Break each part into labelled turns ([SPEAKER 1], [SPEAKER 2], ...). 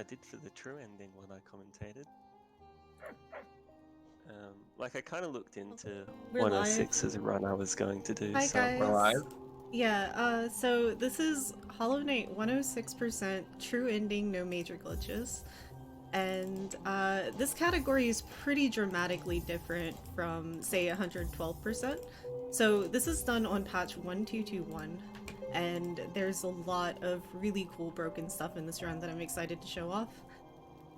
[SPEAKER 1] did for the true ending when I commentated. I kind of looked into
[SPEAKER 2] We're
[SPEAKER 1] 106
[SPEAKER 2] live.
[SPEAKER 1] as a run I was going to do.
[SPEAKER 2] Hi
[SPEAKER 1] so
[SPEAKER 2] guys.
[SPEAKER 3] live.
[SPEAKER 2] Yeah, so this is Hollow Knight 106% true ending, no major glitches. And this category is pretty dramatically different from, say, 112%. So this is done on patch 1221, and there's a lot of really cool broken stuff in this run that I'm excited to show off.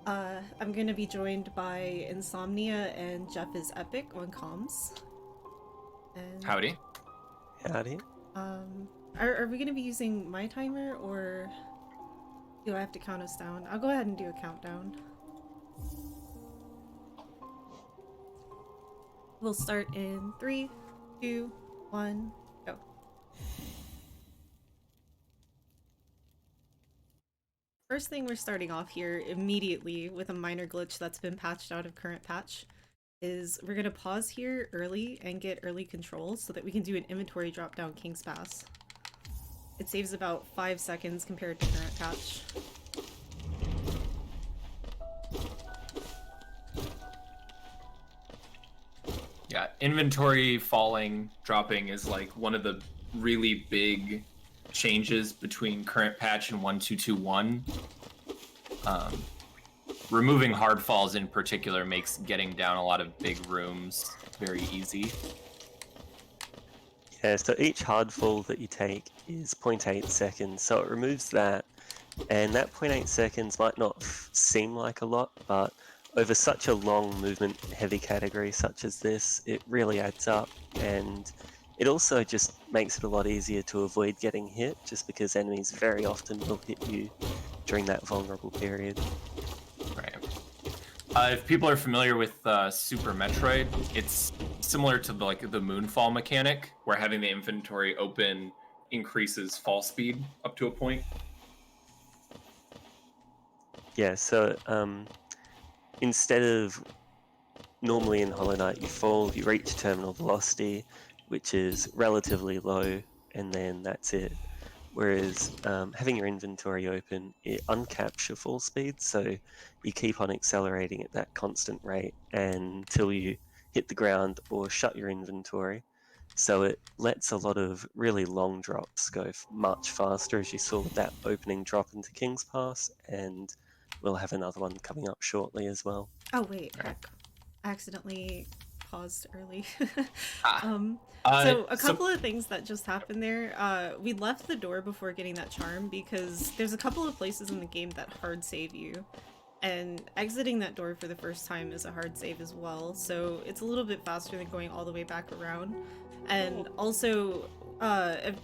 [SPEAKER 2] I'm gonna be joined by Insomnia and Jeff is Epic on comms. And,
[SPEAKER 3] Howdy.
[SPEAKER 1] Howdy.
[SPEAKER 2] are we gonna be using my timer, or do I have to count us down? I'll go ahead and do a countdown. We'll start in 3, 2, 1, go. First thing we're starting off here immediately with a minor glitch that's been patched out of current patch is we're gonna pause here early and get early control so that we can do an inventory drop down King's Pass. It saves about 5 seconds compared to current patch.
[SPEAKER 3] Yeah, inventory dropping is like one of the really big changes between current patch and 1221. Removing hard falls in particular makes getting down a lot of big rooms very easy.
[SPEAKER 1] Yeah, so each hard fall that you take is 0.8 seconds, so it removes that. And that 0.8 seconds might not seem like a lot, but over such a long movement heavy category such as this, it really adds up. And it also just makes it a lot easier to avoid getting hit, just because enemies very often will hit you during that vulnerable period.
[SPEAKER 3] Right. If people are familiar with Super Metroid, it's similar to the Moonfall mechanic, where having the inventory open increases fall speed up to a point.
[SPEAKER 1] Yeah, so instead of normally in Hollow Knight you fall, you reach terminal velocity, which is relatively low, and then that's it. Whereas having your inventory open, it uncaps your fall speed, so you keep on accelerating at that constant rate until you hit the ground or shut your inventory. So it lets a lot of really long drops go much faster, as you saw with that opening drop into King's Pass, and we'll have another one coming up shortly as well.
[SPEAKER 2] Oh wait, heck. I accidentally paused early.
[SPEAKER 3] So
[SPEAKER 2] so a couple of things that just happened there. We left the door before getting that charm because there's a couple of places in the game that hard save you. And exiting that door for the first time is a hard save as well, so it's a little bit faster than going all the way back around. And also,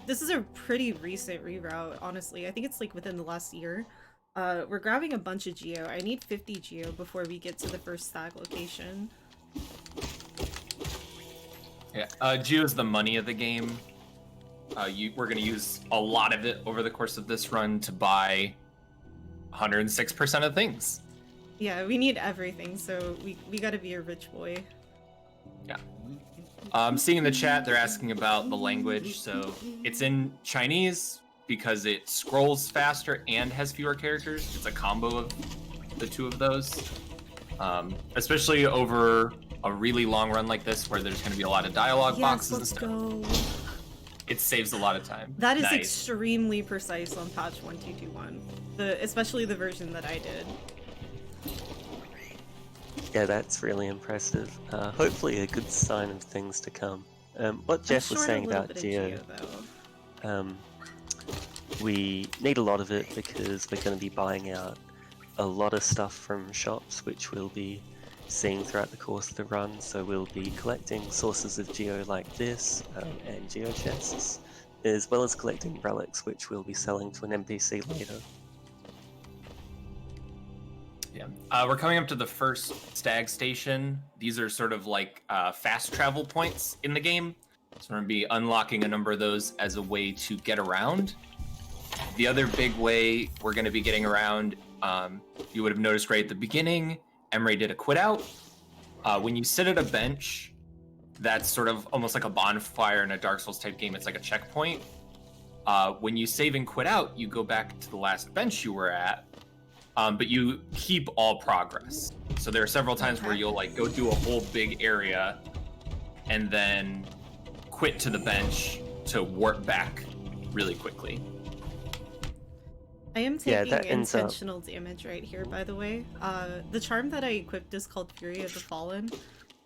[SPEAKER 2] this is a pretty recent reroute, honestly. I think it's like within the last year. We're grabbing a bunch of geo. I need 50 geo before we get to the first stag location.
[SPEAKER 3] Yeah, geo is the money of the game. We're going to use a lot of it over the course of this run to buy 106% of things.
[SPEAKER 2] Yeah, we need everything, so we gotta be a rich boy.
[SPEAKER 3] Yeah. Seeing in the chat, they're asking about the language. So it's in Chinese because it scrolls faster and has fewer characters. It's a combo of the two of those. Especially over a really long run like this, where there's going to be a lot of dialogue boxes and stuff.
[SPEAKER 2] Go.
[SPEAKER 3] It saves a lot of time.
[SPEAKER 2] That is extremely precise on patch 1221. Especially the version that I did.
[SPEAKER 1] Yeah, that's really impressive. Hopefully a good sign of things to come. What Jeff was saying about geo, we need a lot of it because we're going to be buying out a lot of stuff from shops, which we'll be seeing throughout the course of the run. So we'll be collecting sources of geo like this and geo chests, as well as collecting relics, which we'll be selling to an NPC later.
[SPEAKER 3] Yeah, we're coming up to the first stag station. These are sort of like fast travel points in the game. So we're going to be unlocking a number of those as a way to get around. The other big way we're going to be getting around, you would have noticed right at the beginning, Emray did a quit out. When you sit at a bench, that's sort of almost like a bonfire in a Dark Souls type game. It's like a checkpoint. When you save and quit out, you go back to the last bench you were at. but you keep all progress. So there are several times where
[SPEAKER 2] Okay.
[SPEAKER 3] you'll like go do a whole big area and then quit to the bench to warp back really quickly.
[SPEAKER 2] I am
[SPEAKER 1] Yeah,
[SPEAKER 2] taking
[SPEAKER 1] that ends up-
[SPEAKER 2] intentional damage right here, by the way. The charm that I equipped is called Fury of the Fallen,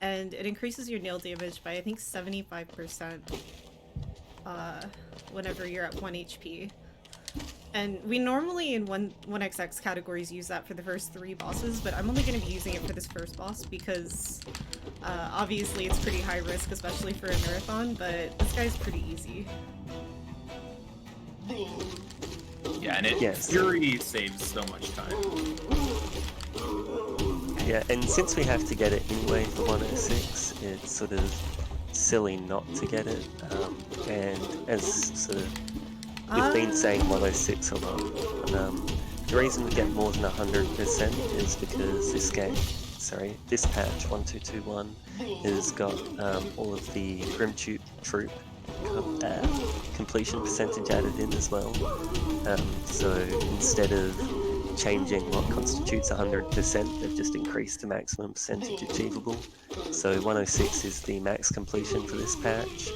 [SPEAKER 2] and it increases your nail damage by I think 75% whenever you're at 1 HP. And we normally in 1xx categories use that for the first 3 bosses, but I'm only going to be using it for this first boss because obviously it's pretty high risk, especially for a marathon, but this guy's pretty easy.
[SPEAKER 3] Yeah, and it
[SPEAKER 1] Yes.
[SPEAKER 3] Fury saves so much time.
[SPEAKER 1] Yeah, and since we have to get it anyway for 106, it's sort of silly not to get it. And as sort of we've been saying 106 a lot. The reason we get more than 100% is because this patch 1221 has got all of the Grimtube troop completion percentage added in as well. So instead of changing what constitutes 100%, they've just increased the maximum percentage achievable. So 106 is the max completion for this patch.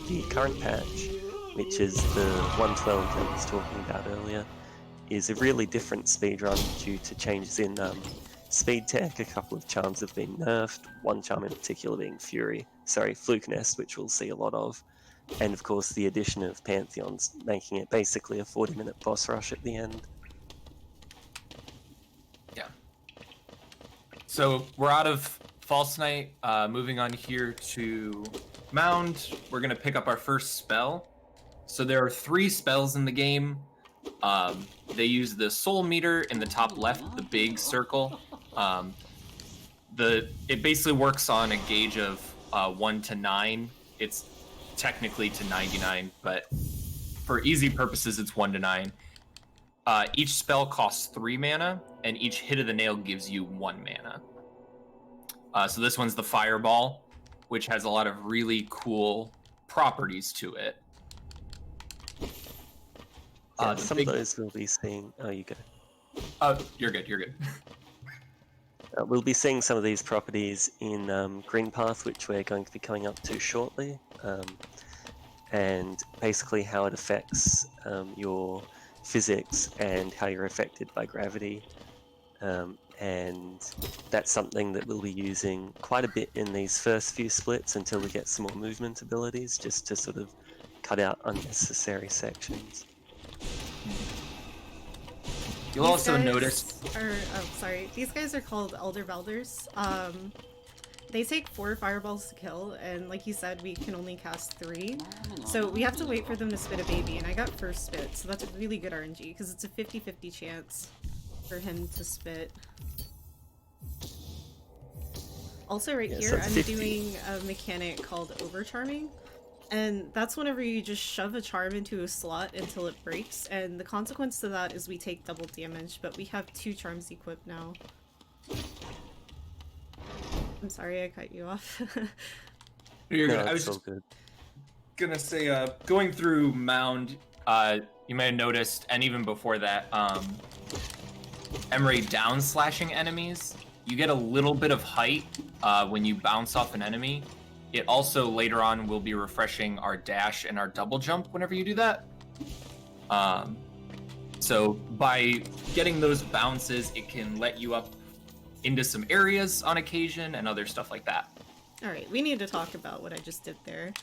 [SPEAKER 1] The current patch, which is the 112 that I was talking about earlier, is a really different speedrun due to changes in speed tech. A couple of charms have been nerfed, one charm in particular being Fluke Nest, which we'll see a lot of. And of course the addition of Pantheons, making it basically a 40-minute boss rush at the end.
[SPEAKER 3] Yeah. So we're out of False Knight, moving on here to Mound. We're gonna pick up our first spell. So there are 3 spells in the game. They use the soul meter in the top left, the big circle. It basically works on a gauge of 1 to 9. It's technically to 99, but for easy purposes, it's 1 to 9. Each spell costs 3 mana, and each hit of the nail gives you 1 mana. So this one's the Fireball, which has a lot of really cool properties to it.
[SPEAKER 1] Yeah, some of those we'll be seeing. Oh, you go.
[SPEAKER 3] You're good.
[SPEAKER 1] We'll be seeing some of these properties in Green Path, which we're going to be coming up to shortly, and basically how it affects your physics and how you're affected by gravity. And that's something that we'll be using quite a bit in these first few splits until we get some more movement abilities, just to sort of cut out unnecessary sections.
[SPEAKER 3] You'll also notice.
[SPEAKER 2] These guys are called Elder Belders. They take 4 fireballs to kill, and like you said, we can only cast 3. So we have to wait for them to spit a baby, and I got first spit, so that's really good RNG, because it's a 50-50 chance for him to spit. Also right here, I'm doing a mechanic called Overcharming. And that's whenever you just shove a charm into a slot until it breaks, and the consequence to that is we take double damage, but we have 2 charms equipped now. I'm sorry I cut you off.
[SPEAKER 3] You're good.
[SPEAKER 1] No,
[SPEAKER 3] I was
[SPEAKER 1] it's all
[SPEAKER 3] just
[SPEAKER 1] good.
[SPEAKER 3] gonna say, going through Mound, you may have noticed, and even before that, emray down slashing enemies. You get a little bit of height when you bounce off an enemy. It also later on will be refreshing our dash and our double jump whenever you do that. So by getting those bounces, it can let you up into some areas on occasion and other stuff like that.
[SPEAKER 2] Alright, we need to talk about what I just did there.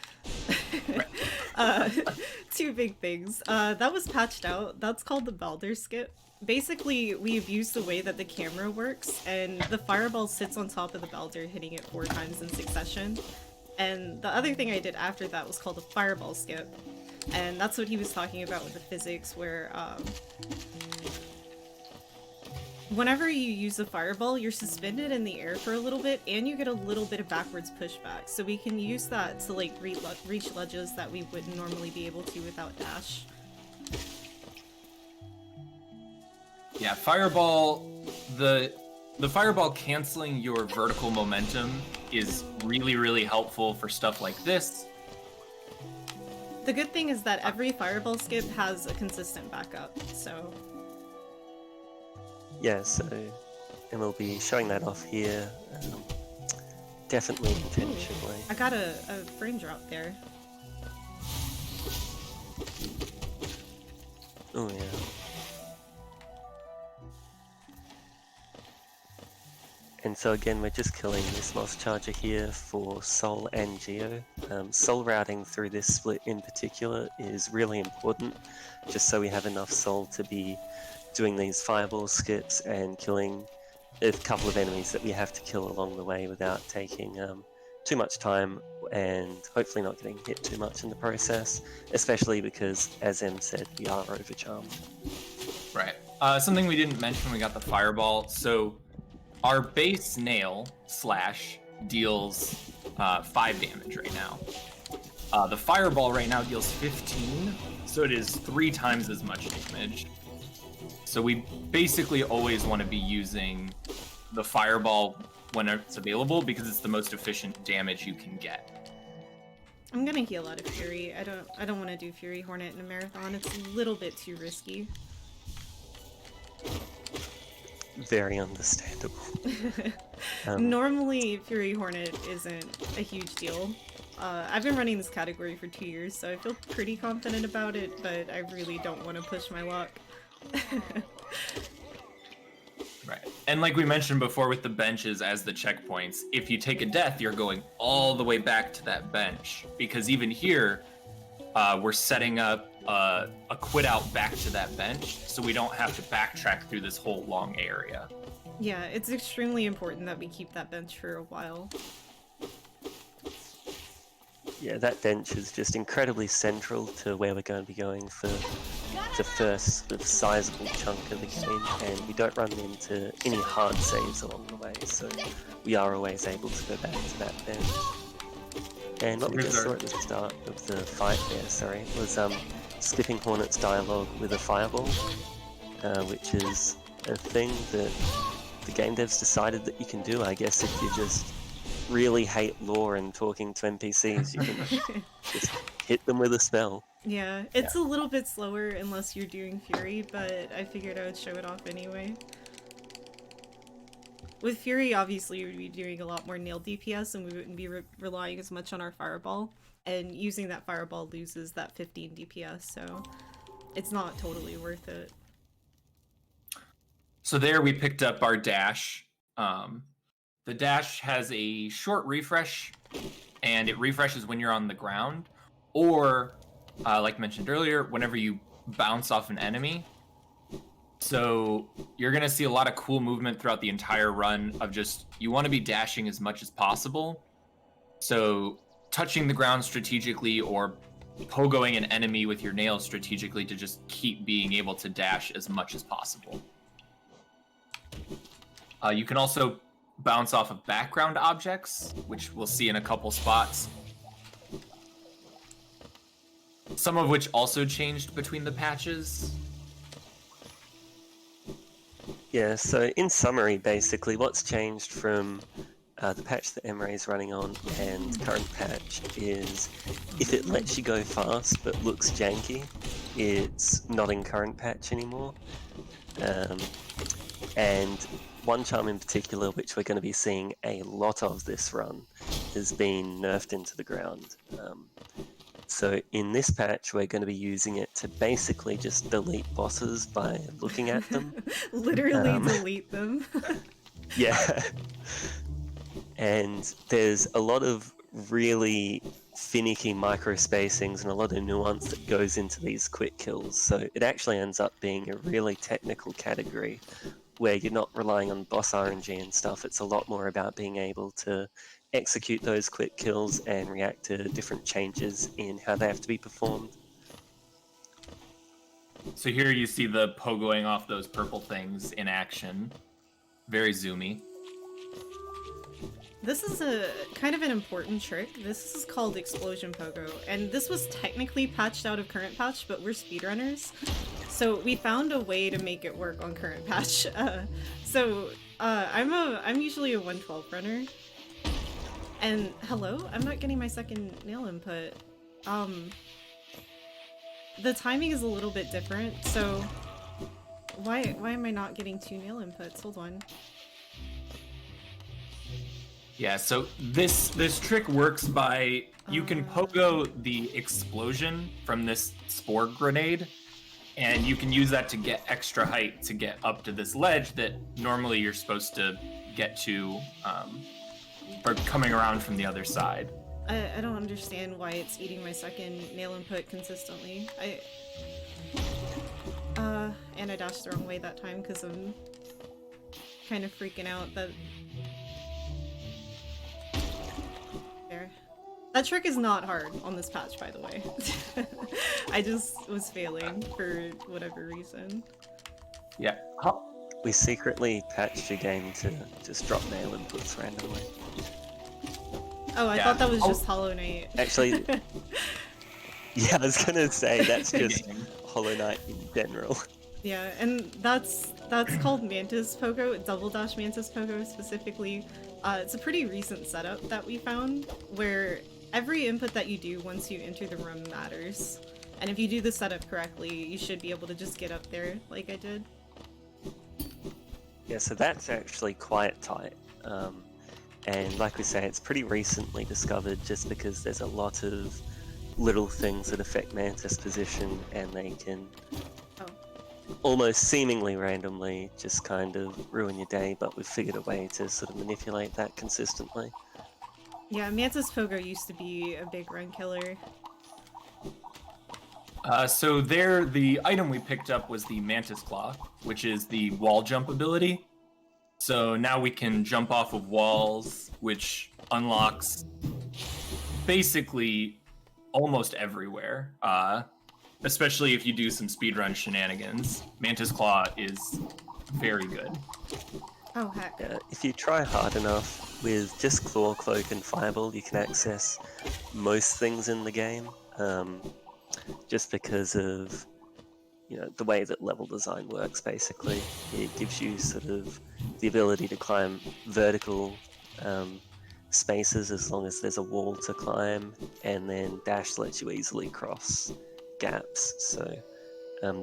[SPEAKER 2] 2 big things. That was patched out. That's called the Balder skip. Basically, we abuse the way that the camera works, and the fireball sits on top of the Balder, hitting it 4 times in succession. And the other thing I did after that was called a fireball skip. And that's what he was talking about with the physics, where whenever you use a fireball, you're suspended in the air for a little bit, and you get a little bit of backwards pushback. So we can use that to like reach ledges that we wouldn't normally be able to without dash.
[SPEAKER 3] Yeah, fireball, the fireball canceling your vertical momentum is really, really helpful for stuff like this.
[SPEAKER 2] The good thing is that every fireball skip has a consistent backup, so...
[SPEAKER 1] yeah, so, and we'll be showing that off here, definitely intentionally.
[SPEAKER 2] I got a frame drop there.
[SPEAKER 1] Oh yeah. And so again, we're just killing this Moss Charger here for Soul and Geo. Soul routing through this split in particular is really important, just so we have enough Soul to be doing these fireball skips and killing a couple of enemies that we have to kill along the way without taking too much time and hopefully not getting hit too much in the process, especially because, as Em said, we are overcharmed.
[SPEAKER 3] Right. Something we didn't mention when we got the fireball. So our base nail slash deals 5 damage right now. The fireball right now deals 15, so it is 3 times as much damage. So we basically always want to be using the fireball when it's available because it's the most efficient damage you can get.
[SPEAKER 2] I'm gonna heal out of Fury. I don't want to do Fury Hornet in a marathon. It's a little bit too risky.
[SPEAKER 1] Very understandable.
[SPEAKER 2] Normally, Fury Hornet isn't a huge deal. I've been running this category for 2 years, so I feel pretty confident about it, but I really don't want to push my luck.
[SPEAKER 3] Right. And like we mentioned before with the benches as the checkpoints, if you take a death, you're going all the way back to that bench. Because even here, we're setting up a quit out back to that bench, so we don't have to backtrack through this whole long area.
[SPEAKER 2] Yeah, it's extremely important that we keep that bench for a while.
[SPEAKER 1] Yeah, that bench is just incredibly central to where we're going to be going for the first sort of sizable chunk of the game, and we don't run into any hard saves along the way, so we are always able to go back to that bench. And what we just saw at the start of the fight there, was skipping Hornet's dialogue with a fireball, which is a thing that the game devs decided that you can do, I guess, if you just really hate lore and talking to NPCs, you can just hit them with a spell.
[SPEAKER 2] Yeah, it's a little bit slower unless you're doing Fury, but I figured I would show it off anyway. With Fury, obviously, we'd be doing a lot more nail DPS and we wouldn't be relying as much on our Fireball, and using that Fireball loses that 15 DPS, so it's not totally worth it.
[SPEAKER 3] So there we picked up our dash. The dash has a short refresh, and it refreshes when you're on the ground, or, like mentioned earlier, whenever you bounce off an enemy. So you're going to see a lot of cool movement throughout the entire run of just, you want to be dashing as much as possible. So touching the ground strategically or pogoing an enemy with your nails strategically to just keep being able to dash as much as possible. You can also bounce off of background objects, which we'll see in a couple spots. Some of which also changed between the patches.
[SPEAKER 1] Yeah, so in summary, basically, what's changed from the patch that emray is running on and current patch is if it lets you go fast but looks janky, it's not in current patch anymore. And one charm in particular, which we're going to be seeing a lot of this run, has been nerfed into the ground. So in this patch, we're going to be using it to basically just delete bosses by looking at them.
[SPEAKER 2] Literally delete them.
[SPEAKER 1] Yeah. And there's a lot of really finicky micro spacings and a lot of nuance that goes into these quick kills. So it actually ends up being a really technical category where you're not relying on boss RNG and stuff. It's a lot more about being able to execute those quick kills and react to different changes in how they have to be performed.
[SPEAKER 3] So here you see the pogoing off those purple things in action. Very zoomy.
[SPEAKER 2] This is a kind of an important trick. This is called Explosion Pogo, and this was technically patched out of current patch, but we're speedrunners, so we found a way to make it work on current patch. I'm usually a 112 runner, and hello, I'm not getting my second nail input. The timing is a little bit different, so Why am I not getting 2 nail inputs? Hold on.
[SPEAKER 3] Yeah, so this trick works by you can pogo the explosion from this spore grenade, and you can use that to get extra height to get up to this ledge that normally you're supposed to get to, or coming around from the other side.
[SPEAKER 2] I don't understand why it's eating my second nail input consistently. And I dashed the wrong way that time because I'm kind of freaking out that... There. That trick is not hard on this patch, by the way. I just was failing for whatever reason.
[SPEAKER 3] Yeah.
[SPEAKER 1] We secretly patched your game to just drop nail inputs randomly.
[SPEAKER 2] Oh, I thought that was just Hollow Knight.
[SPEAKER 1] Actually, yeah, I was gonna say that's just Hollow Knight in general.
[SPEAKER 2] Yeah, and that's called Mantis Pogo, Double Dash Mantis Pogo specifically. It's a pretty recent setup that we found, where every input that you do once you enter the room matters. And if you do the setup correctly, you should be able to just get up there like I did.
[SPEAKER 1] Yeah, so that's actually quite tight. And like we say, it's pretty recently discovered just because there's a lot of little things that affect Mantis position, and they can almost seemingly randomly just kind of ruin your day, but we've figured a way to sort of manipulate that consistently.
[SPEAKER 2] Yeah, Mantis Pogo used to be a big run killer.
[SPEAKER 3] So there, the item we picked up was the Mantis Claw, which is the wall jump ability. So now we can jump off of walls, which unlocks basically almost everywhere. Especially if you do some speedrun shenanigans. Mantis Claw is very good.
[SPEAKER 2] Oh heck.
[SPEAKER 1] If you try hard enough, with just Claw, Cloak, and Fireball, you can access most things in the game. Just because of, you know, the way that level design works, basically. It gives you sort of the ability to climb vertical spaces as long as there's a wall to climb, and then Dash lets you easily cross gaps. So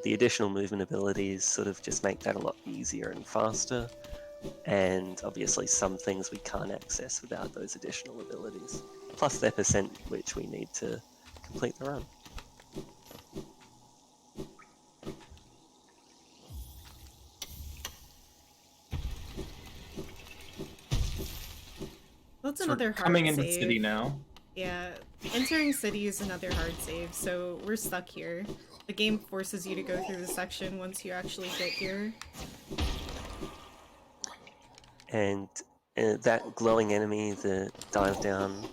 [SPEAKER 1] the additional movement abilities sort of just make that a lot easier and faster. And obviously some things we can't access without those additional abilities. Plus their percent which we need to complete the run.
[SPEAKER 2] That's
[SPEAKER 3] So
[SPEAKER 2] another
[SPEAKER 3] we're
[SPEAKER 2] hard
[SPEAKER 3] coming into
[SPEAKER 2] save.
[SPEAKER 3] the city now.
[SPEAKER 2] Yeah, entering city is another hard save, so we're stuck here. The game forces you to go through the section once you actually get here.
[SPEAKER 1] And that glowing enemy that dives down,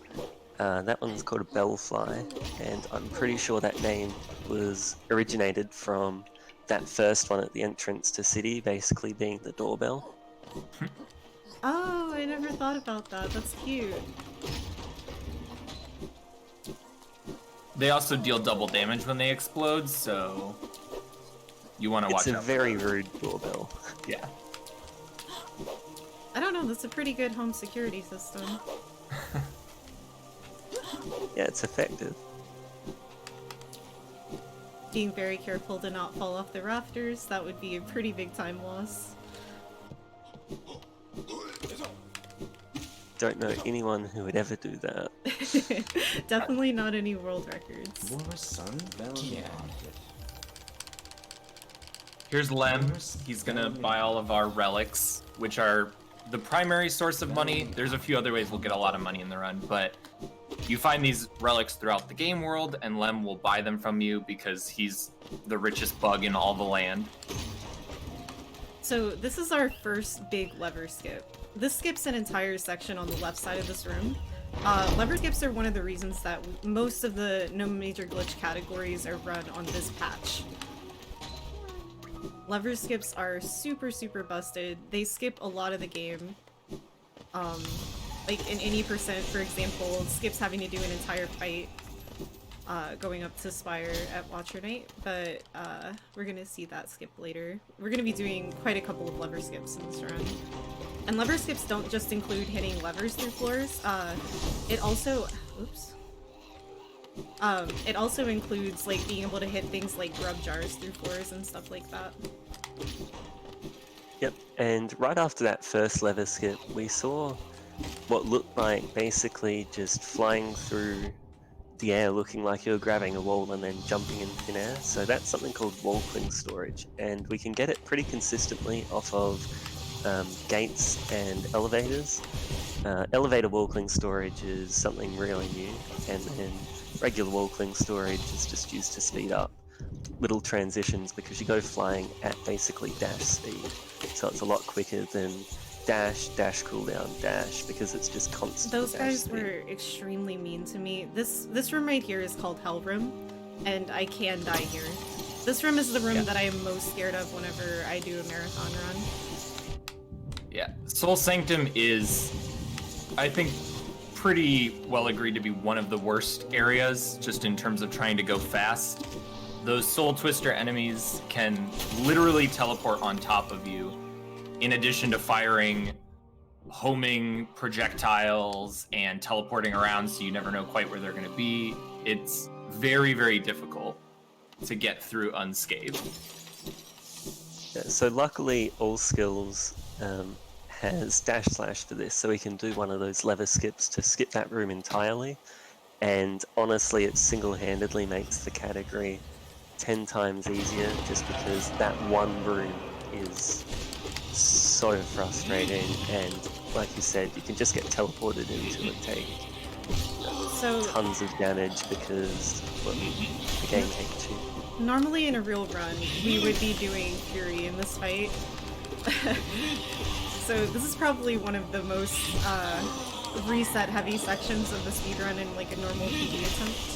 [SPEAKER 1] that one's called a bellfly, and I'm pretty sure that name was originated from that first one at the entrance to city, basically being the doorbell.
[SPEAKER 2] Oh, I never thought about that. That's cute.
[SPEAKER 3] They also deal double damage when they explode, so you want to watch out.
[SPEAKER 1] It's a very rude doorbell.
[SPEAKER 3] Yeah.
[SPEAKER 2] I don't know, that's a pretty good home security system.
[SPEAKER 1] Yeah, it's effective.
[SPEAKER 2] Being very careful to not fall off the rafters, that would be a pretty big time loss.
[SPEAKER 1] Don't know anyone who would ever do that.
[SPEAKER 2] Definitely not any world records.
[SPEAKER 4] More sun?
[SPEAKER 3] Yeah. Here's Lem. He's gonna buy all of our relics, which are the primary source of money. There's a few other ways we'll get a lot of money in the run, but you find these relics throughout the game world, and Lem will buy them from you because he's the richest bug in all the land.
[SPEAKER 2] So this is our first big lever skip. This skips an entire section on the left side of this room. Lever skips are one of the reasons that most of the no major glitch categories are run on this patch. Lever skips are super busted. They skip a lot of the game. Like in any percent, for example, skips having to do an entire fight going up to Spire at Watcher Night, but we're gonna see that skip later. We're gonna be doing quite a couple of lever skips in this run. And lever skips don't just include hitting levers through floors, it also... oops. It also includes like being able to hit things like grub jars through floors and stuff like that.
[SPEAKER 1] Yep, and right after that first lever skip, we saw what looked like basically just flying through the air looking like you're grabbing a wall and then jumping in thin air. So that's something called wall cling storage, and we can get it pretty consistently off of gates and elevators. Elevator wall cling storage is something really new, and then regular wall cling storage is just used to speed up little transitions because you go flying at basically dash speed. So it's a lot quicker than dash, cooldown, dash, because it's just constant.
[SPEAKER 2] Those guys
[SPEAKER 1] speed.
[SPEAKER 2] were extremely mean to me. This room right here is called Hell Room, and I can die here. This room is the room that I am most scared of whenever I do a marathon run.
[SPEAKER 3] Yeah, Soul Sanctum is, I think, pretty well agreed to be one of the worst areas, just in terms of trying to go fast. Those Soul Twister enemies can literally teleport on top of you, in addition to firing homing projectiles and teleporting around so you never know quite where they're going to be. It's very, very difficult to get through unscathed.
[SPEAKER 1] Yeah, so luckily all skills has dash slash for this, so we can do one of those lever skips to skip that room entirely, and honestly it single-handedly makes the category 10 times easier, just because that one room is so frustrating, and like you said, you can just get teleported into and take
[SPEAKER 2] So
[SPEAKER 1] tons of damage because the game hates you.
[SPEAKER 2] normally in a real run, we would be doing Fury in this fight. So this is probably one of the most reset heavy sections of the speedrun in like a normal PB attempt.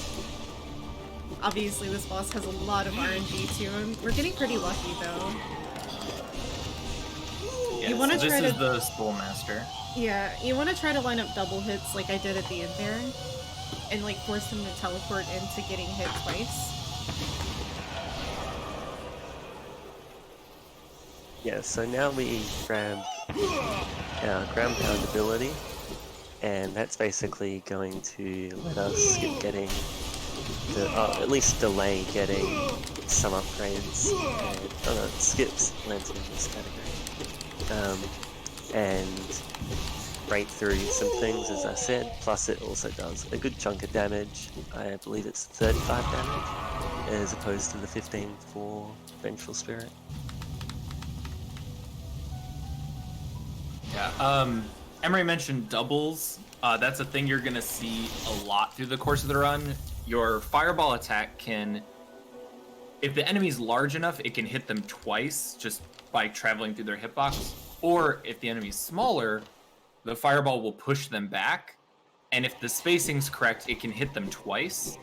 [SPEAKER 2] Obviously this boss has a lot of RNG to him. We're getting pretty lucky though.
[SPEAKER 3] Yeah,
[SPEAKER 2] You wanna
[SPEAKER 3] so this
[SPEAKER 2] try
[SPEAKER 3] is
[SPEAKER 2] to-
[SPEAKER 3] the Soul Master.
[SPEAKER 2] Yeah, you want to try to line up double hits like I did at the end there, and like force him to teleport into getting hit twice.
[SPEAKER 1] Yeah, so now we grab our ground pound ability, and that's basically going to let us skip getting, at least delay getting some upgrades. And, it skips lands in this category. And break through some things, as I said, plus it also does a good chunk of damage. I believe it's 35 damage, as opposed to the 15 for Vengeful Spirit.
[SPEAKER 3] Yeah, Emray mentioned doubles. That's a thing you're gonna see a lot through the course of the run. Your fireball attack can, if the enemy's large enough, it can hit them twice just by traveling through their hitbox. Or if the enemy's smaller, the fireball will push them back. And if the spacing's correct, it can hit them twice.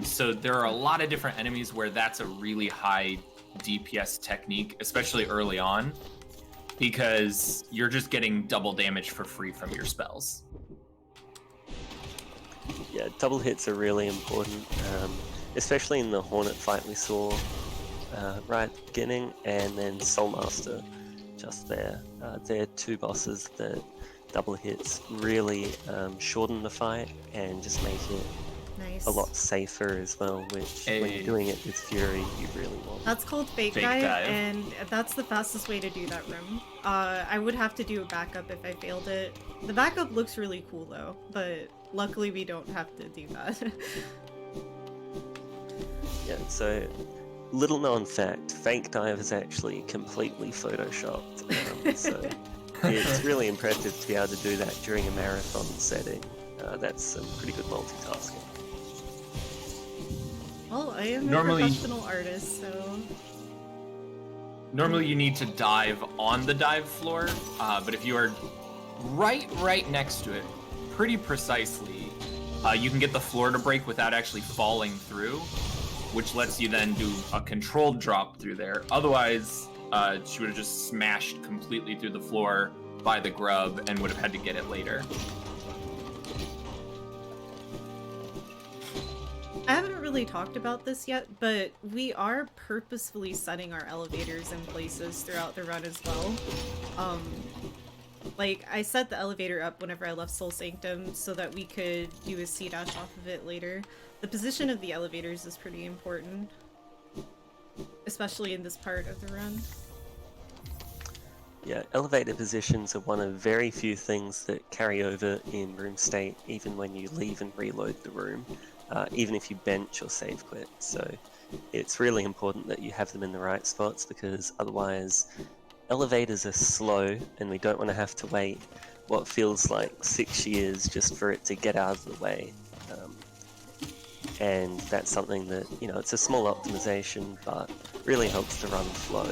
[SPEAKER 3] So there are a lot of different enemies where that's a really high DPS technique, especially early on, because you're just getting double damage for free from your spells.
[SPEAKER 1] Yeah, double hits are really important, especially in the Hornet fight we saw right at the beginning, and then Soulmaster just there. They're two bosses that double hits really shorten the fight and just make it
[SPEAKER 2] Nice.
[SPEAKER 1] a lot safer as well, which when you're doing it with Fury, you really want.
[SPEAKER 2] That's called Fake
[SPEAKER 3] Fake
[SPEAKER 2] Dive,
[SPEAKER 3] Dive.
[SPEAKER 2] and that's the fastest way to do that room. I would have to do a backup if I failed it. The backup looks really cool though, but luckily we don't have to do that.
[SPEAKER 1] Yeah, so little known fact, Fake Dive is actually completely photoshopped, so it's really impressive to be able to do that during a marathon setting. That's some pretty good multitasking.
[SPEAKER 2] Well, I am
[SPEAKER 3] Normally-
[SPEAKER 2] a professional artist, so...
[SPEAKER 3] Normally you need to dive on the dive floor, but if you are right next to it, pretty precisely, you can get the floor to break without actually falling through, which lets you then do a controlled drop through there. Otherwise, she would have just smashed completely through the floor by the grub and would have had to get it later.
[SPEAKER 2] I haven't really talked about this yet, but we are purposefully setting our elevators in places throughout the run as well. Like, I set the elevator up whenever I left Soul Sanctum so that we could do a C-dash off of it later. The position of the elevators is pretty important. especially in this part of the run.
[SPEAKER 1] Yeah, elevator positions are one of very few things that carry over in room state, even when you leave and reload the room, even if you bench or save quit. So it's really important that you have them in the right spots, because otherwise elevators are slow and we don't want to have to wait what feels like 6 years just for it to get out of the way. And that's something that, you know, it's a small optimization, but really helps the run flow.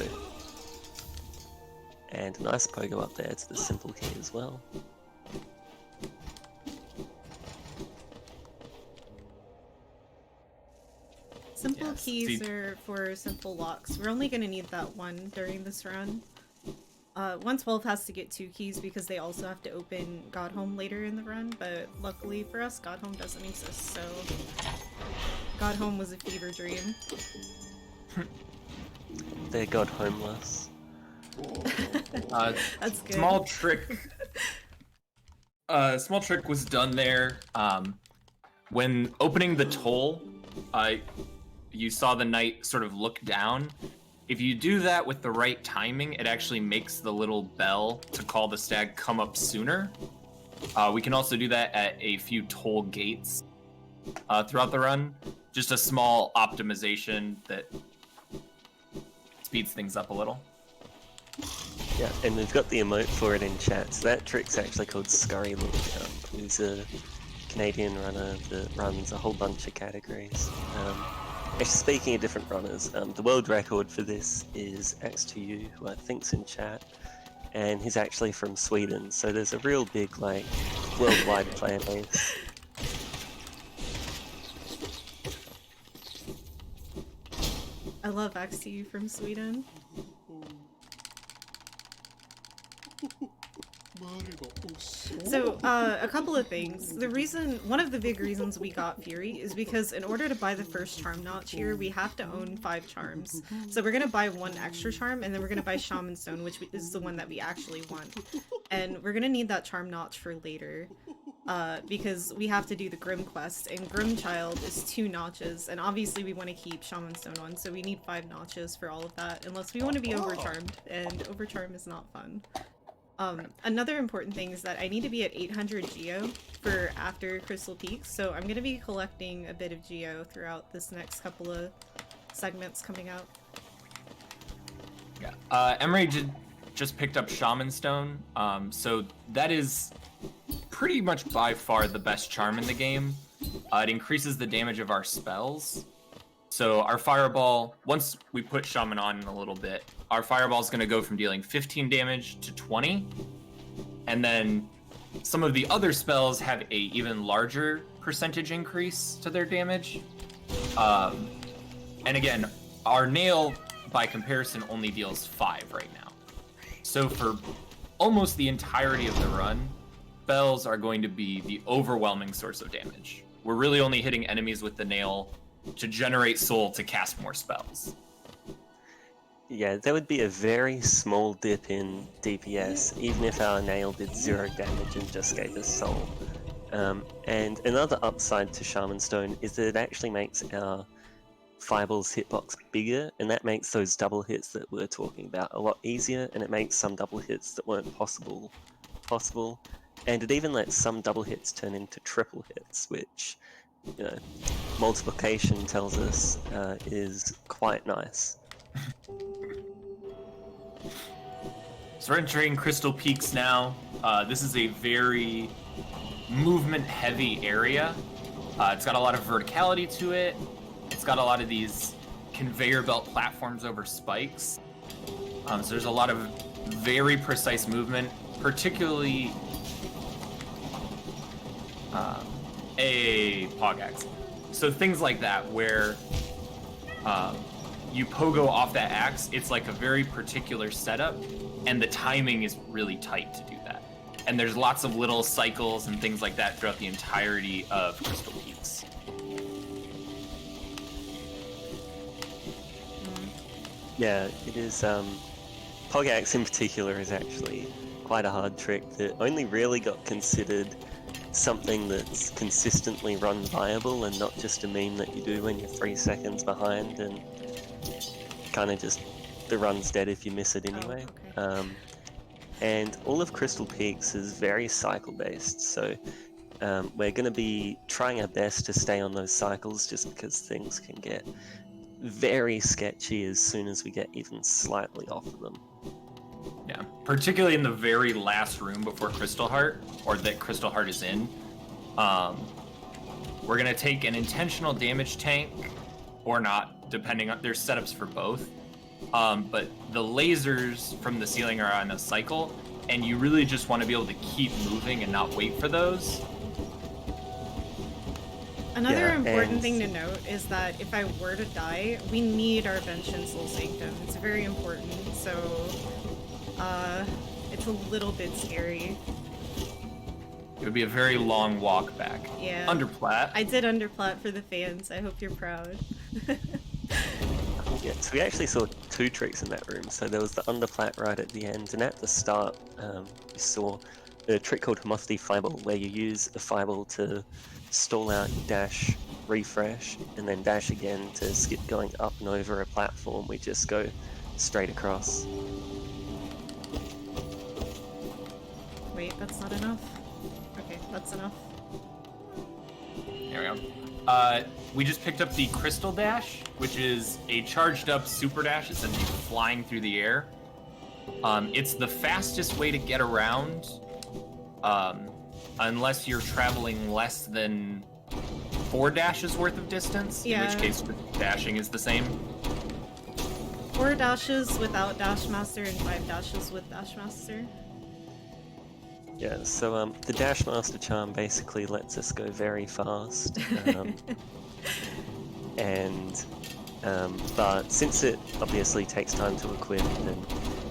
[SPEAKER 1] And a nice pogo up there to the simple key as well.
[SPEAKER 2] Simple
[SPEAKER 3] Yes,
[SPEAKER 2] keys
[SPEAKER 3] see-
[SPEAKER 2] are for simple locks. We're only going to need that one during this run. 112 has to get 2 keys because they also have to open Godhome later in the run, but luckily for us, Godhome doesn't exist, so Godhome was a fever dream.
[SPEAKER 1] They got homeless.
[SPEAKER 2] That's good.
[SPEAKER 3] Small trick. Small trick was done there. When opening the toll, you saw the knight sort of look down. If you do that with the right timing, it actually makes the little bell to call the stag come up sooner. We can also do that at a few toll gates throughout the run. Just a small optimization that speeds things up a little.
[SPEAKER 1] Yeah, and we've got the emote for it in chat. So that trick's actually called Scurry Look, who's a Canadian runner that runs a whole bunch of categories. Actually, speaking of different runners, the world record for this is X2U, who I think's in chat, and he's actually from Sweden, so there's a real big, like, worldwide player base.
[SPEAKER 2] I love XTU from Sweden. So, a couple of things. One of the big reasons we got Fury is because in order to buy the first charm notch here, we have to own 5 charms. So we're gonna buy 1 extra charm, and then we're gonna buy Shaman Stone, which is the one that we actually want. And we're gonna need that charm notch for later, because we have to do the Grim quest, and Grim Child is 2 notches, and obviously we want to keep Shaman Stone on, so we need 5 notches for all of that, unless we want to be overcharmed, and overcharm is not fun. Another important thing is that I need to be at 800 Geo for after Crystal Peaks, so I'm going to be collecting a bit of Geo throughout this next couple of segments coming out.
[SPEAKER 3] Yeah, emray just picked up Shaman Stone, so that is pretty much by far the best charm in the game. It increases the damage of our spells. So our Fireball, once we put Shaman on in a little bit, our Fireball is going to go from dealing 15 damage to 20. And then some of the other spells have a even larger percentage increase to their damage. And again, our Nail, by comparison, only deals 5 right now. So for almost the entirety of the run, spells are going to be the overwhelming source of damage. We're really only hitting enemies with the Nail to generate soul to cast more spells.
[SPEAKER 1] Yeah, there would be a very small dip in DPS, even if our nail did 0 damage and just gave us soul. And another upside to Shaman Stone is that it actually makes our Fireball's hitbox bigger, and that makes those double hits that we're talking about a lot easier, and it makes some double hits that weren't possible. And it even lets some double hits turn into triple hits, which, you know, multiplication tells us is quite nice.
[SPEAKER 3] So we're entering Crystal Peaks now. This is a very movement-heavy area. It's got a lot of verticality to it. It's got a lot of these conveyor belt platforms over spikes. So there's a lot of very precise movement, particularly a Pogax. So things like that where you pogo off that axe, it's like a very particular setup, and the timing is really tight to do that. And there's lots of little cycles and things like that throughout the entirety of Crystal Peaks.
[SPEAKER 1] Yeah, it is. Pogax in particular is actually quite a hard trick that only really got considered something that's consistently run viable and not just a meme that you do when you're 3 seconds behind. And kind of just the run's dead if you miss it anyway.
[SPEAKER 2] Okay.
[SPEAKER 1] And all of Crystal Peaks is very cycle based, so we're going to be trying our best to stay on those cycles just because things can get very sketchy as soon as we get even slightly off of them.
[SPEAKER 3] Yeah, particularly in the very last room before Crystal Heart, or that Crystal Heart is in. We're going to take an intentional damage tank, or not, depending on, there's setups for both. But the lasers from the ceiling are on a cycle, and you really just want to be able to keep moving and not wait for those.
[SPEAKER 2] Another important thing to note is that if I were to die, we need our Vengeance Soul Sanctum. It's very important, so it's a little bit scary.
[SPEAKER 3] It would be a very long walk back.
[SPEAKER 2] Yeah.
[SPEAKER 3] Underplat.
[SPEAKER 2] I did underplat for the fans. I hope you're proud.
[SPEAKER 1] Yeah, so we actually saw 2 tricks in that room. So there was the underplat right at the end, and at the start, we saw a trick called Homosity Fireball, where you use a fireball to stall out, dash, refresh, and then dash again to skip going up and over a platform. We just go straight across.
[SPEAKER 2] Wait, that's not enough? Okay, that's enough.
[SPEAKER 3] There we go. We just picked up the Crystal Dash, which is a charged up super dash, essentially flying through the air. It's the fastest way to get around, unless you're traveling less than 4 dashes worth of distance, in which case dashing is the same.
[SPEAKER 2] 4 dashes without Dashmaster and 5 dashes with Dashmaster.
[SPEAKER 1] Yeah, so the Dash Master charm basically lets us go very fast. But since it obviously takes time to equip and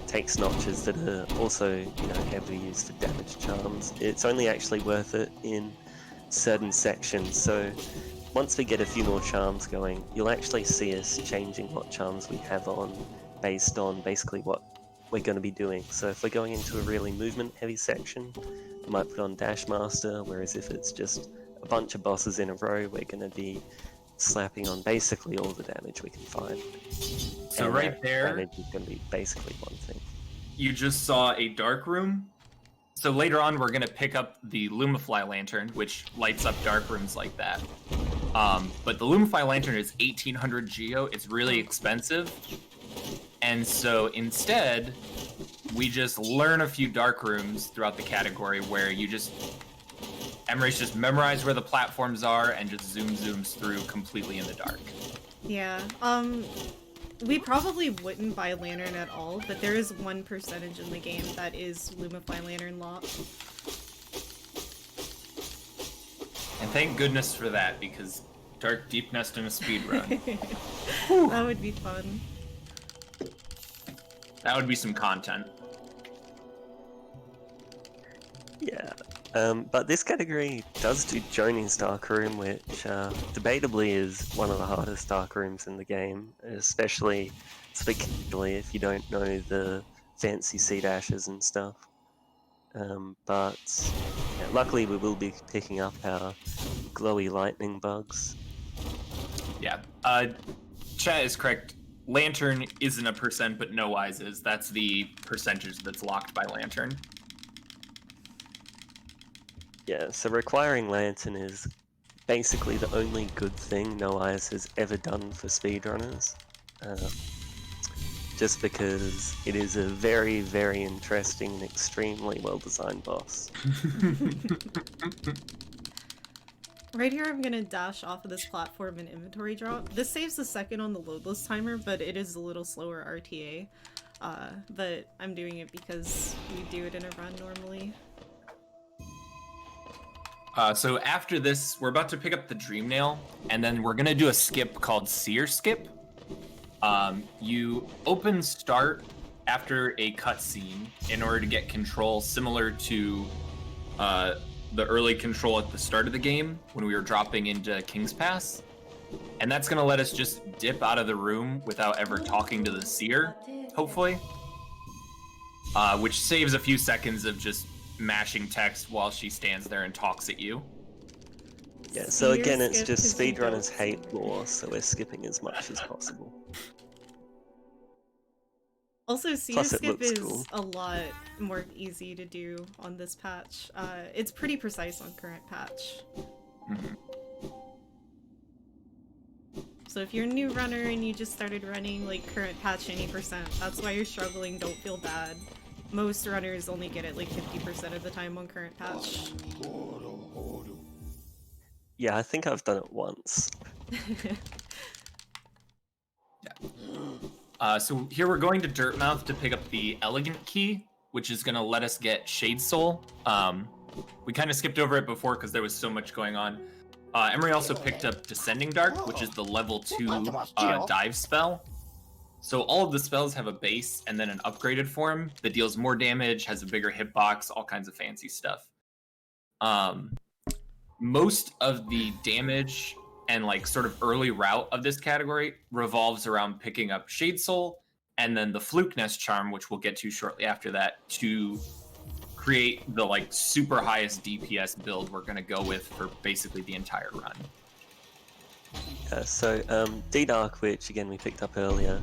[SPEAKER 1] takes notches that are also, you know, heavily used for damage charms, it's only actually worth it in certain sections. So once we get a few more charms going, you'll actually see us changing what charms we have on based on basically what we're going to be doing. So if we're going into a really movement heavy section, we might put on Dash Master, whereas if it's just a bunch of bosses in a row, we're going to be slapping on basically all the damage we can find.
[SPEAKER 3] So
[SPEAKER 1] and
[SPEAKER 3] right there,
[SPEAKER 1] damage is going to be basically one thing.
[SPEAKER 3] You just saw a dark room. So later on, we're going to pick up the Lumify Lantern, which lights up dark rooms like that. But the Lumify Lantern is 1800 Geo. It's really expensive. And so instead, we just learn a few dark rooms throughout the category where you just, Emray's just memorize where the platforms are and just zooms through completely in the dark.
[SPEAKER 2] Yeah, we probably wouldn't buy Lantern at all, but there is one percentage in the game that is Lumify Lantern locked.
[SPEAKER 3] And thank goodness for that, because Dark Deep Nest in a speedrun.
[SPEAKER 2] That would be fun.
[SPEAKER 3] That would be some content.
[SPEAKER 1] Yeah, but this category does do Joni's Dark Room, which debatably is one of the hardest dark rooms in the game, especially if you don't know the fancy C-dashes and stuff. But yeah, luckily we will be picking up our glowy lightning bugs.
[SPEAKER 3] Yeah, chat is correct. Lantern isn't a percent, but no eyes is. That's the percentage that's locked by Lantern.
[SPEAKER 1] Yeah, so requiring Lantern is basically the only good thing No Eyes has ever done for speedrunners. Just because it is a very, very interesting and extremely well-designed boss.
[SPEAKER 2] Right here, I'm gonna dash off of this platform and inventory drop. This saves a second on the loadless timer, but it is a little slower RTA. But I'm doing it because we do it in a run normally.
[SPEAKER 3] So after this, we're about to pick up the Dream Nail, and then we're gonna do a skip called Seer Skip. You open start after a cutscene in order to get control similar to the early control at the start of the game when we were dropping into King's Pass. And that's gonna let us just dip out of the room without ever talking to the Seer, hopefully. Which saves a few seconds of just mashing text while she stands there and talks at you.
[SPEAKER 1] Yeah, so again, it's just speedrunners hate lore, so we're skipping as much as possible.
[SPEAKER 2] Also, seer
[SPEAKER 1] Plus it
[SPEAKER 2] skip
[SPEAKER 1] looks
[SPEAKER 2] is
[SPEAKER 1] cool.
[SPEAKER 2] a lot more easy to do on this patch. It's pretty precise on current patch.
[SPEAKER 3] Mhm.
[SPEAKER 2] So if you're a new runner and you just started running like current patch 90%, that's why you're struggling, don't feel bad. Most runners only get it like 50% of the time on current patch.
[SPEAKER 1] Yeah, I think I've done it once.
[SPEAKER 3] So here we're going to Dirtmouth to pick up the Elegant Key, which is going to let us get Shade Soul. We kind of skipped over it before because there was so much going on. Emray also picked up Descending Dark, which is the level 2 dive spell. So all of the spells have a base and then an upgraded form that deals more damage, has a bigger hitbox, all kinds of fancy stuff. Most of the damage and like sort of early route of this category revolves around picking up Shade Soul and then the Fluke Nest Charm, which we'll get to shortly after that, to create the like super highest DPS build we're going to go with for basically the entire run.
[SPEAKER 1] D-Dark, which again we picked up earlier,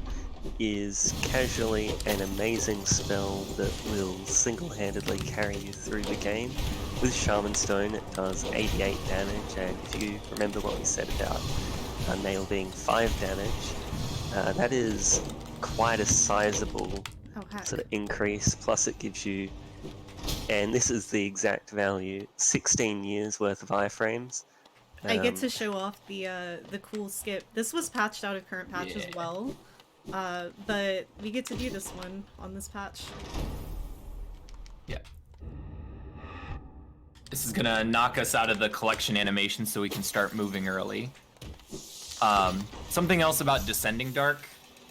[SPEAKER 1] is casually an amazing spell that will single-handedly carry you through the game. With Shaman Stone it does 88 damage, and if you remember what we said about Nail being 5 damage, that is quite a sizable sort of increase, plus it gives you, and this is the exact value, 16 years worth of iframes.
[SPEAKER 2] I get to show off the cool skip. This was patched out of current patch as well, but we get to do this one on this patch.
[SPEAKER 3] Yeah. This is gonna knock us out of the collection animation so we can start moving early. Something else about Descending Dark,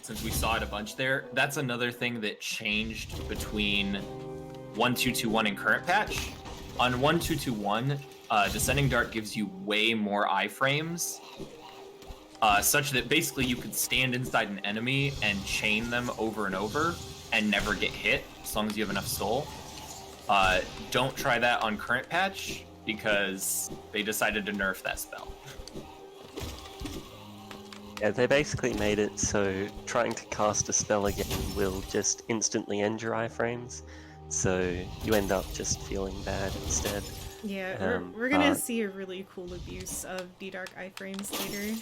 [SPEAKER 3] since we saw it a bunch there, that's another thing that changed between 1.2.2.1 and current patch. On 1.2.2.1, Descending Dark gives you way more iframes, such that basically you could stand inside an enemy and chain them over and over and never get hit, as long as you have enough soul. Don't try that on current patch, because they decided to nerf that spell.
[SPEAKER 1] Yeah, they basically made it so trying to cast a spell again will just instantly end your iframes, so you end up just feeling bad instead.
[SPEAKER 2] Yeah, we're gonna see a really cool abuse of D-Dark iframes later.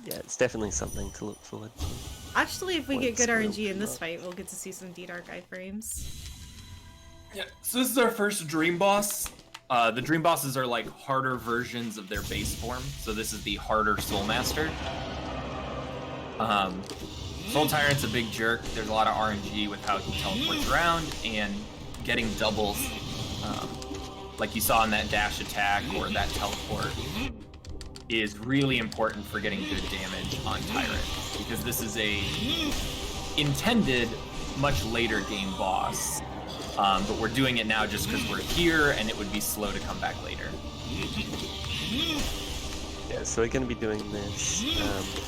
[SPEAKER 1] Yeah, it's definitely something to look forward to.
[SPEAKER 2] Actually, if we get good RNG in this fight, we'll get to see some D-Dark iframes.
[SPEAKER 3] Yeah, so this is our first Dream Boss. The Dream Bosses are like harder versions of their base form, so this is the harder Soul Master. Soul Tyrant's a big jerk. There's a lot of RNG with how he teleports around, and getting doubles, like you saw in that dash attack or that teleport, is really important for getting good damage on Tyrant, because this is a intended much later game boss, but we're doing it now just because we're here and it would be slow to come back later.
[SPEAKER 1] Yeah, so we're going to be doing this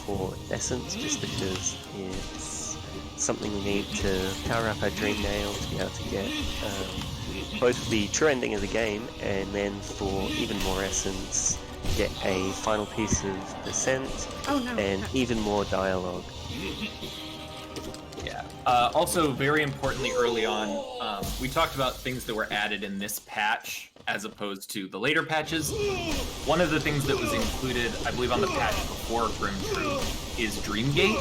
[SPEAKER 1] for Essence, just because it's something we need to power up our Dream Nail to be able to get both the true ending of the game, and then for even more Essence, get a final piece of Descent, and even more dialogue.
[SPEAKER 3] Yeah. Also, very importantly, early on, we talked about things that were added in this patch as opposed to the later patches. One of the things that was included, I believe, on the patch before Grim Truth is Dreamgate,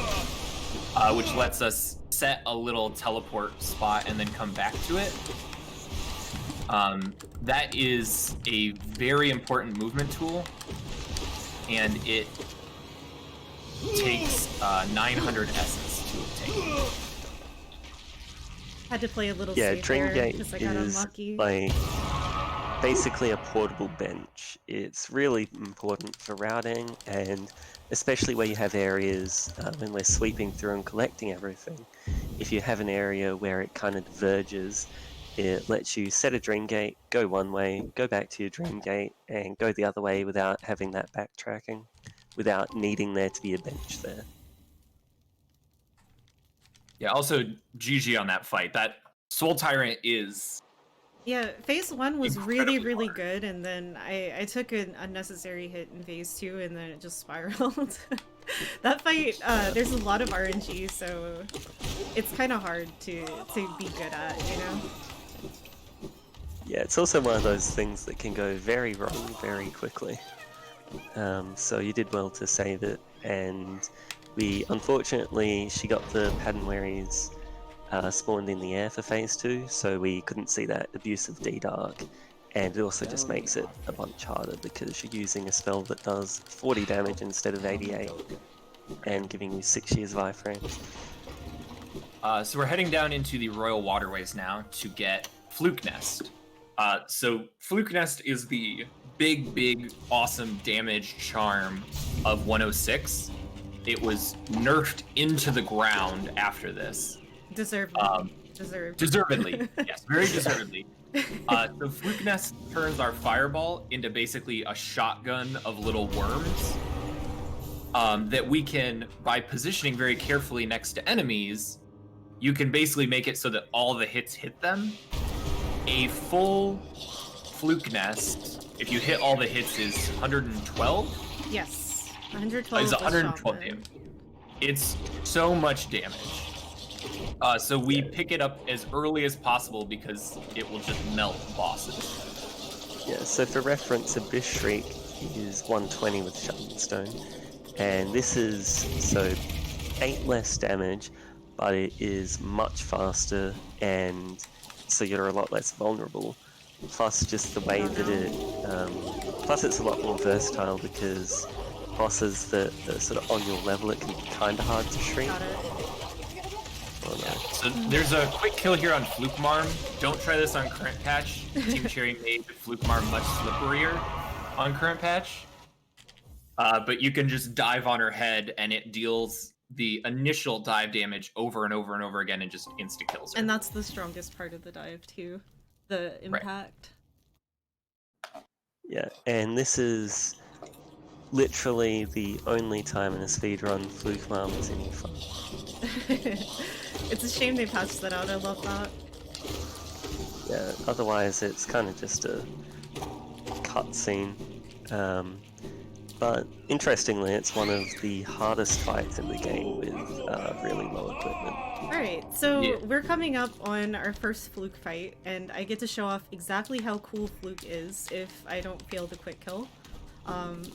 [SPEAKER 3] which lets us set a little teleport spot and then come back to it. That is a very important movement tool, and it takes 900 essence to obtain.
[SPEAKER 2] Had to play a little
[SPEAKER 1] Yeah,
[SPEAKER 2] safer because I got
[SPEAKER 1] is
[SPEAKER 2] unlucky.
[SPEAKER 1] like basically a portable bench. It's really important for routing, and especially where you have areas when we're sweeping through and collecting everything. If you have an area where it kind of diverges, it lets you set a dream gate, go one way, go back to your dream gate, and go the other way without having that backtracking, without needing there to be a bench there.
[SPEAKER 3] Yeah, also GG on that fight. That Soul Tyrant is...
[SPEAKER 2] Yeah, phase 1 was
[SPEAKER 3] incredibly
[SPEAKER 2] really
[SPEAKER 3] hard.
[SPEAKER 2] good, and then I took an unnecessary hit in phase 2, and then it just spiraled. That fight, there's a lot of RNG, so it's kind of hard to be good at, you know?
[SPEAKER 1] Yeah, it's also one of those things that can go very wrong very quickly. So you did well to save it, and unfortunately, she got the pattern wheries spawned in the air for phase 2, so we couldn't see that abusive D-Dark, and it also just makes it a bunch harder because you're using a spell that does 40 damage instead of 88, and giving you 6 years of iframes.
[SPEAKER 3] So we're heading down into the Royal Waterways now to get Fluke Nest. So Fluke Nest is the big, awesome damage charm of 106. It was nerfed into the ground after this. Deservedly, yes, very deservedly. So Fluke Nest turns our fireball into basically a shotgun of little worms that we can, by positioning very carefully next to enemies, you can basically make it so that all the hits hit them. A full Fluke Nest, if you hit all the hits, is 112?
[SPEAKER 2] Yes, 112.
[SPEAKER 3] It's 112 damage. It's so much damage. So we pick it up as early as possible because it will just melt bosses.
[SPEAKER 1] Yeah, so for reference, Abyss Shriek is 120 with Shutting Stone, and this is, so 8 less damage, but it is much faster, and so you're a lot less vulnerable. Plus just the way that it, plus it's a lot more versatile because bosses that are sort of on your level, it can be kind of hard to shrink.
[SPEAKER 2] Got it.
[SPEAKER 1] Oh, no.
[SPEAKER 3] So there's a quick kill here on Fluke Marm. Don't try this on current patch. Team Cherry made Fluke Marm much slipperier on current patch. But you can just dive on her head and it deals the initial dive damage over and over and over again and just insta-kills her.
[SPEAKER 2] And that's the strongest part of the dive too, the impact.
[SPEAKER 1] Right. Yeah, and this is literally the only time in a speedrun Fluke Marm is any fun.
[SPEAKER 2] It's a shame they patched that out, I love that.
[SPEAKER 1] Yeah, otherwise it's kind of just a cutscene. But interestingly, it's one of the hardest fights in the game with really low equipment.
[SPEAKER 2] Alright, so we're coming up on our first Fluke fight, and I get to show off exactly how cool Fluke is if I don't fail the quick kill.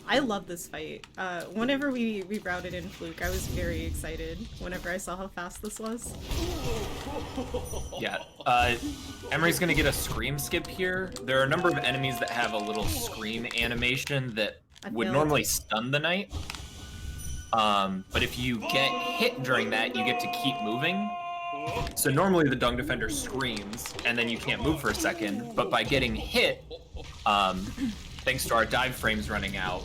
[SPEAKER 2] I love this fight. Whenever we routed in Fluke, I was very excited whenever I saw how fast this was.
[SPEAKER 3] Yeah, Emery's gonna get a scream skip here. There are a number of enemies that have a little scream animation that would normally stun the knight. But if you get hit during that, you get to keep moving. So normally the Dung Defender screams, and then you can't move for a second, but by getting hit, thanks to our dive frames running out,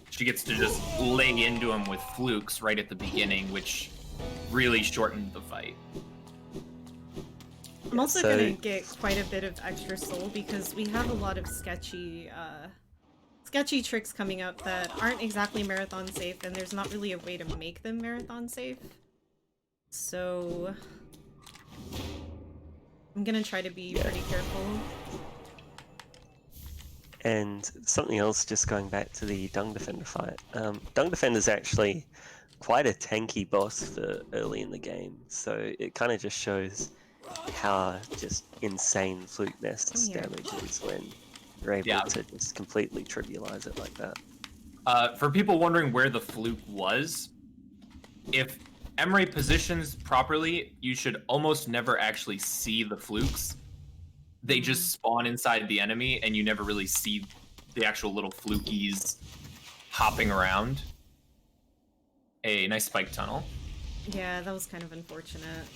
[SPEAKER 3] she gets to just lay into him with flukes right at the beginning, which really shortened the fight.
[SPEAKER 2] I'm also gonna get quite a bit of extra soul because we have a lot of sketchy tricks coming up that aren't exactly marathon safe, and there's not really a way to make them marathon safe. So I'm gonna try to be pretty careful.
[SPEAKER 1] And something else, just going back to the Dung Defender fight. Dung Defender is actually quite a tanky boss for early in the game, so it kind of just shows how just insane Fluke Nest's damage is when you're able to just completely trivialize it like that.
[SPEAKER 3] For people wondering where the Fluke was, if Emray positions properly, you should almost never actually see the Flukes. They just spawn inside the enemy, and you never really see the actual little flukies hopping around. A nice spike tunnel.
[SPEAKER 2] Yeah, that was kind of unfortunate.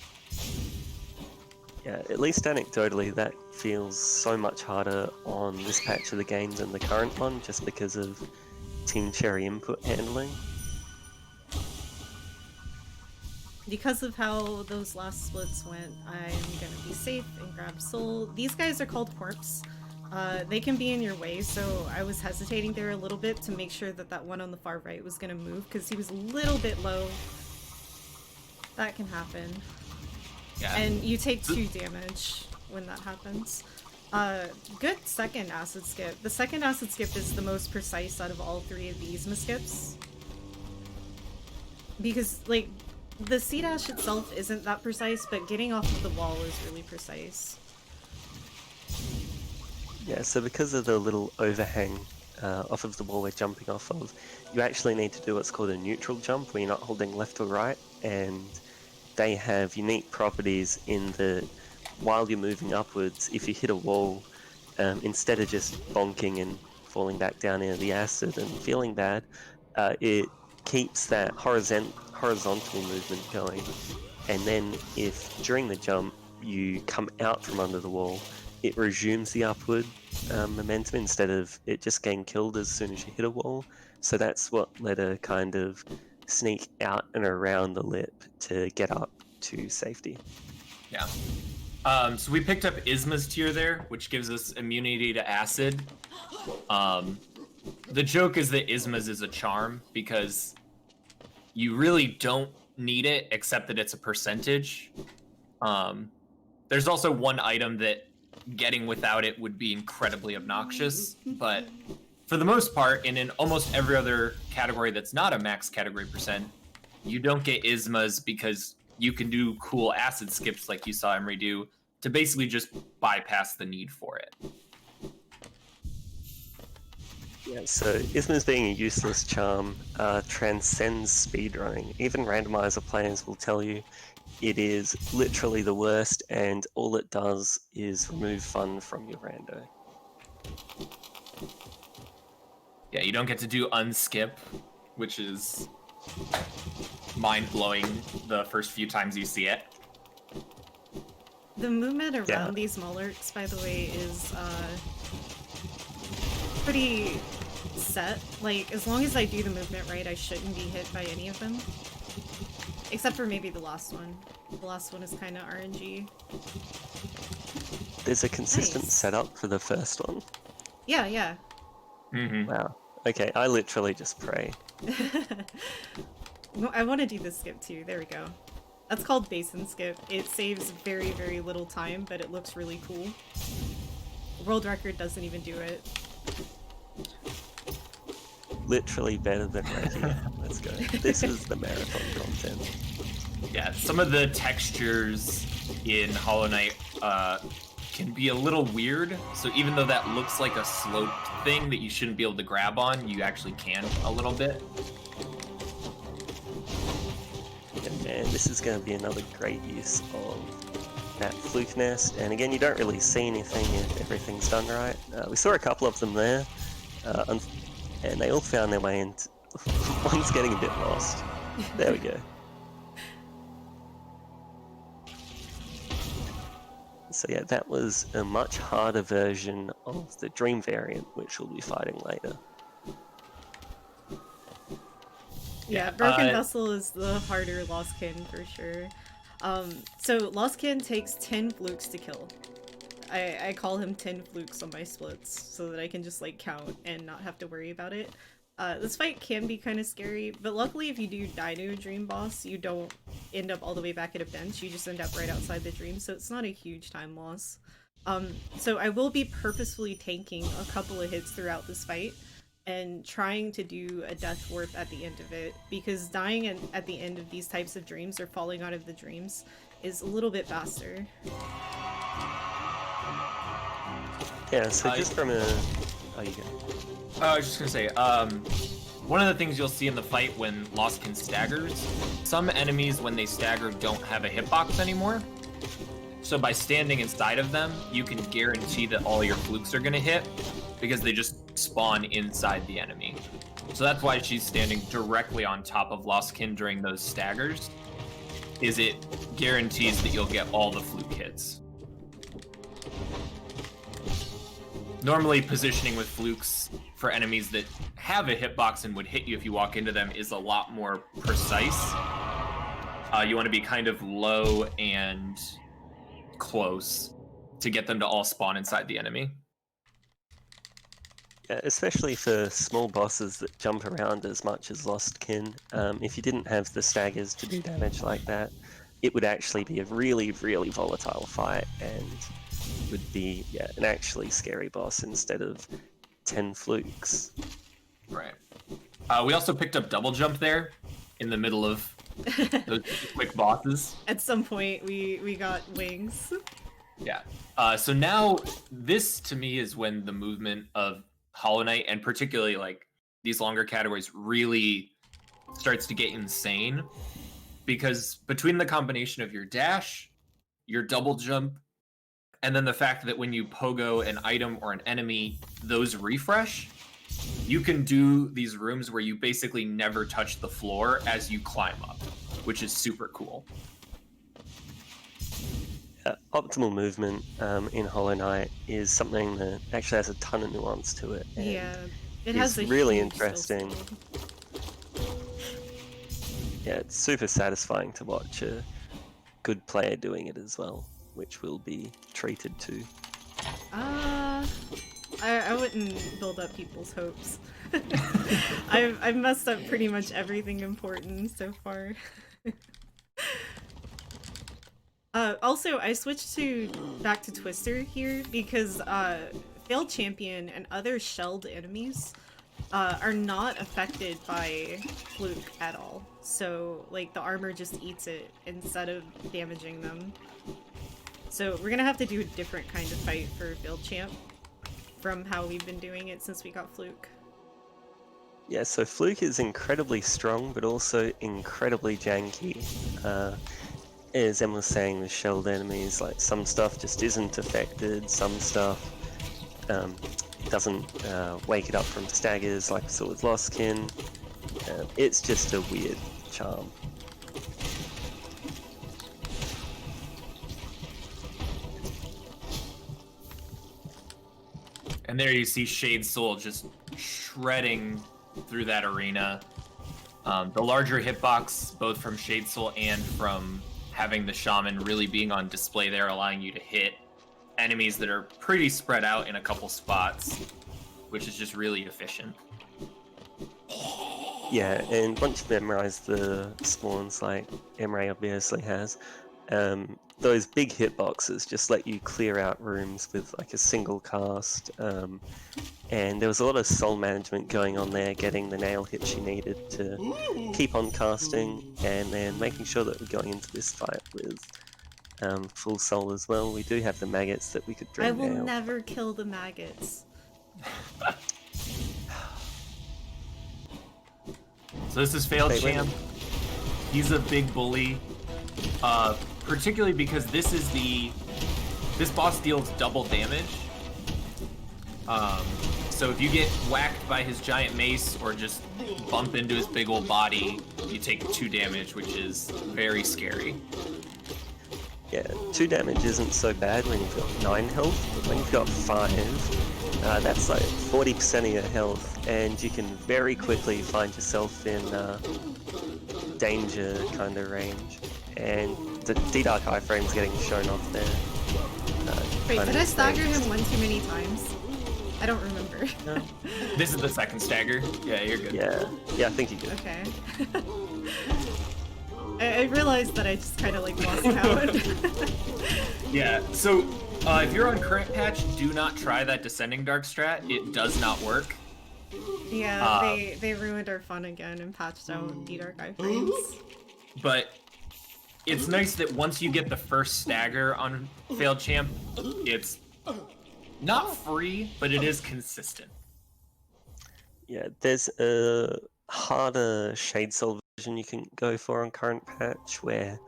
[SPEAKER 1] Yeah, at least anecdotally, that feels so much harder on this patch of the game than the current one, just because of Team Cherry input handling.
[SPEAKER 2] Because of how those last splits went, I'm gonna be safe and grab soul. These guys are called corpse. They can be in your way, so I was hesitating there a little bit to make sure that that one on the far right was gonna move, because he was a little bit low. That can happen. Yeah. And you take 2 damage when that happens. Good second acid skip. The second acid skip is the most precise out of all 3 of these miskips. because like the C dash itself isn't that precise, but getting off of the wall is really precise.
[SPEAKER 1] Yeah, so because of the little overhang off of the wall we're jumping off of, you actually need to do what's called a neutral jump, where you're not holding left or right, and they have unique properties in that while you're moving upwards, if you hit a wall, instead of just bonking and falling back down into the acid and feeling bad, it keeps that horizontal movement going. And then if during the jump you come out from under the wall, it resumes the upward momentum instead of it just getting killed as soon as you hit a wall. So that's what let her kind of sneak out and around the lip to get up to safety.
[SPEAKER 3] Yeah. So we picked up Isma's tier there, which gives us immunity to acid. The joke is that Isma's is a charm because you really don't need it, except that it's a percentage. There's also one item that getting without it would be incredibly obnoxious, but for the most part, and in almost every other category that's not a max category percent, you don't get Ismas because you can do cool acid skips like you saw Emray do to basically just bypass the need for it.
[SPEAKER 1] Yeah, so Isma's being a useless charm transcends speedrunning. Even randomizer players will tell you it is literally the worst, and all it does is remove fun from your rando.
[SPEAKER 3] Yeah, you don't get to do unskip, which is mind-blowing the first few times you see it.
[SPEAKER 2] The movement around these Mullerks, by the way, is pretty set. Like, as long as I do the movement right, I shouldn't be hit by any of them. Except for maybe the last one. The last one is kind of RNG.
[SPEAKER 1] There's a consistent
[SPEAKER 2] Nice.
[SPEAKER 1] setup for the first one.
[SPEAKER 2] Yeah, yeah.
[SPEAKER 3] Mm-hmm.
[SPEAKER 1] Wow. Okay, I literally just pray.
[SPEAKER 2] I want to do this skip too. There we go. That's called basin skip. It saves very, very little time, but it looks really cool. World record doesn't even do it.
[SPEAKER 1] Literally better than Reiki. Let's go. This is the marathon content.
[SPEAKER 3] Yeah, some of the textures in Hollow Knight can be a little weird. So even though that looks like a sloped thing that you shouldn't be able to grab on, you actually can a little bit.
[SPEAKER 1] And man, this is going to be another great use of that fluke nest. And again, you don't really see anything if everything's done right. We saw a couple of them there, and they all found their way into... One's getting a bit lost. There we go. So yeah, that was a much harder version of the Dream variant, which we'll be fighting later.
[SPEAKER 2] Yeah, Broken Vessel is the harder Lost Kin for sure. So Lost Kin takes 10 flukes to kill. I call him 10 flukes on my splits so that I can just like count and not have to worry about it. This fight can be kind of scary, but luckily if you do die to a dream boss, you don't end up all the way back at a bench, you just end up right outside the dream, so it's not a huge time loss. So I will be purposefully tanking a couple of hits throughout this fight and trying to do a death warp at the end of it, because dying at the end of these types of dreams or falling out of the dreams is a little bit faster.
[SPEAKER 1] Yeah, so just from a... Oh, you go.
[SPEAKER 3] I was just gonna say, one of the things you'll see in the fight when Lostkin staggers, some enemies when they stagger don't have a hitbox anymore. So by standing inside of them, you can guarantee that all your flukes are gonna hit because they just spawn inside the enemy. So that's why she's standing directly on top of Lostkin during those staggers, is it guarantees that you'll get all the fluke hits. Normally, positioning with flukes for enemies that have a hitbox and would hit you if you walk into them is a lot more precise. You want to be kind of low and close to get them to all spawn inside the enemy.
[SPEAKER 1] Yeah, especially for small bosses that jump around as much as Lost Kin. If you didn't have the staggers to do damage like that, it would actually be a really, really volatile fight and would be an actually scary boss instead of 10 flukes.
[SPEAKER 3] Right. We also picked up double jump there. in the middle of those quick bosses.
[SPEAKER 2] At some point, we got wings.
[SPEAKER 3] Yeah. So now this to me is when the movement of Hollow Knight, and particularly like these longer categories, really starts to get insane, because between the combination of your dash, your double jump, and then the fact that when you pogo an item or an enemy, those refresh, you can do these rooms where you basically never touch the floor as you climb up, which is super cool.
[SPEAKER 1] Optimal movement in Hollow Knight is something that actually has a ton of nuance to it. And
[SPEAKER 2] Yeah, it
[SPEAKER 1] it's
[SPEAKER 2] has a
[SPEAKER 1] really
[SPEAKER 2] huge skill
[SPEAKER 1] interesting.
[SPEAKER 2] spread.
[SPEAKER 1] Yeah, it's super satisfying to watch a good player doing it as well, which will be treated to.
[SPEAKER 2] I wouldn't build up people's hopes. I've messed up pretty much everything important so far. Also, I switched back to Twister here because Failed Champion and other shelled enemies are not affected by Fluke at all. So, like, the armor just eats it instead of damaging them. So we're gonna have to do a different kind of fight for Failed Champ from how we've been doing it since we got Fluke.
[SPEAKER 1] Yeah, so Fluke is incredibly strong, but also incredibly janky. As Em was saying, with shelled enemies, like some stuff just isn't affected, some stuff doesn't wake it up from staggers, like so with Lostkin. It's just a weird charm.
[SPEAKER 3] And there you see Shade Soul just shredding through that arena. The larger hitbox, both from Shade Soul and from having the Shaman really being on display there, allowing you to hit enemies that are pretty spread out in a couple spots, which is just really efficient.
[SPEAKER 1] Yeah, and once you memorize the spawns like emray obviously has, those big hitboxes just let you clear out rooms with like a single cast, and there was a lot of soul management going on there, getting the nail hits you needed to keep on casting, and then making sure that we're going into this fight with full soul as well. We do have the maggots that we could drain
[SPEAKER 2] I will
[SPEAKER 1] now.
[SPEAKER 2] never kill the maggots.
[SPEAKER 3] So this is Failed Champ. He's a big bully, particularly because this boss deals double damage. So if you get whacked by his giant mace or just bump into his big old body, you take 2 damage, which is very scary.
[SPEAKER 1] Yeah, 2 damage isn't so bad when you've got 9 health, but when you've got 5, that's like 40% of your health, and you can very quickly find yourself in danger kind of range. And the D-Dark iframe's getting shown off there.
[SPEAKER 2] Wait, did I stagger him one too many times? I don't remember.
[SPEAKER 1] No.
[SPEAKER 3] This is the second stagger. Yeah, you're good.
[SPEAKER 1] Yeah, I think you did.
[SPEAKER 2] Okay. I realized that I just kind of like lost count.
[SPEAKER 3] Yeah, so if you're on current patch, do not try that Descending Dark strat. It does not work.
[SPEAKER 2] Yeah, they ruined our fun again and patched out D-Dark iframes.
[SPEAKER 3] But it's nice that once you get the first stagger on Failed Champ, it's not free, but it is consistent.
[SPEAKER 1] Yeah, there's a harder Shade Soul version you can go for on current patch, where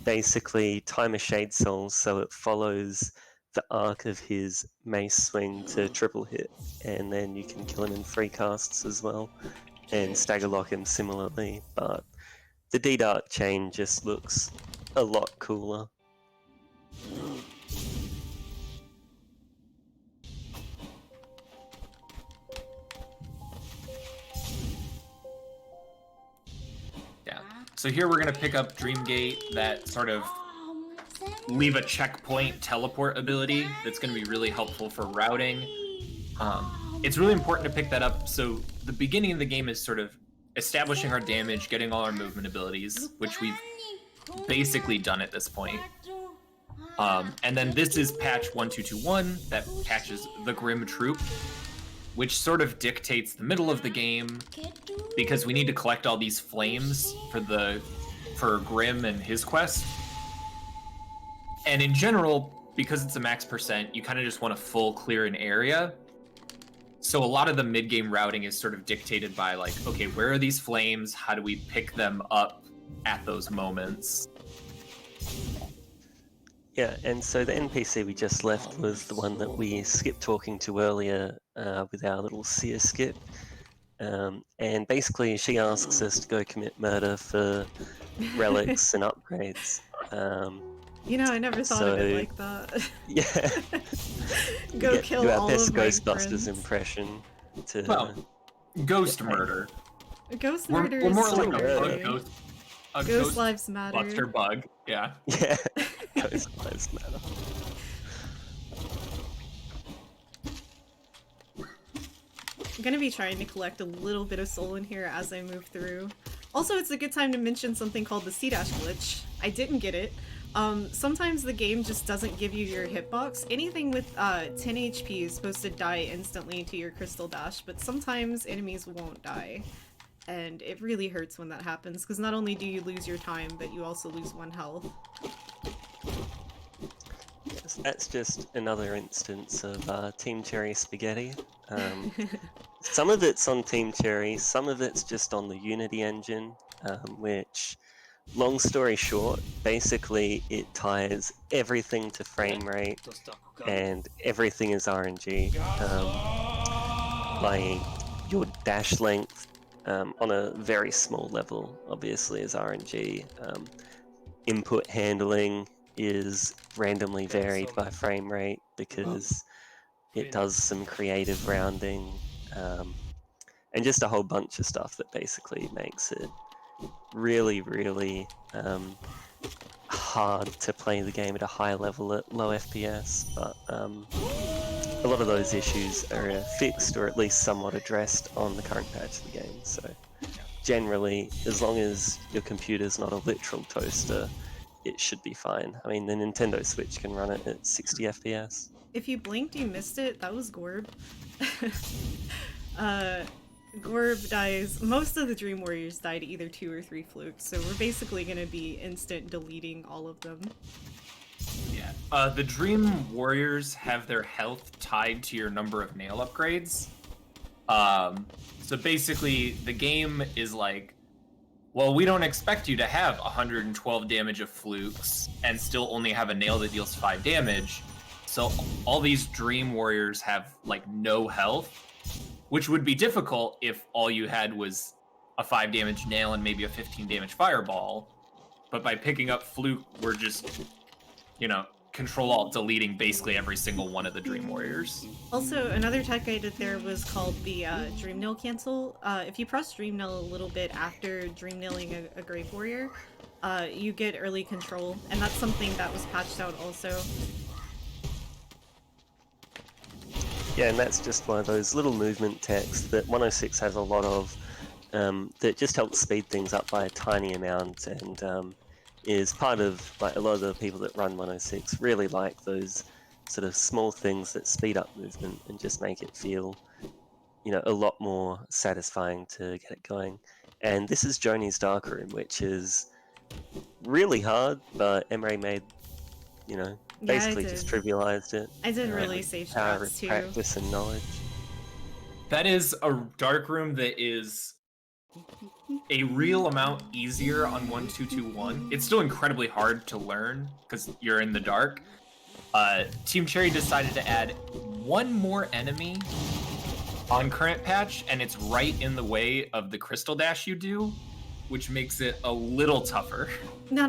[SPEAKER 1] basically time a Shade Soul so it follows the arc of his mace swing to triple hit, and then you can kill him in free casts as well, and stagger lock him similarly, but the D-Dark chain just looks a lot cooler.
[SPEAKER 3] Yeah. So here we're gonna pick up Dreamgate, that sort of leave a checkpoint teleport ability that's gonna be really helpful for routing. It's really important to pick that up. So the beginning of the game is sort of establishing our damage, getting all our movement abilities, which we've basically done at this point. And then this is patch 1221 that patches the Grim Troop. which sort of dictates the middle of the game because we need to collect all these flames for Grim and his quest. And in general, because it's a max percent, you kind of just want to full clear an area. So a lot of the mid-game routing is sort of dictated by like, okay, where are these flames? How do we pick them up at those moments?
[SPEAKER 1] Yeah, and so the NPC we just left was the one that we skipped talking to earlier with our little seer skip. And basically she asks us to go commit murder for relics and upgrades.
[SPEAKER 2] I never thought of it like that.
[SPEAKER 1] Yeah.
[SPEAKER 2] Go kill
[SPEAKER 1] do our
[SPEAKER 2] all
[SPEAKER 1] best
[SPEAKER 2] of my
[SPEAKER 1] Ghostbusters
[SPEAKER 2] friends.
[SPEAKER 1] impression to...
[SPEAKER 3] Well, ghost murder.
[SPEAKER 2] Ghost
[SPEAKER 3] We're
[SPEAKER 2] murder
[SPEAKER 3] more
[SPEAKER 2] is so
[SPEAKER 3] like a
[SPEAKER 2] early.
[SPEAKER 3] ghost
[SPEAKER 2] lives matter.
[SPEAKER 3] buster bug. Yeah.
[SPEAKER 1] Yeah, Ghost lives matter.
[SPEAKER 2] I'm gonna be trying to collect a little bit of soul in here as I move through. Also, it's a good time to mention something called the C-dash glitch. I didn't get it. Sometimes the game just doesn't give you your hitbox. Anything with 10 HP is supposed to die instantly to your crystal dash, but sometimes enemies won't die. And it really hurts when that happens, because not only do you lose your time, but you also lose 1 health.
[SPEAKER 1] Yes, that's just another instance of Team Cherry spaghetti. Some of it's on Team Cherry, some of it's just on the Unity engine, which, long story short, basically it ties everything to frame rate and everything is RNG. Like your dash length on a very small level obviously is RNG. Input handling is randomly varied by frame rate because it does some creative rounding and just a whole bunch of stuff that basically makes it really, really hard to play the game at a high level at low FPS, but a lot of those issues are fixed or at least somewhat addressed on the current patch of the game. So generally, as long as your computer's not a literal toaster, it should be fine. I mean, the Nintendo Switch can run it at 60 FPS.
[SPEAKER 2] If you blinked, you missed it. That was Gorb. Gorb dies. Most of the Dream Warriors die to either 2 or 3 flukes, so we're basically gonna be instant deleting all of them.
[SPEAKER 3] Yeah. The Dream Warriors have their health tied to your number of nail upgrades. So basically, the game is like, well, we don't expect you to have 112 damage of flukes and still only have a nail that deals 5 damage. So all these Dream Warriors have like no health, which would be difficult if all you had was a 5 damage nail and maybe a 15 damage fireball. But by picking up fluke, we're just, Control-Alt deleting basically every single one of the Dream Warriors.
[SPEAKER 2] Also, another tech I did there was called the Dream Nail cancel. If you press Dream Nail a little bit after Dream Nailing a Grave Warrior, you get early control, and that's something that was patched out also.
[SPEAKER 1] Yeah, and that's just one of those little movement techs that 106 has a lot of that just helps speed things up by a tiny amount and is part of, like, a lot of the people that run 106 really like those sort of small things that speed up movement and just make it feel, a lot more satisfying to get it going. And this is Joni's Darkroom, which is really hard, but emray made, basically just trivialized it.
[SPEAKER 2] I did really safe
[SPEAKER 1] power
[SPEAKER 2] strats
[SPEAKER 1] of
[SPEAKER 2] too.
[SPEAKER 1] practice and knowledge.
[SPEAKER 3] That is a dark room that is a real amount easier on 1221. It's still incredibly hard to learn because you're in the dark. Team Cherry decided to add one more enemy on current patch, and it's right in the way of the crystal dash you do, which makes it a little tougher.
[SPEAKER 2] No.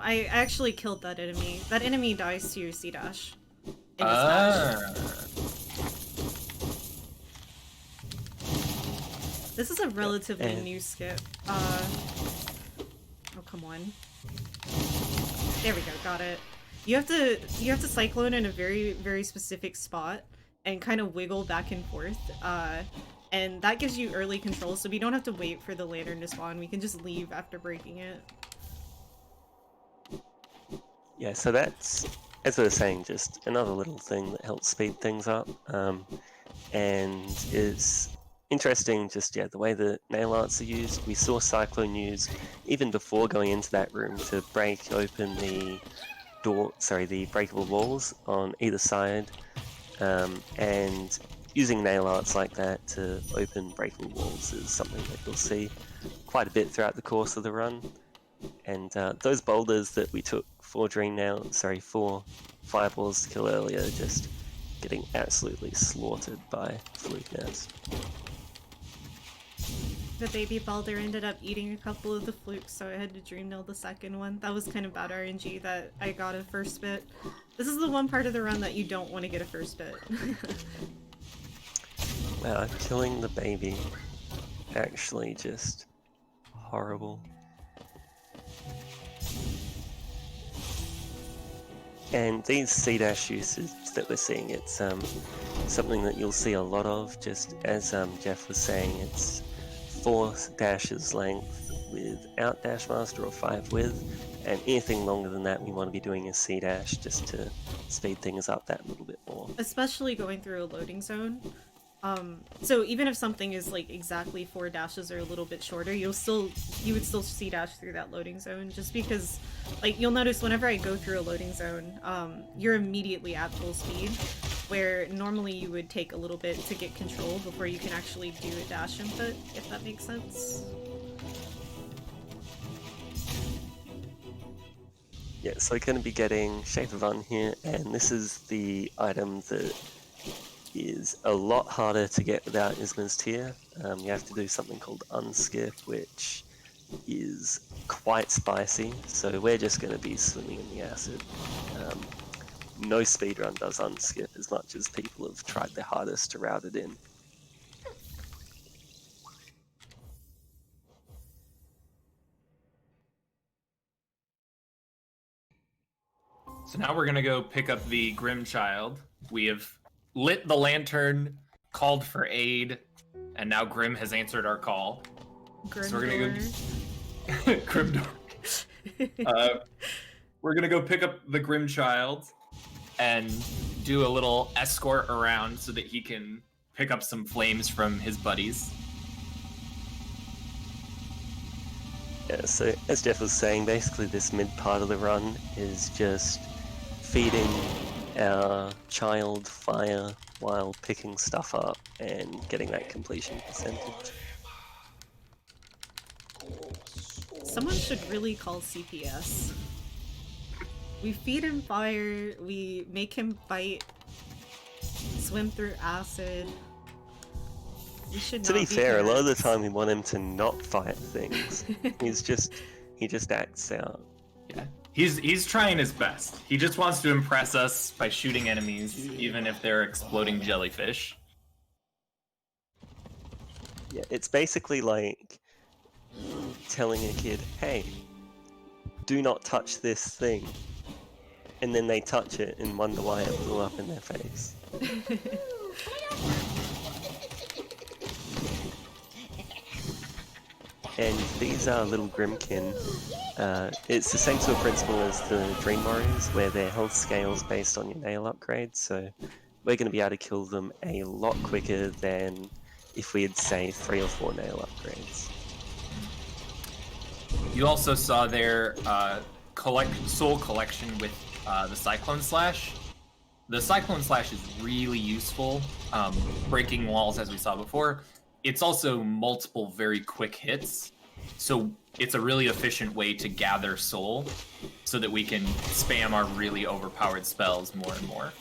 [SPEAKER 2] I actually killed that enemy. That enemy dies to your C-dash. In this patch. This is a relatively new skip. Oh, come on. There we go, got it. You have to cyclone in a very, very specific spot and kind of wiggle back and forth. And that gives you early control, so we don't have to wait for the lantern to spawn. We can just leave after breaking it.
[SPEAKER 1] Yeah, so that's, as I was saying, just another little thing that helps speed things up. and it's interesting just, yeah, the way the nail arts are used. We saw Cyclone use, even before going into that room, to break open the the breakable walls on either side, and using nail arts like that to open breakable walls is something that you'll see quite a bit throughout the course of the run. And those boulders that we took 4 fireballs to kill earlier, just getting absolutely slaughtered by Fluke Nest.
[SPEAKER 2] The baby Balder ended up eating a couple of the flukes, so I had to dream nail the second one. That was kind of bad RNG that I got a first bit. This is the one part of the run that you don't want to get a first bit.
[SPEAKER 1] Wow, killing the baby, actually just horrible. And these C-dash uses that we're seeing, it's something that you'll see a lot of, just as Jeff was saying, it's 4 dashes length without dash master or 5 with, and anything longer than that we want to be doing a C-dash just to speed things up that little bit more.
[SPEAKER 2] Especially going through a loading zone. So even if something is like exactly 4 dashes or a little bit shorter, you would still C-dash through that loading zone, just because, like, you'll notice whenever I go through a loading zone, you're immediately at full speed, where normally you would take a little bit to get control before you can actually do a dash input, if that makes sense.
[SPEAKER 1] Yeah, so we're going to be getting Shape of Un here, and this is the item that is a lot harder to get without Isma's Tear. You have to do something called Unskip, which is quite spicy, so we're just going to be swimming in the acid. No speedrun does Unskip as much as people have tried their hardest to route it in.
[SPEAKER 3] So now we're gonna go pick up the Grim Child. We have lit the lantern, called for aid, and now Grim has answered our call.
[SPEAKER 2] Grim
[SPEAKER 3] So we're gonna go Grim door. We're gonna go pick up the Grim Child and do a little escort around so that he can pick up some flames from his buddies.
[SPEAKER 1] Yeah, so as Jeff was saying, basically this mid part of the run is just feeding our child fire while picking stuff up and getting that completion percentage.
[SPEAKER 2] Someone should really call CPS. We feed him fire, we make him fight, swim through acid. We should
[SPEAKER 1] To
[SPEAKER 2] not
[SPEAKER 1] be fair, a lot of the
[SPEAKER 2] parents.
[SPEAKER 1] time we want him to not fight things. he just acts out.
[SPEAKER 3] Yeah. He's trying his best. He just wants to impress us by shooting enemies, even if they're exploding jellyfish.
[SPEAKER 1] Yeah, it's basically like telling a kid, hey, do not touch this thing. And then they touch it and wonder why it blew up in their face. And these are little Grimkin. It's the same sort of principle as the Dream Warriors, where their health scales based on your nail upgrade, so we're going to be able to kill them a lot quicker than if we had, say, 3 or 4 nail upgrades.
[SPEAKER 3] You also saw their soul collection with the Cyclone Slash. The Cyclone Slash is really useful, breaking walls as we saw before. It's also multiple very quick hits, so it's a really efficient way to gather soul so that we can spam our really overpowered spells more and more.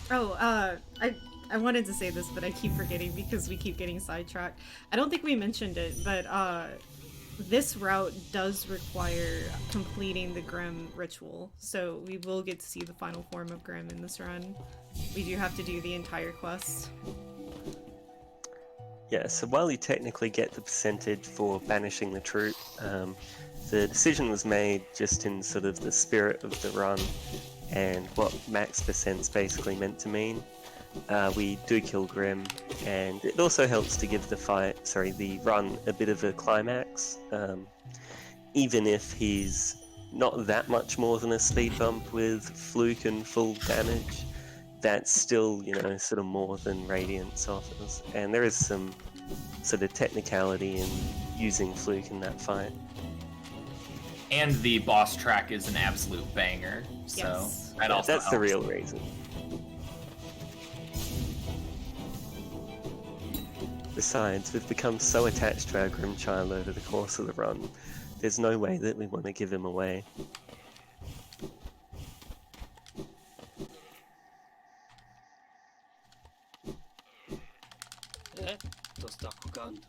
[SPEAKER 2] Oh, I wanted to say this, but I keep forgetting because we keep getting sidetracked. I don't think we mentioned it, but this route does require completing the Grim ritual, so we will get to see the final form of Grim in this run. We do have to do the entire quest.
[SPEAKER 1] Yeah, so while you technically get the percentage for banishing the troop, the decision was made just in sort of the spirit of the run and what max percent's basically meant to mean. We do kill Grim, and it also helps to give the run a bit of a climax. Even if he's not that much more than a speed bump with Fluke and full damage, that's still, you know, sort of more than Radiance offers. And there is some sort of technicality in using Fluke in that fight.
[SPEAKER 3] And the boss track is an absolute banger, so
[SPEAKER 2] Yes.
[SPEAKER 3] that also
[SPEAKER 1] That's the
[SPEAKER 3] helps.
[SPEAKER 1] real reason. Besides, we've become so attached to our Grimchild over the course of the run, there's no way that we want to give him away.
[SPEAKER 4] Lo sta cuccando.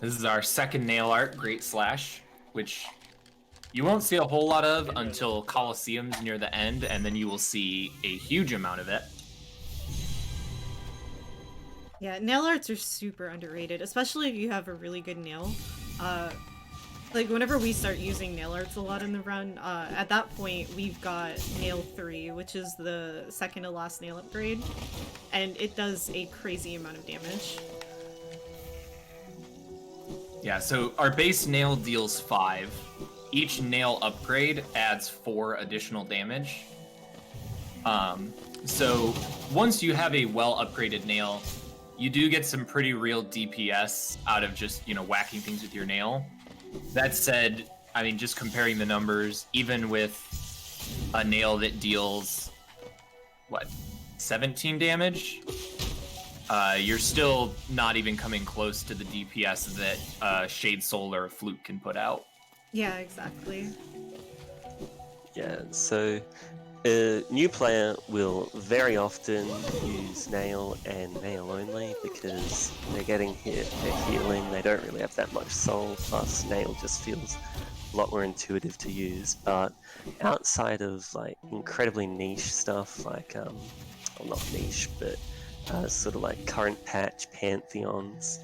[SPEAKER 3] This is our second nail art, Great Slash, which you won't see a whole lot of until Colosseum's near the end, and then you will see a huge amount of it.
[SPEAKER 2] Yeah, nail arts are super underrated, especially if you have a really good nail. Like, whenever we start using nail arts a lot in the run, at that point, we've got nail 3, which is the second to last nail upgrade, and it does a crazy amount of damage.
[SPEAKER 3] Yeah, so our base nail deals 5. Each nail upgrade adds 4 additional damage. So once you have a well upgraded nail, you do get some pretty real DPS out of just, you know, whacking things with your nail. That said, I mean, just comparing the numbers, even with a nail that deals, what, 17 damage? You're still not even coming close to the DPS that Shade Soul or Fluke can put out.
[SPEAKER 2] Yeah, exactly.
[SPEAKER 1] Yeah, so a new player will very often use Nail and Nail only because they're getting hit, they're healing, they don't really have that much soul, plus Nail just feels a lot more intuitive to use. But outside of like incredibly niche stuff like, well, not niche, but sort of like current patch pantheons,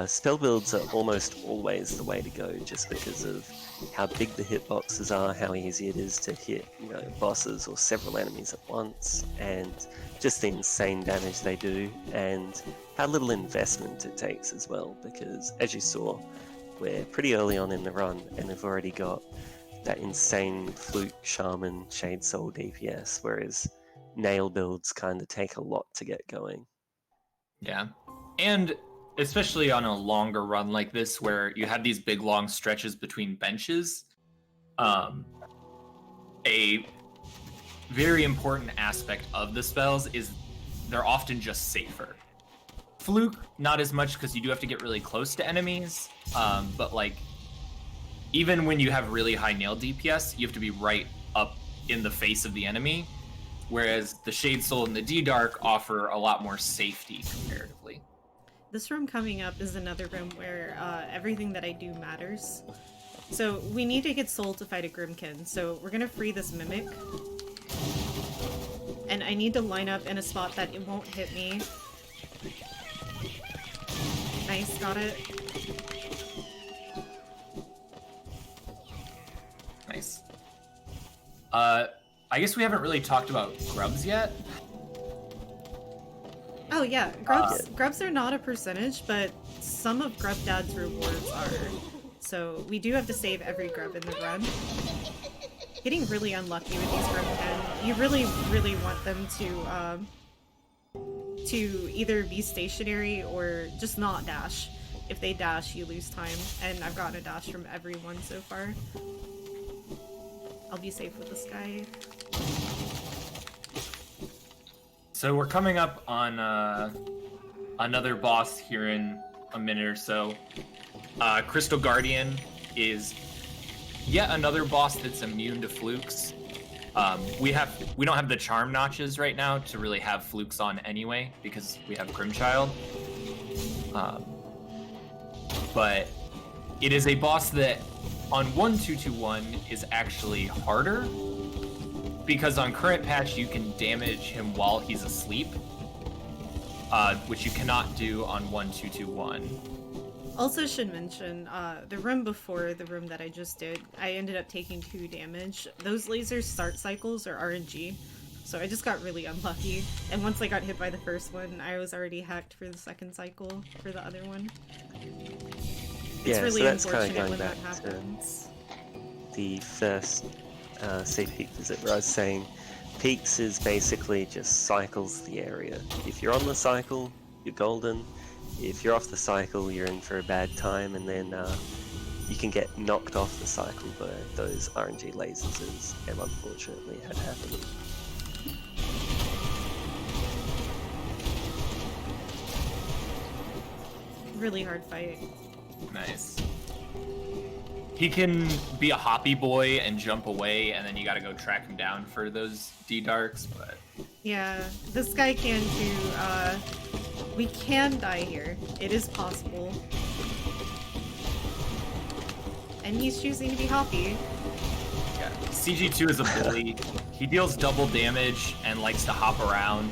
[SPEAKER 1] spell builds are almost always the way to go, just because of how big the hitboxes are, how easy it is to hit, you know, bosses or several enemies at once, and just the insane damage they do, and how little investment it takes as well, because as you saw, we're pretty early on in the run, and we've already got that insane Fluke, Shaman, Shade Soul DPS, whereas Nail builds kind of take a lot to get going.
[SPEAKER 3] Yeah. And especially on a longer run like this, where you have these big long stretches between benches, a very important aspect of the spells is they're often just safer. Fluke, not as much, because you do have to get really close to enemies, but like, even when you have really high nail DPS, you have to be right up in the face of the enemy, whereas the Shade Soul and the D-Dark offer a lot more safety comparatively.
[SPEAKER 2] This room coming up is another room where everything that I do matters. So we need to get Soul to fight a Grimkin, so we're gonna free this Mimic. And I need to line up in a spot that it won't hit me. Nice, got it.
[SPEAKER 3] Nice. I guess we haven't really talked about grubs yet.
[SPEAKER 2] Oh yeah, grubs are not a percentage, but some of Grub Dad's rewards are. So we do have to save every grub in the run. Getting really unlucky with these Grimkin. You really, really want them to either be stationary or just not dash. If they dash, you lose time, and I've gotten a dash from everyone so far. I'll be safe with this guy.
[SPEAKER 3] So we're coming up on another boss here in a minute or so. Crystal Guardian is yet another boss that's immune to flukes. We don't have the charm notches right now to really have flukes on anyway, because we have Grimchild. But it is a boss that on 1-2-2-1 is actually harder, because on current patch you can damage him while he's asleep, which you cannot do on 1-2-2-1.
[SPEAKER 2] Also should mention, the room before the room that I just did, I ended up taking 2 damage. Those laser start cycles are RNG, So I just got really unlucky. And once I got hit by the first one, I was already hacked for the second cycle for the other one. It's
[SPEAKER 1] Yeah,
[SPEAKER 2] really
[SPEAKER 1] so that's kind of
[SPEAKER 2] unfortunate
[SPEAKER 1] going
[SPEAKER 2] when that
[SPEAKER 1] back to
[SPEAKER 2] happens.
[SPEAKER 1] the first Sea Peak visit where I was saying peaks is basically just cycles the area. If you're on the cycle, you're golden. If you're off the cycle, you're in for a bad time, and then you can get knocked off the cycle by those RNG lasers, as M unfortunately had happened.
[SPEAKER 2] Really hard fight.
[SPEAKER 3] Nice. He can be a hoppy boy and jump away, and then you gotta go track him down for those D-Darks, but...
[SPEAKER 2] Yeah, this guy can too. We can die here. It is possible. And he's choosing to be hoppy.
[SPEAKER 3] Yeah. CG2 is a bully. He deals double damage and likes to hop around,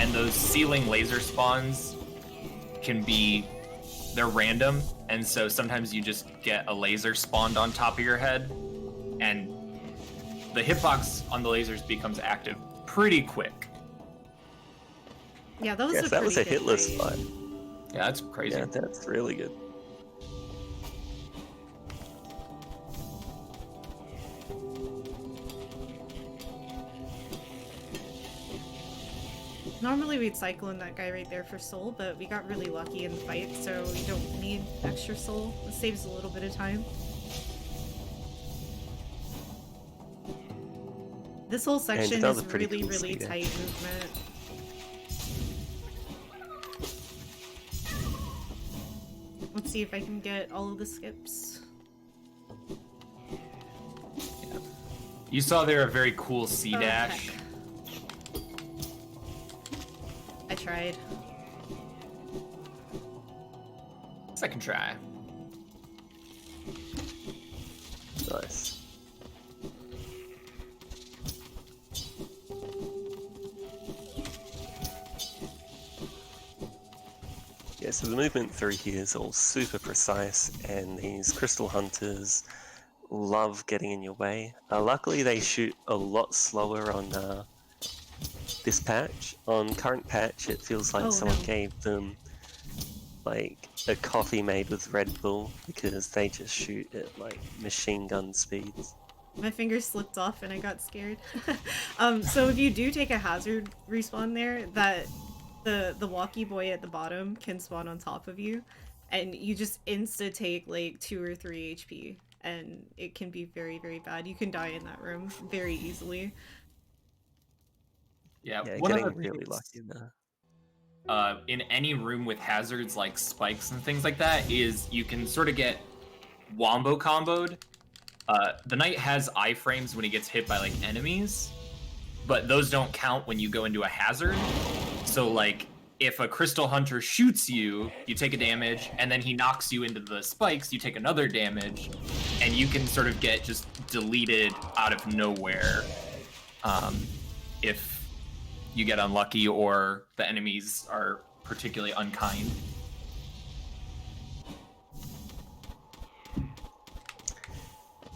[SPEAKER 3] and those ceiling laser spawns can be... they're random, and so sometimes you just get a laser spawned on top of your head, and the hitbox on the lasers becomes active pretty quick.
[SPEAKER 2] Yeah, that was
[SPEAKER 1] Yes, that was a
[SPEAKER 2] pretty good
[SPEAKER 1] hitless
[SPEAKER 2] fight.
[SPEAKER 1] fight.
[SPEAKER 3] Yeah, that's crazy.
[SPEAKER 1] Yeah, that's really good.
[SPEAKER 2] Normally we'd cycle in that guy right there for soul, but we got really lucky in the fight, so we don't need extra soul. It saves a little bit of time. This whole section
[SPEAKER 1] that was
[SPEAKER 2] is
[SPEAKER 1] a pretty
[SPEAKER 2] really,
[SPEAKER 1] cool
[SPEAKER 2] really
[SPEAKER 1] speeder.
[SPEAKER 2] tight movement. Let's see if I can get all of the skips.
[SPEAKER 3] You saw there a very cool C
[SPEAKER 2] Oh,
[SPEAKER 3] dash.
[SPEAKER 2] heck. I tried.
[SPEAKER 3] Second try.
[SPEAKER 1] Nice. Yeah, so the movement through here is all super precise, and these crystal hunters love getting in your way. Luckily, they shoot a lot slower on this patch. On current patch, it feels like
[SPEAKER 2] Oh,
[SPEAKER 1] someone
[SPEAKER 2] no.
[SPEAKER 1] gave them like a coffee made with Red Bull, because they just shoot at like machine gun speeds.
[SPEAKER 2] My finger slipped off and I got scared. So if you do take a hazard respawn there, that the walkie boy at the bottom can spawn on top of you, and you just insta take like 2 or 3 HP, and it can be very, very bad. You can die in that room very easily.
[SPEAKER 3] Yeah,
[SPEAKER 1] Yeah,
[SPEAKER 3] one of
[SPEAKER 1] getting
[SPEAKER 3] the
[SPEAKER 1] really
[SPEAKER 3] things,
[SPEAKER 1] lucky there.
[SPEAKER 3] in any room with hazards like spikes and things like that is you can sort of get wombo comboed. The knight has iframes when he gets hit by like enemies, but those don't count when you go into a hazard. So like if a crystal hunter shoots you, you take a damage, and then he knocks you into the spikes, you take another damage, and you can sort of get just deleted out of nowhere if you get unlucky or the enemies are particularly unkind.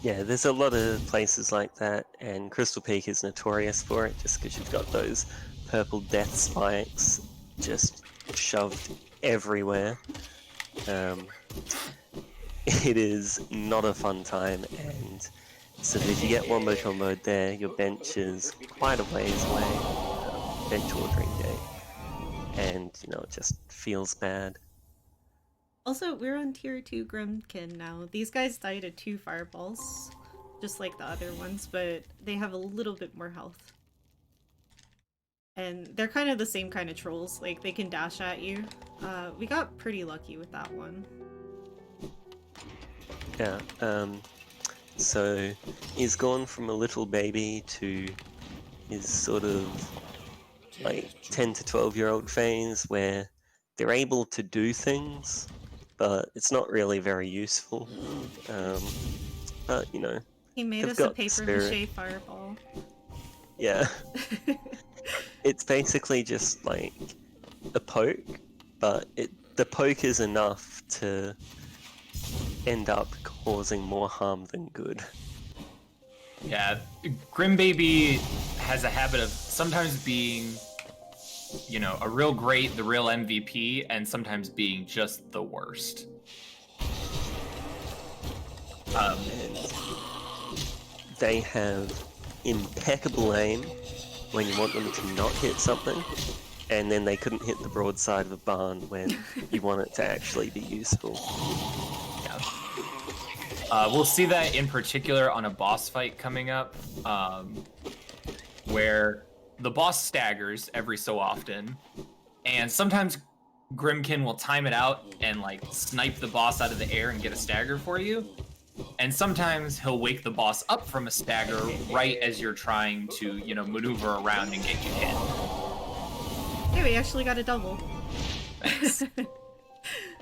[SPEAKER 1] Yeah, there's a lot of places like that, and Crystal Peak is notorious for it, just because you've got those purple death spikes just shoved everywhere. It is not a fun time, and so if you get wombo comboed there, your bench is quite a ways away, bench ordering gate, and you know, it just feels bad.
[SPEAKER 2] Also, we're on tier 2 Grimkin now. These guys died at 2 fireballs, just like the other ones, but they have a little bit more health. And they're kind of the same kind of trolls, like they can dash at you. We got pretty lucky with that one.
[SPEAKER 1] Yeah, so he's gone from a little baby to his sort of like 10 to 12-year-old phase where they're able to do things, but it's not really very useful. But, you know,
[SPEAKER 2] He made
[SPEAKER 1] they've
[SPEAKER 2] us a
[SPEAKER 1] got the
[SPEAKER 2] paper
[SPEAKER 1] spirit.
[SPEAKER 2] mache fireball.
[SPEAKER 1] Yeah. It's basically just like a poke, but the poke is enough to end up causing more harm than good.
[SPEAKER 3] Yeah, Grim Baby has a habit of sometimes being, you know, a real great, the real MVP, and sometimes being just the worst.
[SPEAKER 1] And they have impeccable aim when you want them to not hit something, and then they couldn't hit the broadside of a barn when you want it to actually be useful.
[SPEAKER 3] We'll see that in particular on a boss fight coming up, where the boss staggers every so often, and sometimes Grimkin will time it out and like snipe the boss out of the air and get a stagger for you. And sometimes he'll wake the boss up from a stagger right as you're trying to, you know, maneuver around and get you hit.
[SPEAKER 2] Hey, we actually got a double.
[SPEAKER 3] Thanks.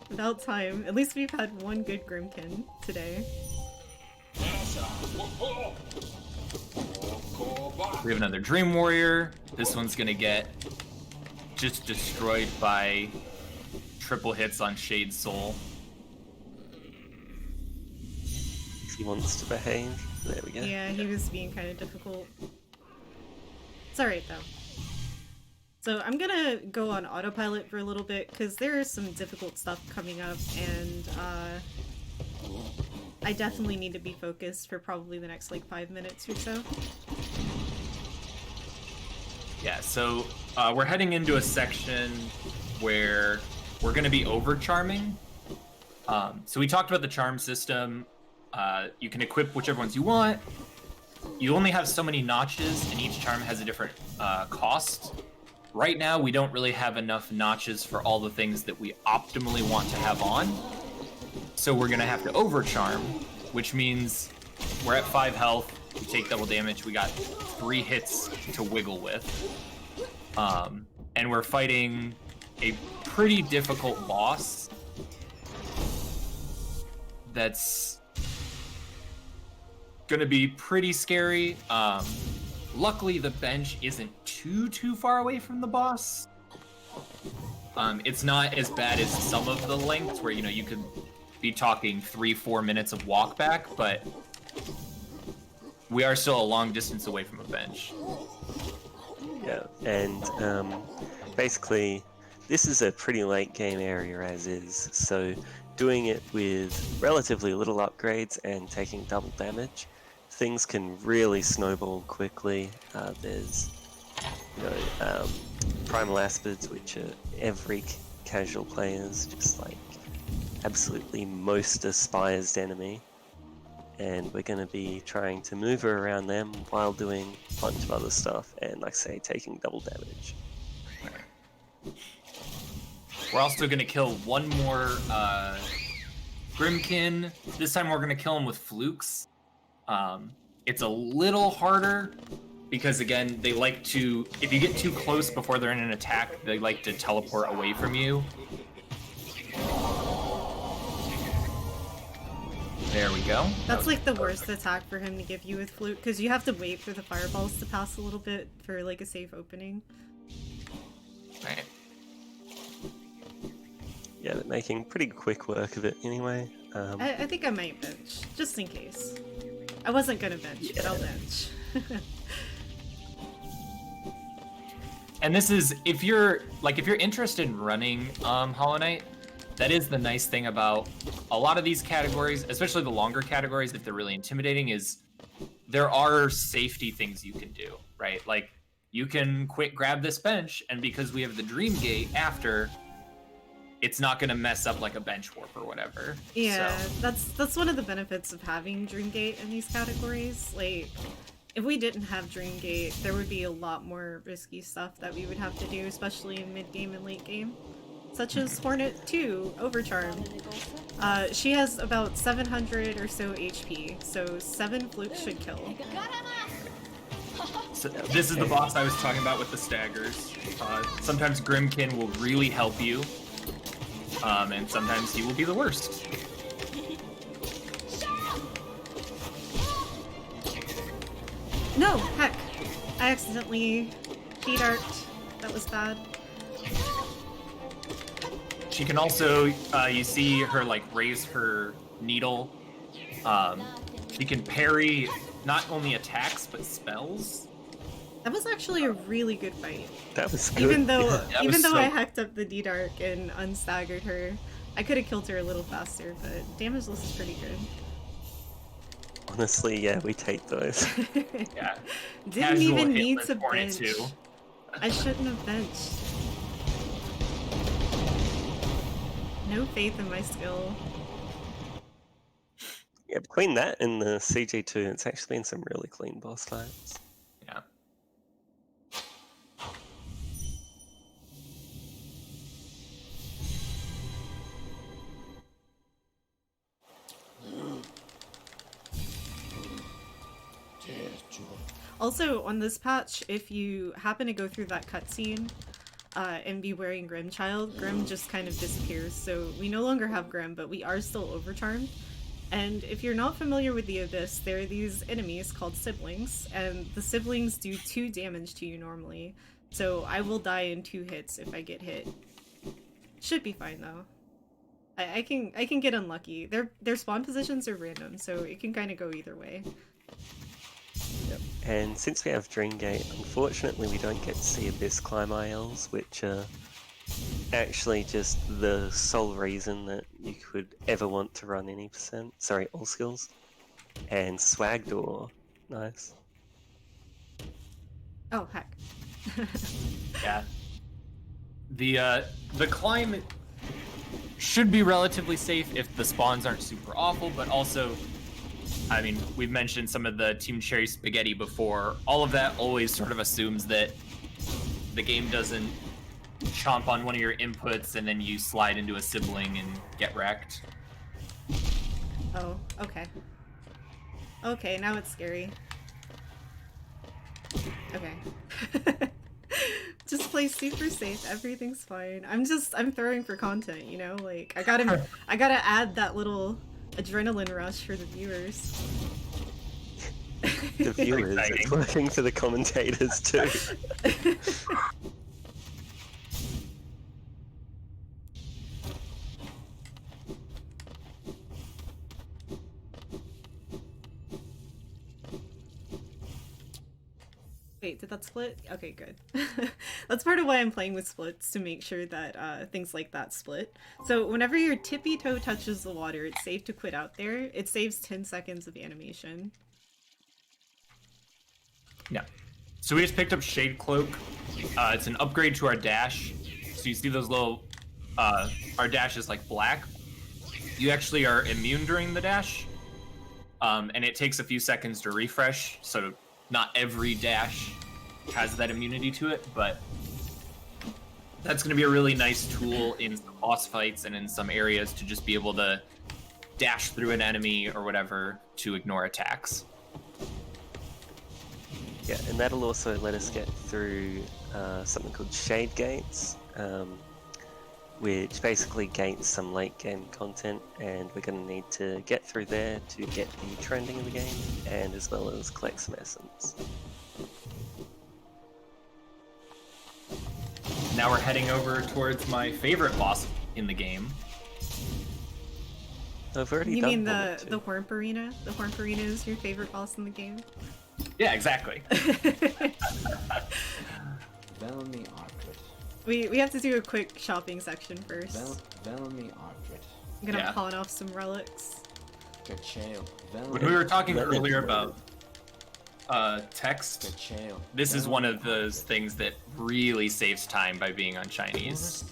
[SPEAKER 2] Without time. At least we've had one good Grimkin today.
[SPEAKER 3] We have another Dream Warrior. This one's gonna get just destroyed by triple hits on Shade Soul.
[SPEAKER 1] He wants to behave. There we go.
[SPEAKER 2] Yeah, he was being kind of difficult. It's alright though. So I'm gonna go on autopilot for a little bit because there is some difficult stuff coming up, and I definitely need to be focused for probably the next like 5 minutes or so.
[SPEAKER 3] Yeah, so we're heading into a section where we're going to be over charming. So we talked about the charm system. You can equip whichever ones you want. You only have so many notches, and each charm has a different cost. Right now, we don't really have enough notches for all the things that we optimally want to have on. So we're going to have to overcharm, which means we're at 5 health. We take double damage. We got 3 hits to wiggle with. And we're fighting a pretty difficult boss that's going to be pretty scary. Luckily, the bench isn't too far away from the boss. It's not as bad as some of the lengths where, you know, you could be talking 3-4 minutes of walk back, but we are still a long distance away from a bench.
[SPEAKER 1] Yeah, and basically, this is a pretty late game area as is, so doing it with relatively little upgrades and taking double damage, things can really snowball quickly. There's, you know, primal aspids, which are every casual player's just like absolutely most despised enemy, and we're going to be trying to maneuver around them while doing a bunch of other stuff, and like I say, taking double damage.
[SPEAKER 3] We're also going to kill one more Grimkin. This time we're going to kill him with flukes. It's a little harder because, again, they like to, if you get too close before they're in an attack, they like to teleport away from you. There we go.
[SPEAKER 2] That's like the worst attack for him to give you with Flute, because you have to wait for the fireballs to pass a little bit for like a safe opening.
[SPEAKER 3] Right.
[SPEAKER 1] Yeah, but making pretty quick work of it anyway.
[SPEAKER 2] I think I might bench, just in case. I wasn't gonna bench, but I'll bench.
[SPEAKER 3] And this is, if you're interested in running Hollow Knight, that is the nice thing about a lot of these categories, especially the longer categories, if they're really intimidating, is there are safety things you can do, right? Like, you can grab this bench, and because we have the Dream Gate after, it's not going to mess up like a bench warp or whatever.
[SPEAKER 2] Yeah,
[SPEAKER 3] so.
[SPEAKER 2] that's one of the benefits of having Dreamgate in these categories. Like, if we didn't have Dreamgate, there would be a lot more risky stuff that we would have to do, especially in mid-game and late game. Such as Hornet 2, Overcharm. She has about 700 or so HP, so 7 flukes should kill.
[SPEAKER 3] So this is the boss I was talking about with the staggers. Sometimes Grimkin will really help you, and sometimes he will be the worst.
[SPEAKER 2] No, heck. I accidentally feed arced. That was bad.
[SPEAKER 3] She can also, you see her like raise her needle. She can parry not only attacks but spells.
[SPEAKER 2] That was actually a really good fight.
[SPEAKER 1] That was good.
[SPEAKER 2] Even though
[SPEAKER 3] That
[SPEAKER 2] even
[SPEAKER 3] was
[SPEAKER 2] though
[SPEAKER 3] so-
[SPEAKER 2] I hacked up the D-Dark and unstaggered her, I could have killed her a little faster, but damage list is pretty good.
[SPEAKER 1] Honestly, yeah, we take those.
[SPEAKER 3] Yeah.
[SPEAKER 2] Didn't
[SPEAKER 3] Casual
[SPEAKER 2] even
[SPEAKER 3] hit
[SPEAKER 2] need
[SPEAKER 3] list
[SPEAKER 2] to
[SPEAKER 3] Hornet
[SPEAKER 2] bench.
[SPEAKER 3] too.
[SPEAKER 2] I shouldn't have benched. No faith in my skill.
[SPEAKER 1] Yeah, between that and the CG2, it's actually been some really clean boss fights.
[SPEAKER 3] Yeah.
[SPEAKER 2] Also, on this patch, if you happen to go through that cutscene and be wearing Grimchild, Grim just kind of disappears. So we no longer have Grim, but we are still overcharmed. And if you're not familiar with the Abyss, there are these enemies called siblings, and the siblings do 2 damage to you normally. So I will die in 2 hits if I get hit. Should be fine though. I can get unlucky. Their spawn positions are random, so it can kind of go either way.
[SPEAKER 1] Yep. And since we have Dreamgate, unfortunately we don't get to see Abyss Climb ILs, which are actually just the sole reason that you could ever want to run any percent. Sorry, all skills. And Swag Door. Nice.
[SPEAKER 2] Oh, heck.
[SPEAKER 3] Yeah. The climb should be relatively safe if the spawns aren't super awful, but also, I mean, we've mentioned some of the Team Cherry Spaghetti before. All of that always sort of assumes that the game doesn't chomp on one of your inputs and then you slide into a sibling and get wrecked.
[SPEAKER 2] Oh, okay. Okay, now it's scary. Okay. Just play super safe, everything's fine. I'm throwing for content, you know? Like, I gotta add that little adrenaline rush for the viewers.
[SPEAKER 1] The viewers, it's
[SPEAKER 3] Exciting.
[SPEAKER 1] working for the commentators too.
[SPEAKER 2] Wait, did that split? Okay, good. That's part of why I'm playing with splits, to make sure that things like that split. So whenever your tippy toe touches the water, it's safe to quit out there. It saves 10 seconds of animation.
[SPEAKER 3] Yeah. So we just picked up Shade Cloak. It's an upgrade to our dash. So you see those little, our dash is like black. You actually are immune during the dash. And it takes a few seconds to refresh. So not every dash has that immunity to it, but that's going to be a really nice tool in some boss fights and in some areas to just be able to dash through an enemy or whatever to ignore attacks.
[SPEAKER 1] Yeah, and that'll also let us get through something called Shade Gates, which basically gates some late game content, and we're going to need to get through there to get the trending of the game, and as well as collect some essence.
[SPEAKER 3] Now we're heading over towards my favorite boss in the game.
[SPEAKER 1] I've already
[SPEAKER 2] You
[SPEAKER 1] done
[SPEAKER 2] mean
[SPEAKER 1] one or
[SPEAKER 2] the
[SPEAKER 1] two.
[SPEAKER 2] Whormp Arena? The Whormp Arena is your favorite boss in the game?
[SPEAKER 3] Yeah, exactly.
[SPEAKER 5] Velmi Arcret.
[SPEAKER 2] We have to do a quick shopping section first.
[SPEAKER 5] Velmi Arcret.
[SPEAKER 2] I'm gonna
[SPEAKER 3] Yeah.
[SPEAKER 2] pawn off some relics.
[SPEAKER 5] Kachail.
[SPEAKER 3] When we were talking
[SPEAKER 1] Let me
[SPEAKER 3] earlier
[SPEAKER 1] know.
[SPEAKER 3] about text,
[SPEAKER 5] Kachail.
[SPEAKER 3] this is one of those things that really saves time by being on Chinese.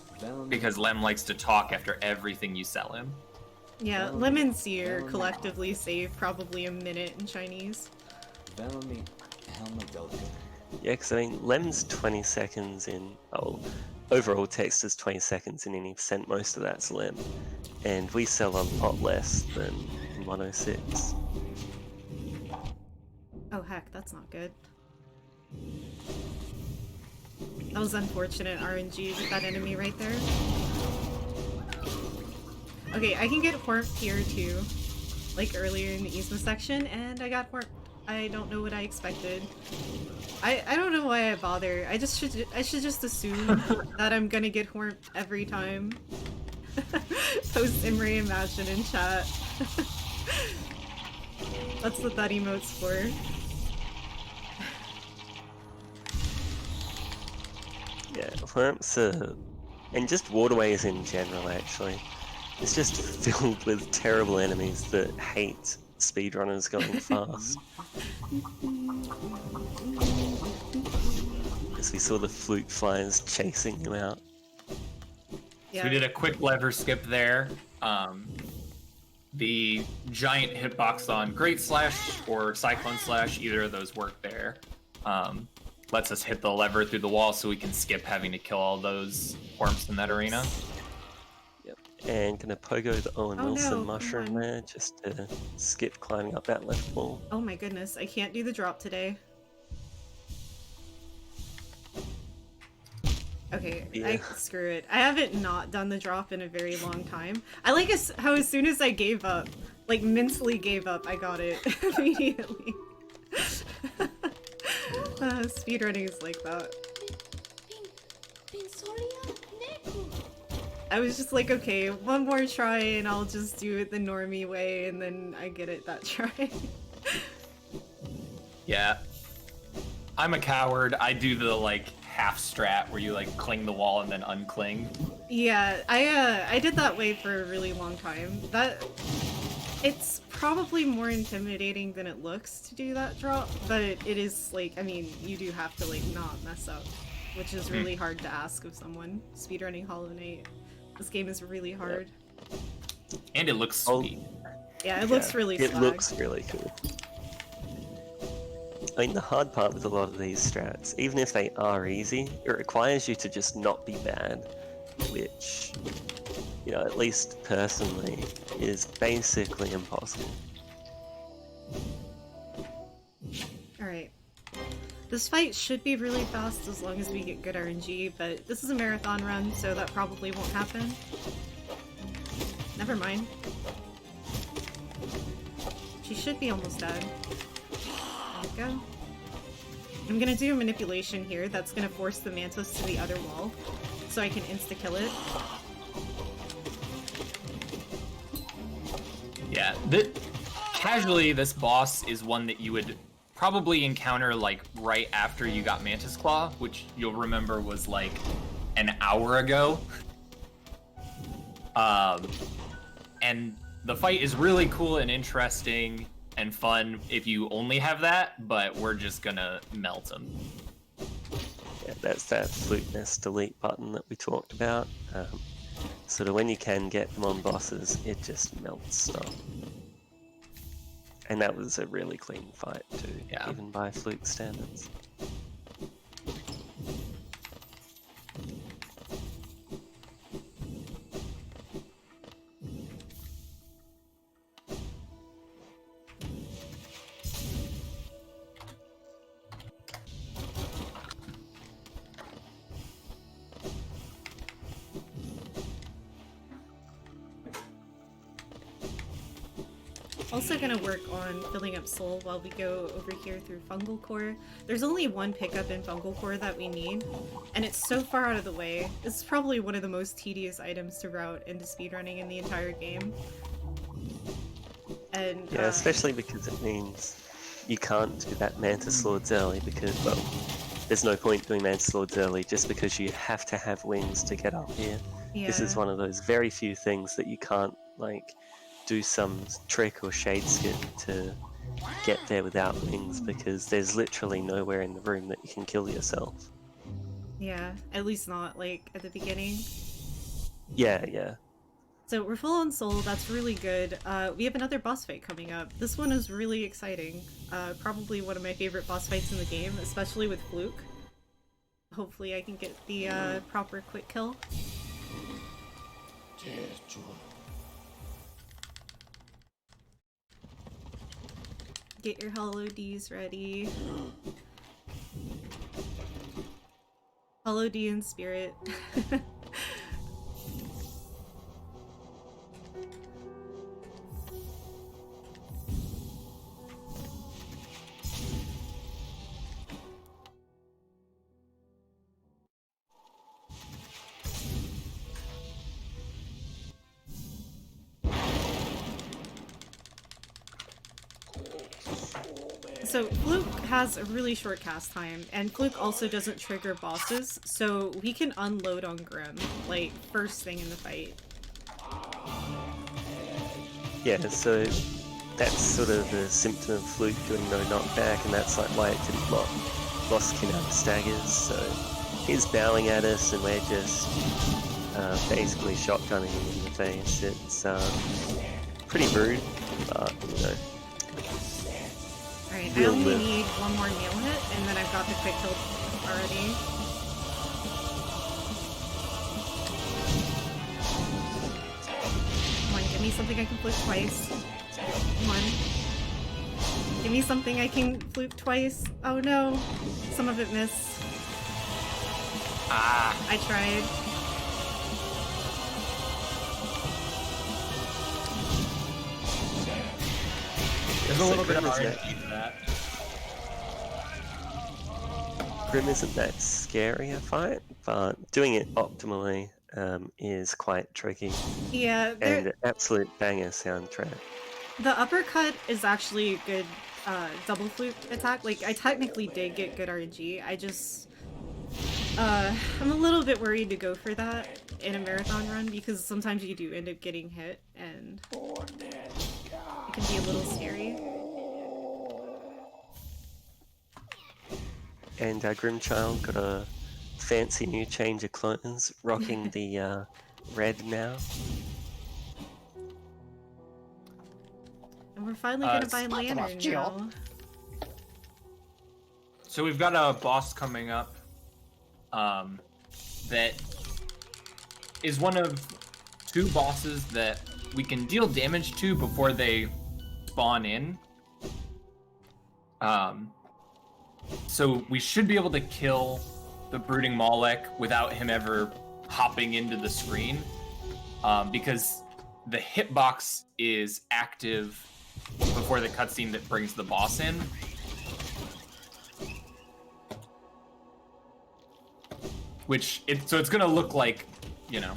[SPEAKER 3] Because Lem likes to talk after everything you sell him.
[SPEAKER 2] Yeah,
[SPEAKER 5] Velmi-
[SPEAKER 2] Lemon Seer
[SPEAKER 5] Velmi
[SPEAKER 2] collectively
[SPEAKER 5] Arcret.
[SPEAKER 2] save probably a minute in Chinese.
[SPEAKER 5] Velmi Helmet Velvet.
[SPEAKER 1] Yeah, because I mean, Lem's 20 seconds in. Oh, overall text is 20 seconds in any percent. Most of that's Lem, and we sell a lot less than in 106.
[SPEAKER 2] Oh heck, that's not good. That was unfortunate RNG with that enemy right there. Okay, I can get Whorp here too, like earlier in the Yzma section, and I got Whorp. I don't know what I expected. I don't know why I bother. I should just assume that I'm gonna get Whorp every time. Post emray imagine in chat. That's what that emote's for.
[SPEAKER 1] Yeah, lamps are, and just waterways in general actually. It's just filled with terrible enemies that hate speedrunners going fast. As we saw the fluke flies chasing him out.
[SPEAKER 3] So we did a quick lever skip there. The giant hitbox on Great Slash or Cyclone Slash, either of those work there. Lets us hit the lever through the wall so we can skip having to kill all those worms in that arena.
[SPEAKER 1] Yep. And gonna pogo the Owen
[SPEAKER 2] Oh,
[SPEAKER 1] Wilson
[SPEAKER 2] no,
[SPEAKER 1] mushroom
[SPEAKER 2] come on.
[SPEAKER 1] there just to skip climbing up that left wall.
[SPEAKER 2] Oh my goodness, I can't do the drop today. Okay,
[SPEAKER 1] Yeah.
[SPEAKER 2] screw it. I haven't not done the drop in a very long time. I like how as soon as I gave up, like mentally gave up, I got it immediately. Speedrunning is like that. I was just like, okay, one more try and I'll just do it the normie way, and then I get it that try.
[SPEAKER 3] Yeah. I'm a coward. I do the like half strat where you like cling the wall and then uncling.
[SPEAKER 2] Yeah, I did that way for a really long time. It's probably more intimidating than it looks to do that drop, but it is like, I mean, you do have to like not mess up, which is really hard to ask of someone speedrunning Hollow Knight. This game is really hard.
[SPEAKER 3] And it looks sweet.
[SPEAKER 2] Yeah, it looks really
[SPEAKER 1] It
[SPEAKER 2] swag.
[SPEAKER 1] looks really cool. I mean, the hard part with a lot of these strats, even if they are easy, it requires you to just not be bad, which, you know, at least personally, is basically impossible.
[SPEAKER 2] Alright. This fight should be really fast as long as we get good RNG, but this is a marathon run, so that probably won't happen. Never mind. She should be almost dead. There we go. I'm gonna do a manipulation here that's gonna force the Mantis to the other wall, so I can insta-kill it.
[SPEAKER 3] Yeah, casually, this boss is one that you would probably encounter like right after you got Mantis Claw, which you'll remember was like an hour ago. And the fight is really cool and interesting and fun if you only have that, but we're just gonna melt them.
[SPEAKER 1] Yeah, that's that fluke nest delete button that we talked about. So that when you can get them on bosses, it just melts stuff. And that was a really clean fight too,
[SPEAKER 3] Yeah.
[SPEAKER 1] even by fluke standards.
[SPEAKER 2] Also gonna work on filling up soul while we go over here through Fungal Core. There's only one pickup in Fungal Core that we need, and it's so far out of the way. This is probably one of the most tedious items to route into speedrunning in the entire game. And
[SPEAKER 1] Yeah, especially because it means you can't do that Mantis Lords early because, well, there's no point doing Mantis Lords early just because you have to have wings to get up here.
[SPEAKER 2] yeah.
[SPEAKER 1] This is one of those very few things that you can't, like, do some trick or shade skip to get there without wings because there's literally nowhere in the room that you can kill yourself.
[SPEAKER 2] Yeah, at least not, like, at the beginning.
[SPEAKER 1] Yeah.
[SPEAKER 2] So we're full on soul, that's really good. We have another boss fight coming up. This one is really exciting. Probably one of my favorite boss fights in the game, especially with Fluke. Hopefully I can get the proper quick kill. Get your Hollow Ds ready. Hollow D in spirit. So Fluke has a really short cast time, and Fluke also doesn't trigger bosses, so we can unload on Grim, like, first thing in the fight.
[SPEAKER 1] Yeah, so that's sort of the symptom of Fluke doing no knockback, and that's like why it didn't lock Lostkin out of staggers. So he's bowing at us, and we're just basically shotgunning him in the face. It's pretty rude, but you know.
[SPEAKER 2] Alright, I only need one more meal hit, and then I've got the quick kill already. Come on, give me something I can fluke twice. Come on. Give me something I can fluke twice. Oh no. Some of it missed.
[SPEAKER 3] Ah.
[SPEAKER 2] I tried.
[SPEAKER 3] There's a little bit of
[SPEAKER 1] Grim
[SPEAKER 3] RNG to that.
[SPEAKER 1] Grim isn't that scary a fight, but doing it optimally is quite tricky.
[SPEAKER 2] Yeah,
[SPEAKER 1] And an absolute banger soundtrack.
[SPEAKER 2] the uppercut is actually a good double fluke attack. Like, I technically did get good RNG. I just... I'm a little bit worried to go for that in a marathon run because sometimes you do end up getting hit and it can be a little scary.
[SPEAKER 1] And our Grimchild got a fancy new change of clothes, rocking the red now.
[SPEAKER 2] And we're finally gonna buy Lantern now.
[SPEAKER 3] So we've got a boss coming up that is one of two bosses that we can deal damage to before they spawn in. So we should be able to kill the Brooding Malek without him ever hopping into the screen, because the hitbox is active before the cutscene that brings the boss in. So it's gonna look like, you know,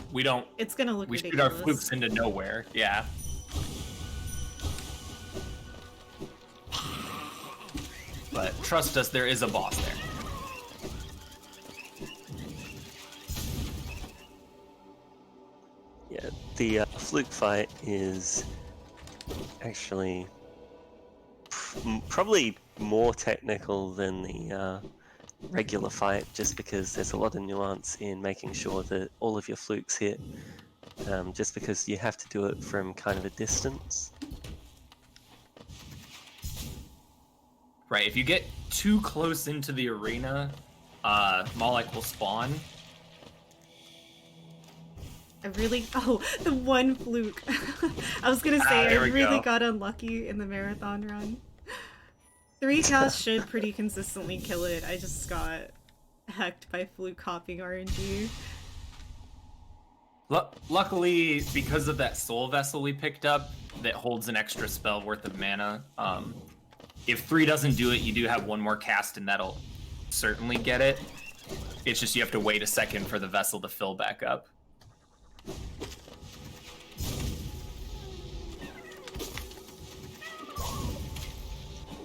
[SPEAKER 2] It's gonna look
[SPEAKER 3] we shoot
[SPEAKER 2] ridiculous.
[SPEAKER 3] our flukes into nowhere, yeah. But trust us, there is a boss there.
[SPEAKER 1] Yeah, the fluke fight is actually probably more technical than the regular fight, just because there's a lot of nuance in making sure that all of your flukes hit, just because you have to do it from kind of a distance.
[SPEAKER 3] Right, if you get too close into the arena, Malek will spawn.
[SPEAKER 2] Oh, the one fluke. I was gonna say, I
[SPEAKER 3] there we
[SPEAKER 2] really
[SPEAKER 3] go.
[SPEAKER 2] got unlucky in the marathon run. 3 casts should pretty consistently kill it. I just got hecked by fluke hopping RNG.
[SPEAKER 3] Luckily, because of that soul vessel we picked up that holds an extra spell worth of mana, if 3 doesn't do it, you do have one more cast and that'll certainly get it. It's just you have to wait a second for the vessel to fill back up.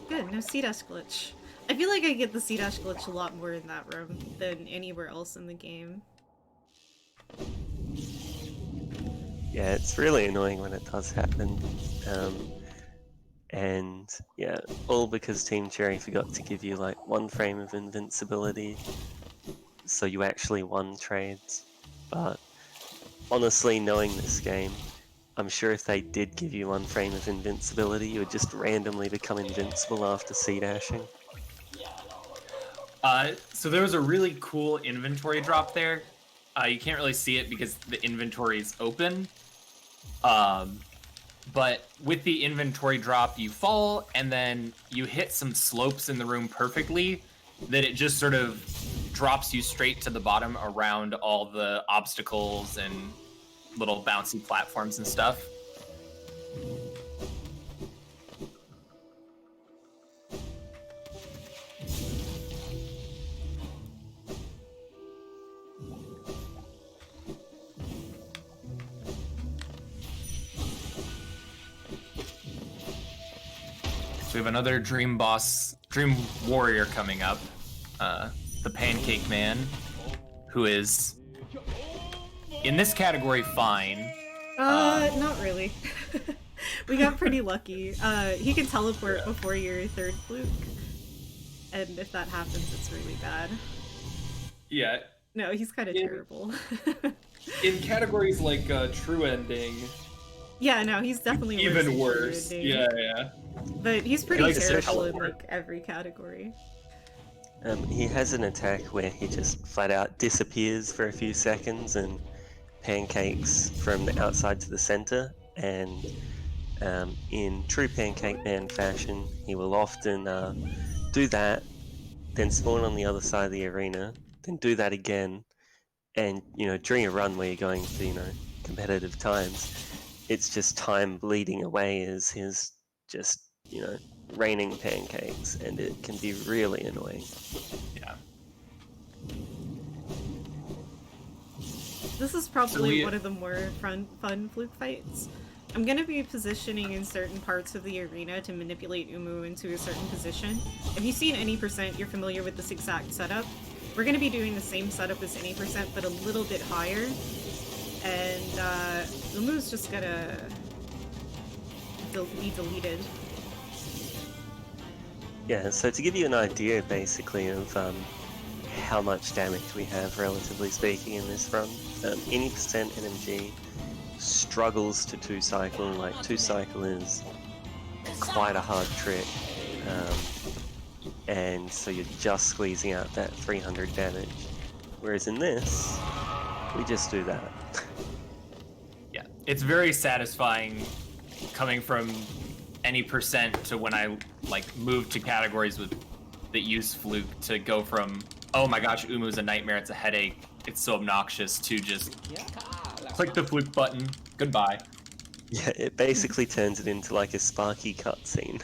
[SPEAKER 2] Good, no C-dash glitch. I feel like I get the C-dash glitch a lot more in that room than anywhere else in the game.
[SPEAKER 1] Yeah, it's really annoying when it does happen. And yeah, all because Team Cherry forgot to give you like 1 frame of invincibility, so you actually won trades. But honestly, knowing this game, I'm sure if they did give you 1 frame of invincibility, you would just randomly become invincible after C-dashing.
[SPEAKER 3] So there was a really cool inventory drop there. You can't really see it because the inventory is open. But with the inventory drop, you fall, and then you hit some slopes in the room perfectly, that it just sort of drops you straight to the bottom around all the obstacles and little bouncy platforms and stuff. So we have another dream boss, dream warrior coming up. The Pancake Man, who is in this category fine.
[SPEAKER 2] Not really. We got pretty lucky. He can teleport before your third fluke, and if that happens, it's really bad.
[SPEAKER 3] Yeah.
[SPEAKER 2] No, he's kind of terrible.
[SPEAKER 3] In categories like True Ending,
[SPEAKER 2] yeah, no, he's definitely
[SPEAKER 3] even
[SPEAKER 2] worse.
[SPEAKER 3] worse. Yeah.
[SPEAKER 2] But he's pretty
[SPEAKER 1] Like
[SPEAKER 2] terrible in
[SPEAKER 3] teleport.
[SPEAKER 2] like every category.
[SPEAKER 1] He has an attack where he just flat out disappears for a few seconds and pancakes from the outside to the center. And in true Pancake Man fashion, he will often do that, then spawn on the other side of the arena, then do that again. And during a run where you're going for competitive times, it's just time bleeding away as his just raining pancakes, and it can be really annoying.
[SPEAKER 3] Yeah.
[SPEAKER 2] This is probably one of the more fun fluke fights. I'm gonna be positioning in certain parts of the arena to manipulate Umu into a certain position. If you've seen any percent, you're familiar with this exact setup. We're gonna be doing the same setup as any percent, but a little bit higher. And Umu's just gonna be deleted.
[SPEAKER 1] Yeah, so to give you an idea basically of how much damage we have, relatively speaking, in this run, any percent NMG struggles to 2-cycle. Like 2-cycle is quite a hard trick, and so you're just squeezing out that 300 damage, whereas in this we just do that.
[SPEAKER 3] Yeah, it's very satisfying coming from any percent to when I move to categories that use fluke to go from, oh my gosh, Umu's a nightmare, it's a headache, it's so obnoxious, to just click the fluke button, goodbye.
[SPEAKER 1] Yeah, it basically turns it into like a Sparky cutscene.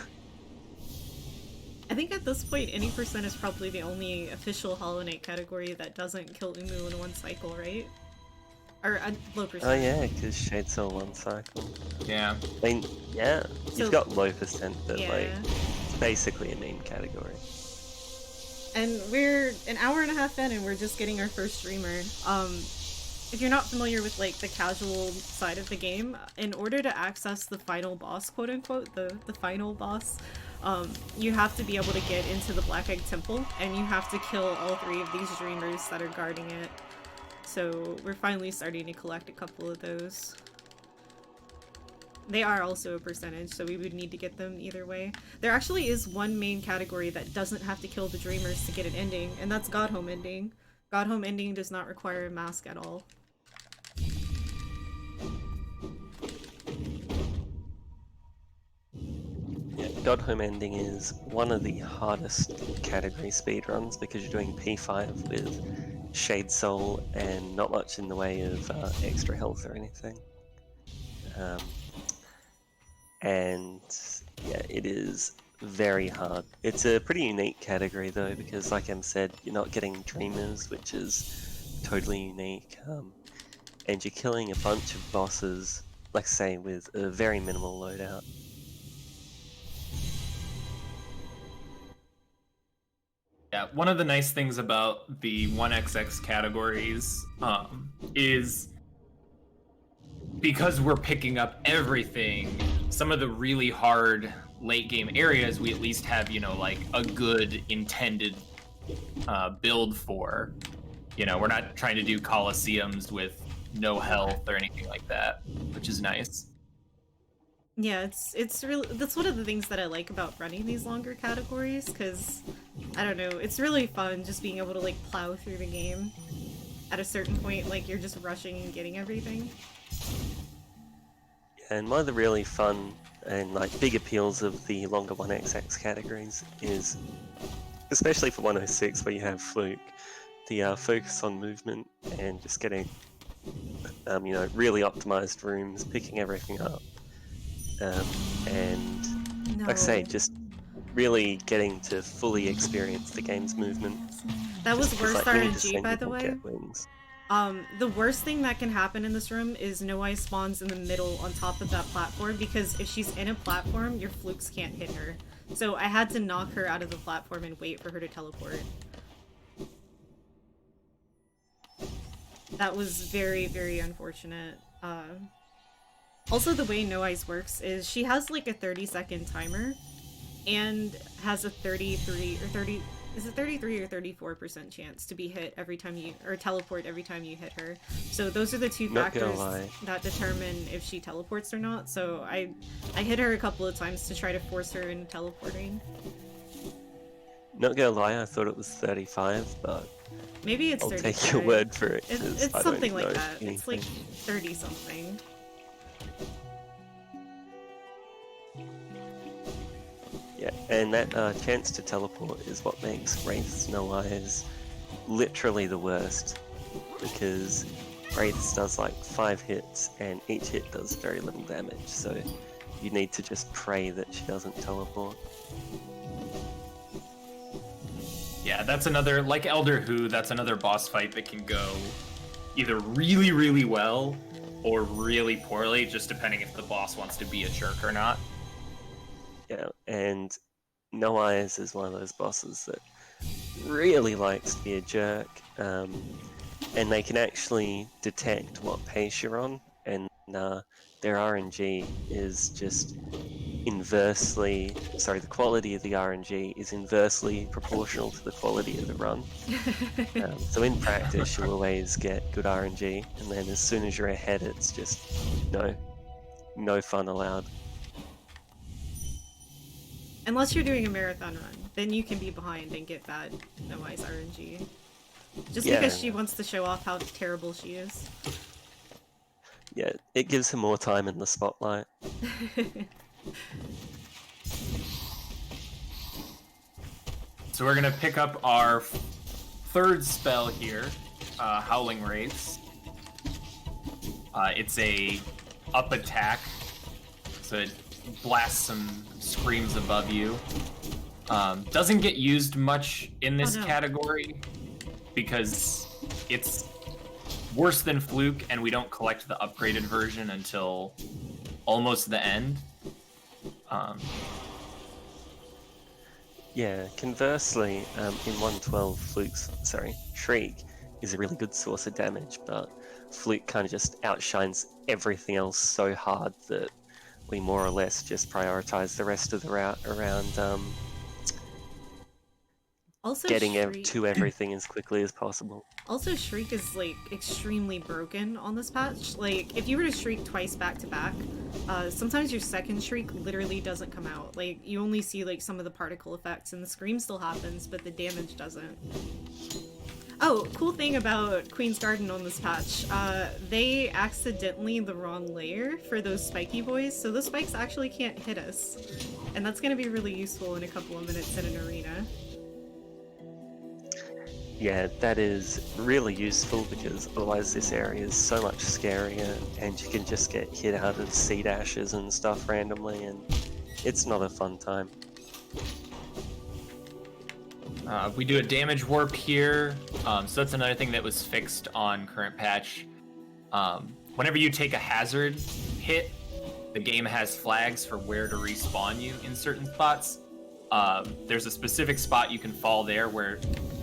[SPEAKER 2] I think at this point, any percent is probably the only official Hollow Knight category that doesn't kill Umu in one cycle, right? Or low percent.
[SPEAKER 1] Oh yeah, because Shade Soul 1-cycle.
[SPEAKER 3] Yeah.
[SPEAKER 1] I mean, yeah,
[SPEAKER 2] So-
[SPEAKER 1] you've got low percent, but
[SPEAKER 2] Yeah.
[SPEAKER 1] it's basically a meme category.
[SPEAKER 2] And we're an hour and a half in and we're just getting our first streamer. If you're not familiar with the casual side of the game, in order to access the final boss, quote unquote, the final boss, you have to be able to get into the Black Egg Temple, and you have to kill all 3 of these dreamers that are guarding it. So we're finally starting to collect a couple of those. They are also a percentage, so we would need to get them either way. There actually is one main category that doesn't have to kill the dreamers to get an ending, and that's God Home Ending. God Home Ending does not require a mask at all.
[SPEAKER 1] Yeah, God Home Ending is one of the hardest category speedruns because you're doing P5 with Shade Soul and not much in the way of extra health or anything. And yeah, it is very hard. It's a pretty unique category though, because like Em said, you're not getting dreamers, which is totally unique, and you're killing a bunch of bosses, like say, with a very minimal loadout.
[SPEAKER 3] Yeah, one of the nice things about the 1XX categories is because we're picking up everything, some of the really hard late game areas we at least have, a good intended build for. We're not trying to do Colosseums with no health or anything like that, which is nice.
[SPEAKER 2] Yeah, it's really, that's one of the things that I like about running these longer categories, because I don't know, it's really fun just being able to plow through the game. At a certain point, you're just rushing and getting everything.
[SPEAKER 1] And one of the really fun and big appeals of the longer 1XX categories is, especially for 106 where you have Fluke, the focus on movement and just getting, really optimized rooms, picking everything up. And
[SPEAKER 2] No.
[SPEAKER 1] like I say, just really getting to fully experience the game's movement.
[SPEAKER 2] That was
[SPEAKER 1] Just 'cause,
[SPEAKER 2] worst
[SPEAKER 1] you need to
[SPEAKER 2] RNG,
[SPEAKER 1] send
[SPEAKER 2] by
[SPEAKER 1] people
[SPEAKER 2] the way.
[SPEAKER 1] get wings.
[SPEAKER 2] The worst thing that can happen in this room is No Eye spawns in the middle on top of that platform, because if she's in a platform, your flukes can't hit her. So I had to knock her out of the platform and wait for her to teleport. That was very, very unfortunate. Also, the way No Eyes works is she has like a 30-second timer and has a 33 or 30... Is it 33 or 34% chance to be hit every time you... or teleport every time you hit her. So those are the two
[SPEAKER 1] Not gonna
[SPEAKER 2] factors
[SPEAKER 1] lie.
[SPEAKER 2] that determine if she teleports or not. So I hit her a couple of times to try to force her into teleporting.
[SPEAKER 1] Not gonna lie, I thought it was 35, but
[SPEAKER 2] Maybe it's
[SPEAKER 1] I'll
[SPEAKER 2] 35.
[SPEAKER 1] take your word for it. 'cause
[SPEAKER 2] It's
[SPEAKER 1] I
[SPEAKER 2] something
[SPEAKER 1] don't
[SPEAKER 2] like
[SPEAKER 1] know
[SPEAKER 2] that. It's like
[SPEAKER 1] anything.
[SPEAKER 2] 30-something.
[SPEAKER 1] Yeah, and that chance to teleport is what makes Wraith's No Eyes literally the worst, because Wraith's does like 5 hits and each hit does very little damage, so you need to just pray that she doesn't teleport.
[SPEAKER 3] Yeah, that's another, like Elder Who, that's another boss fight that can go either really, really well or really poorly, just depending if the boss wants to be a jerk or not.
[SPEAKER 1] Yeah, and No Eyes is one of those bosses that really likes to be a jerk, and they can actually detect what pace you're on, and their RNG is just inversely, sorry, the quality of the RNG is inversely proportional to the quality of the run. So in practice, you'll always get good RNG, and then as soon as you're ahead, it's just no fun allowed.
[SPEAKER 2] Unless you're doing a marathon run, then you can be behind and get bad No Eyes RNG. Just
[SPEAKER 1] Yeah.
[SPEAKER 2] because she wants to show off how terrible she is.
[SPEAKER 1] Yeah, it gives him more time in the spotlight.
[SPEAKER 3] So we're gonna pick up our third spell here, Howling Wraiths. It's a up attack, so it blasts some screams above you. Doesn't get used much in this
[SPEAKER 2] Oh, no.
[SPEAKER 3] category because it's worse than Fluke, and we don't collect the upgraded version until almost the end.
[SPEAKER 1] Yeah, conversely, in 112, Shriek is a really good source of damage, but Fluke kind of just outshines everything else so hard that we more or less just prioritize the rest of the route around
[SPEAKER 2] Also,
[SPEAKER 1] getting
[SPEAKER 2] Shriek...
[SPEAKER 1] to everything as quickly as possible.
[SPEAKER 2] Also, Shriek is, like, extremely broken on this patch. Like, if you were to Shriek twice back to back, sometimes your second Shriek literally doesn't come out. Like, you only see, like, some of the particle effects, and the scream still happens, but the damage doesn't. Oh, cool thing about Queen's Garden on this patch, they accidentally the wrong layer for those spiky boys, so those spikes actually can't hit us. And that's gonna be really useful in a couple of minutes in an arena.
[SPEAKER 1] Yeah, that is really useful because otherwise this area is so much scarier and you can just get hit out of seed ashes and stuff randomly, and it's not a fun time.
[SPEAKER 3] We do a damage warp here, so that's another thing that was fixed on current patch. Whenever you take a hazard hit, the game has flags for where to respawn you in certain spots. There's a specific spot you can fall there where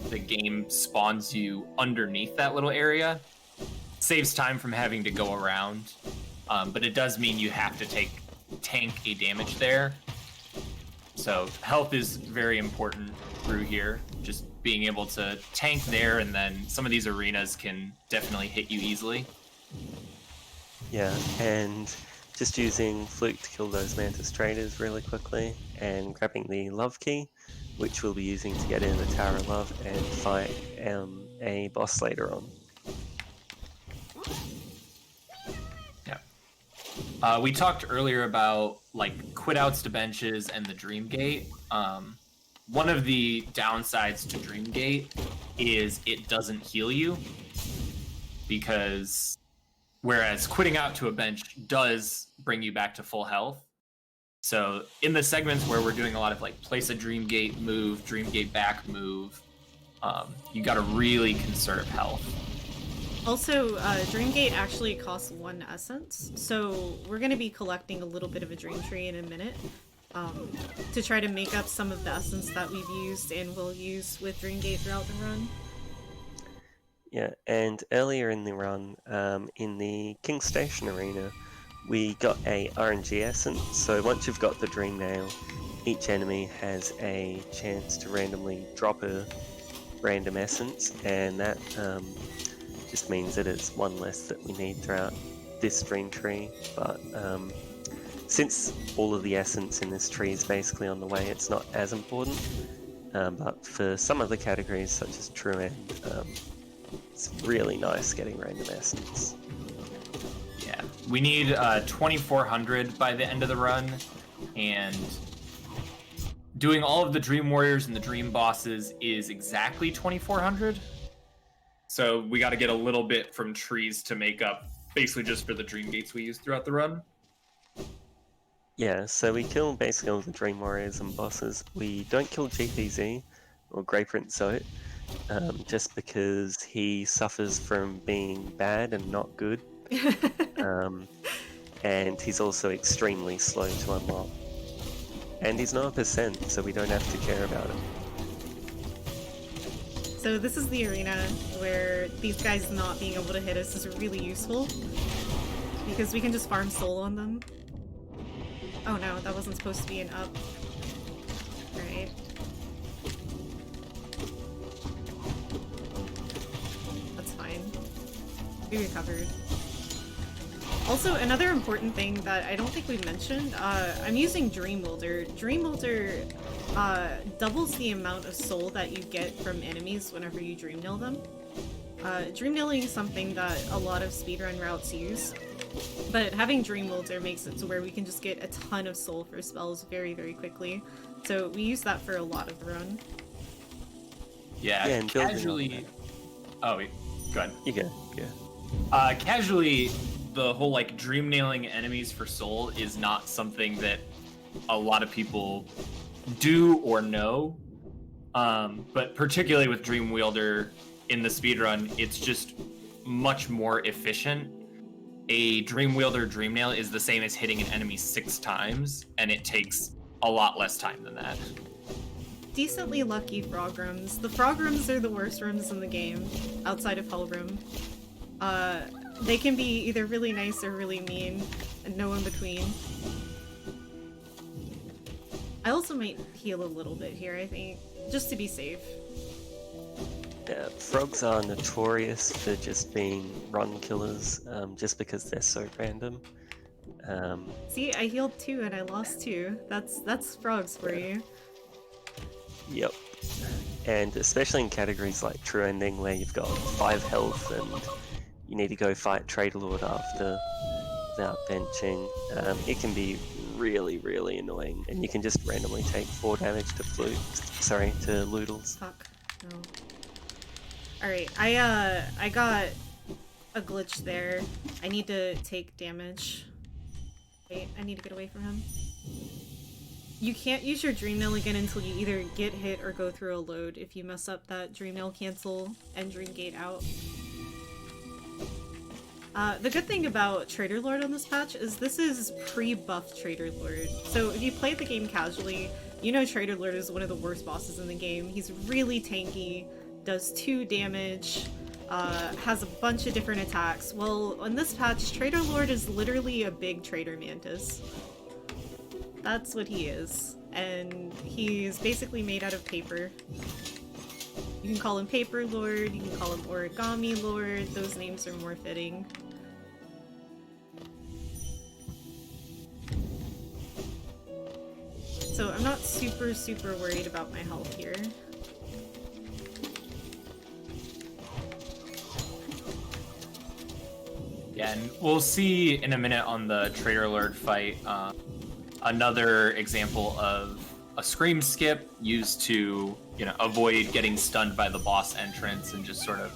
[SPEAKER 3] the game spawns you underneath that little area. Saves time from having to go around, but it does mean you have to tank a damage there. So health is very important through here. Just being able to tank there, and then some of these arenas can definitely hit you easily.
[SPEAKER 1] Yeah, and just using Fluke to kill those Mantis traders really quickly, and grabbing the Love Key, which we'll be using to get in the Tower of Love and fight a boss later on.
[SPEAKER 3] Yeah. We talked earlier about like quit outs to benches and the Dream Gate. One of the downsides to Dream Gate is it doesn't heal you, because whereas quitting out to a bench does bring you back to full health. So in the segments where we're doing a lot of like place a Dream Gate move, Dream Gate back move, you gotta really conserve health.
[SPEAKER 2] Also, Dreamgate actually costs 1 essence, so we're going to be collecting a little bit of a dream tree in a minute. to try to make up some of the essence that we've used and will use with Dreamgate throughout the run.
[SPEAKER 1] Yeah, and earlier in the run, in the King Station arena, we got a RNG essence. So once you've got the Dream Nail, each enemy has a chance to randomly drop a random essence, and that just means that it's one less that we need throughout this dream tree. But since all of the essence in this tree is basically on the way, it's not as important. But for some of the categories, such as True End, it's really nice getting random essence.
[SPEAKER 3] Yeah, we need 2,400 by the end of the run, and doing all of the Dream Warriors and the Dream Bosses is exactly 2,400. So we got to get a little bit from trees to make up, basically just for the Dream Gates we use throughout the run.
[SPEAKER 1] Yeah, so we kill basically all the Dream Warriors and bosses. We don't kill GPZ or Grey Prince Zote, just because he suffers from being bad and not good. And he's also extremely slow to unlock. And he's not a percent, so we don't have to care about it.
[SPEAKER 2] So this is the arena where these guys not being able to hit us is really useful, because we can just farm soul on them. Oh no, that wasn't supposed to be an up. Alright. That's fine. We recovered. Also, another important thing that I don't think we mentioned, I'm using Dream Wielder. Dream Wielder doubles the amount of soul that you get from enemies whenever you Dream Nail them. Dream Nailing is something that a lot of speedrun routes use, but having Dream Wielder makes it to where we can just get a ton of soul for spells very, very quickly. So we use that for a lot of the run.
[SPEAKER 3] Yeah,
[SPEAKER 1] and building
[SPEAKER 3] casually... Oh, wait. Go ahead.
[SPEAKER 1] You go, yeah.
[SPEAKER 3] Casually, the whole like dream nailing enemies for soul is not something that a lot of people do or know. But particularly with Dream Wielder in the speedrun, it's just much more efficient. A Dream Wielder Dream Nail is the same as hitting an enemy 6 times, and it takes a lot less time than that.
[SPEAKER 2] Decently lucky frog rooms. The frog rooms are the worst rooms in the game, outside of Hell Room. They can be either really nice or really mean, and no in between. I also might heal a little bit here, I think, just to be safe.
[SPEAKER 1] Yeah, frogs are notorious for just being run killers, just because they're so random.
[SPEAKER 2] See, I healed 2 and I lost 2. That's frogs for you.
[SPEAKER 1] Yep. And especially in categories like True Ending, where you've got 5 health and you need to go fight Trader Lord after without benching, it can be really, really annoying. And you can just randomly take 4 damage to to Loodles.
[SPEAKER 2] Fuck. No. Alright, I got a glitch there. I need to take damage. Wait, I need to get away from him. You can't use your Dream Nail again until you either get hit or go through a load. If you mess up that Dream Nail cancel and Dream Gate out. The good thing about Trader Lord on this patch is this is pre-buff Trader Lord. So if you play the game casually, you know Trader Lord is one of the worst bosses in the game. He's really tanky, does 2 damage, has a bunch of different attacks. Well, on this patch, Trader Lord is literally a big Trader Mantis. That's what he is. And he's basically made out of paper. You can call him Paper Lord, you can call him Origami Lord, those names are more fitting. So I'm not super worried about my health here.
[SPEAKER 3] Yeah, and we'll see in a minute on the Trader Lord fight another example of a scream skip used to, avoid getting stunned by the boss entrance and just sort of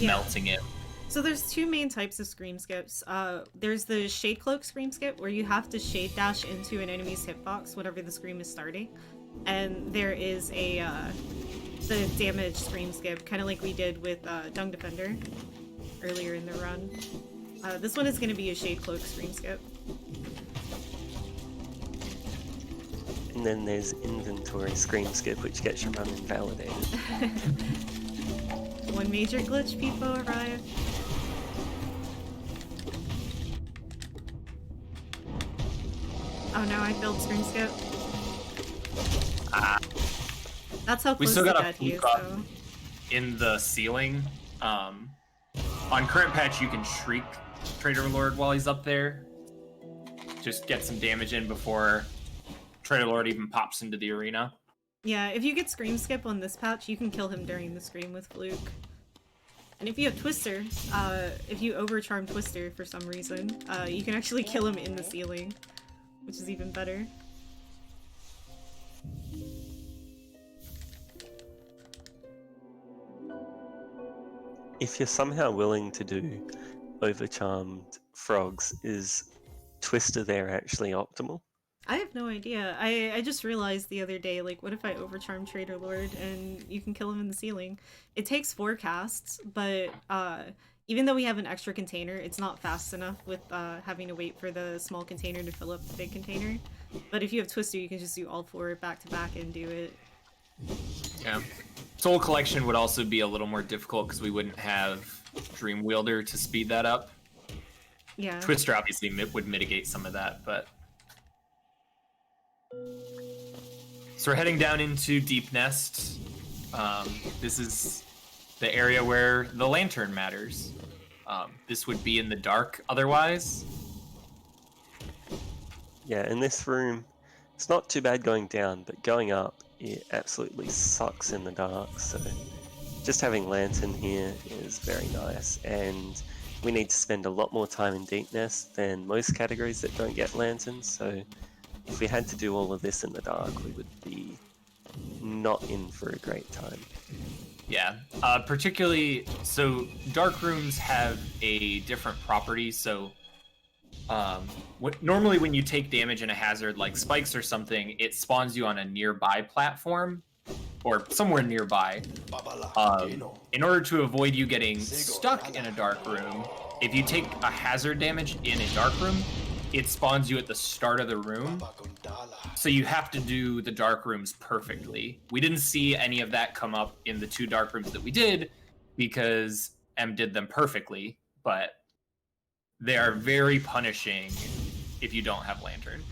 [SPEAKER 3] melting it.
[SPEAKER 2] So there's 2 main types of scream skips. There's the Shade Cloak scream skip, where you have to shade dash into an enemy's hitbox whenever the scream is starting. And there is the damage scream skip, kind of like we did with Dung Defender earlier in the run. This one is going to be a Shade Cloak scream skip.
[SPEAKER 1] And then there's inventory screen skip, which gets your run invalidated.
[SPEAKER 2] One major glitch, people arrive. Oh no, I failed screen skip. That's how
[SPEAKER 3] We
[SPEAKER 2] close
[SPEAKER 3] still
[SPEAKER 2] to
[SPEAKER 3] got a
[SPEAKER 2] death he is,
[SPEAKER 3] fluke up
[SPEAKER 2] though.
[SPEAKER 3] in the ceiling. On current patch, you can shriek Trader Lord while he's up there. Just get some damage in before Trader Lord even pops into the arena.
[SPEAKER 2] Yeah, if you get scream skip on this patch, you can kill him during the scream with Fluke. And if you have Twister, if you overcharm Twister for some reason, you can actually kill him in the ceiling, which is even better.
[SPEAKER 1] If you're somehow willing to do overcharmed frogs, is Twister there actually optimal?
[SPEAKER 2] I have no idea. I just realized the other day, like, what if I overcharm Trader Lord and you can kill him in the ceiling? It takes 4 casts, but even though we have an extra container, it's not fast enough with having to wait for the small container to fill up the big container. But if you have Twister, you can just do all 4 back to back and do it.
[SPEAKER 3] Yeah. Soul Collection would also be a little more difficult because we wouldn't have Dream Wielder to speed that up.
[SPEAKER 2] Yeah.
[SPEAKER 3] Twister obviously would mitigate some of that, but... So we're heading down into Deep Nest. This is the area where the lantern matters. This would be in the dark otherwise.
[SPEAKER 1] Yeah, in this room, it's not too bad going down, but going up, it absolutely sucks in the dark, so just having Lantern here is very nice, and we need to spend a lot more time in Deep Nest than most categories that don't get Lanterns, so if we had to do all of this in the dark, we would be not in for a great time.
[SPEAKER 3] Yeah, particularly, so dark rooms have a different property, so normally when you take damage in a hazard like spikes or something, it spawns you on a nearby platform or somewhere nearby. In order to avoid you getting stuck in a dark room, if you take a hazard damage in a dark room, it spawns you at the start of the room. So you have to do the dark rooms perfectly. We didn't see any of that come up in the 2 dark rooms that we did because M did them perfectly, but they are very punishing if you don't have Lantern.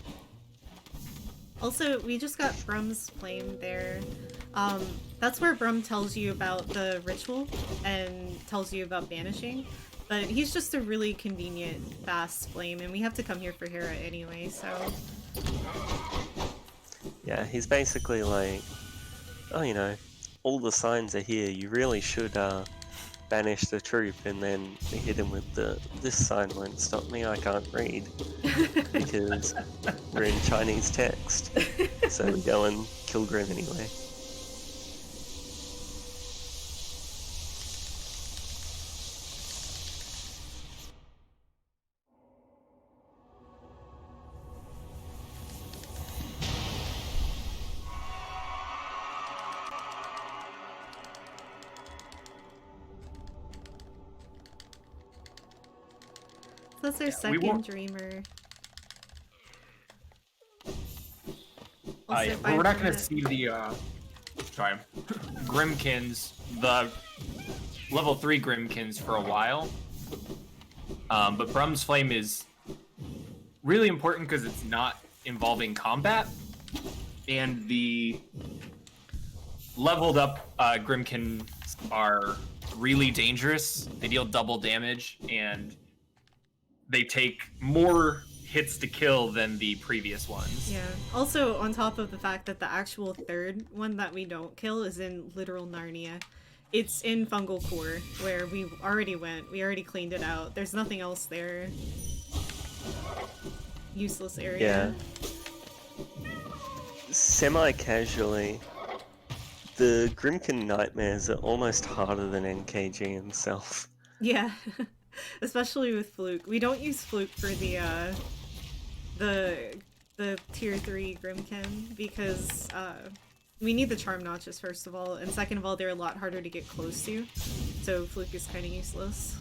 [SPEAKER 2] Also, we just got Brum's flame there. That's where Brum tells you about the ritual and tells you about banishing. But he's just a really convenient, fast flame, and we have to come here for Hera anyway, so...
[SPEAKER 1] Yeah, he's basically like, oh, you know, all the signs are here, you really should banish the troop, and then we hit him with this sign won't stop me, I can't read, because we're in Chinese text. So we go and kill Grim anyway.
[SPEAKER 2] That's our second dreamer. Also,
[SPEAKER 3] We're not going to see the Grimkins, the level 3 Grimkins for a while. But Brum's Flame is really important because it's not involving combat. And the leveled up Grimkins are really dangerous. They deal double damage and they take more hits to kill than the previous ones.
[SPEAKER 2] Yeah. Also, on top of the fact that the actual third one that we don't kill is in literal Narnia. It's in Fungal Core, where we already went. We already cleaned it out. There's nothing else there. Useless area.
[SPEAKER 1] Yeah. Semi-casually, the Grimkin Nightmares are almost harder than NKG himself.
[SPEAKER 2] Yeah. Especially with Fluke. We don't use Fluke for the tier 3 Grimkin because we need the charm notches first of all, and second of all, they're a lot harder to get close to, so Fluke is kind of useless.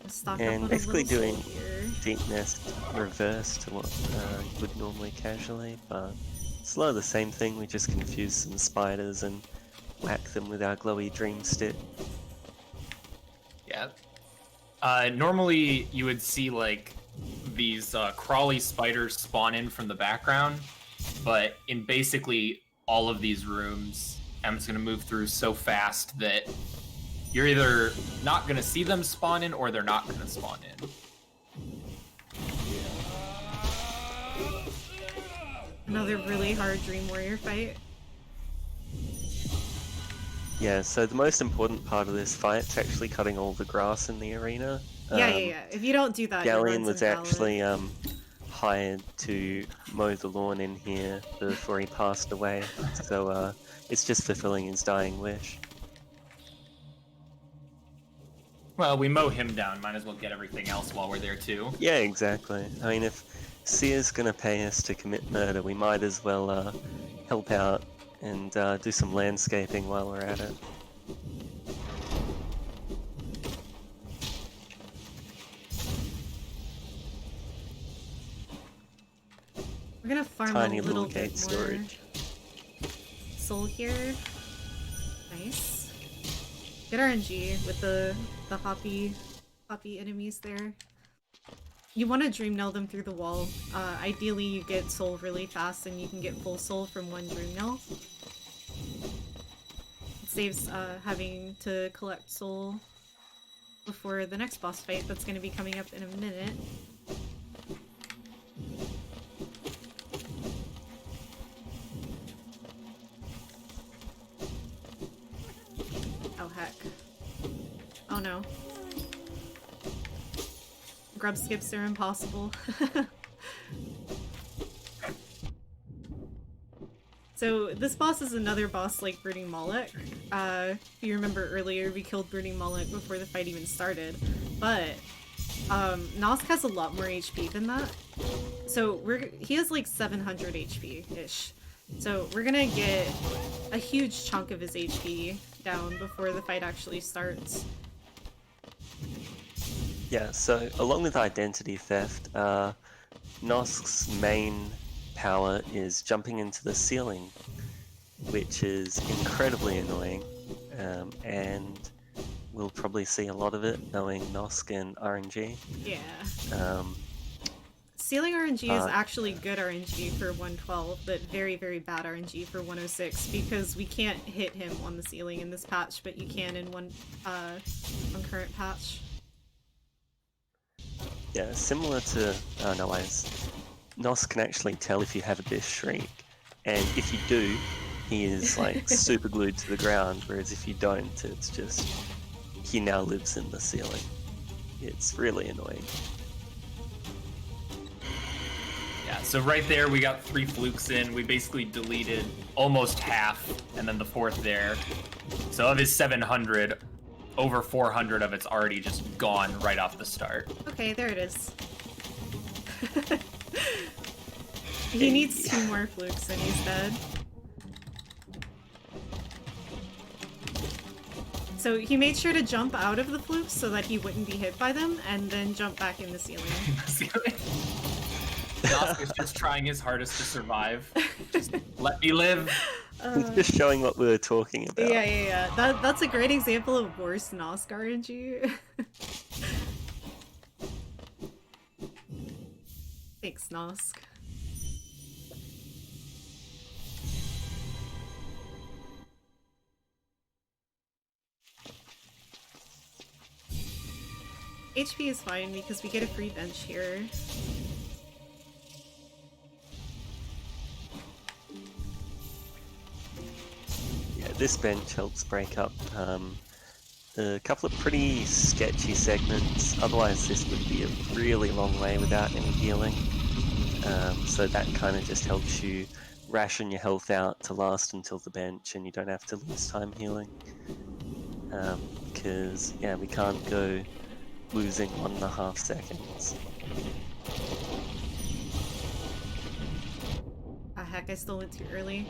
[SPEAKER 2] Stock
[SPEAKER 1] And
[SPEAKER 2] up on
[SPEAKER 1] basically
[SPEAKER 2] a little
[SPEAKER 1] doing
[SPEAKER 2] soul here.
[SPEAKER 1] Deep Nest reverse to what you would normally casually, but it's a lot of the same thing. We just confuse some spiders and whack them with our glowy dream stick.
[SPEAKER 3] Yeah. Normally you would see like these crawly spiders spawn in from the background, but in basically all of these rooms, I'm just gonna move through so fast that you're either not gonna see them spawn in or they're not gonna spawn in.
[SPEAKER 2] Another really hard Dream Warrior fight.
[SPEAKER 1] Yeah, so the most important part of this fight is actually cutting all the grass in the arena.
[SPEAKER 2] Yeah. If you don't do that,
[SPEAKER 1] Galleon
[SPEAKER 2] your
[SPEAKER 1] was
[SPEAKER 2] run's invalid.
[SPEAKER 1] actually hired to mow the lawn in here before he passed away, so it's just fulfilling his dying wish.
[SPEAKER 3] Well, we mow him down, might as well get everything else while we're there too.
[SPEAKER 1] Yeah, exactly. I mean, if Seer's gonna pay us to commit murder, we might as well help out and do some landscaping while we're at it.
[SPEAKER 2] We're gonna farm
[SPEAKER 1] Tiny
[SPEAKER 2] a little
[SPEAKER 1] little gate
[SPEAKER 2] bit more
[SPEAKER 1] storage.
[SPEAKER 2] soul here. Nice. Good RNG with the hoppy enemies there. You want to dream nail them through the wall. Ideally, you get soul really fast, and you can get full soul from one dream nail. It saves having to collect soul before the next boss fight that's going to be coming up in a minute. Oh heck. Oh no. Grub skips are impossible. So this boss is another boss like Brooding Moloch. If you remember earlier, we killed Brooding Moloch before the fight even started. But Nosk has a lot more HP than that. So he has like 700 HP-ish. So we're gonna get a huge chunk of his HP down before the fight actually starts.
[SPEAKER 1] Yeah, so along with identity theft, Nosk's main power is jumping into the ceiling, which is incredibly annoying, and we'll probably see a lot of it knowing Nosk and RNG.
[SPEAKER 2] Yeah. Ceiling RNG is actually good RNG for 112, but very, very bad RNG for 106 because we can't hit him on the ceiling in this patch, but you can in one current patch.
[SPEAKER 1] Yeah, similar to Nosk can actually tell if you have a Abyss Shriek, and if you do, he is like super glued to the ground, whereas if you don't, it's just he now lives in the ceiling. It's really annoying.
[SPEAKER 3] Yeah, so right there we got 3 flukes in. We basically deleted almost half, and then the 4th there. So of his 700, over 400 of it's already just gone right off the start.
[SPEAKER 2] Okay, there it is. He needs 2 more flukes and he's dead. So he made sure to jump out of the flukes so that he wouldn't be hit by them, and then jump back in the ceiling.
[SPEAKER 3] Nosk is just trying his hardest to survive. Just let me live.
[SPEAKER 1] He's just showing what we were talking about.
[SPEAKER 2] Yeah. That's a great example of worse Nosk RNG. Thanks, Nosk. HP is fine because we get a free bench here.
[SPEAKER 1] Yeah, this bench helps break up a couple of pretty sketchy segments. Otherwise, this would be a really long way without any healing. So that kind of just helps you ration your health out to last until the bench, and you don't have to lose time healing. Because yeah, we can't go losing 1.5 seconds.
[SPEAKER 2] Ah heck, I still went too early.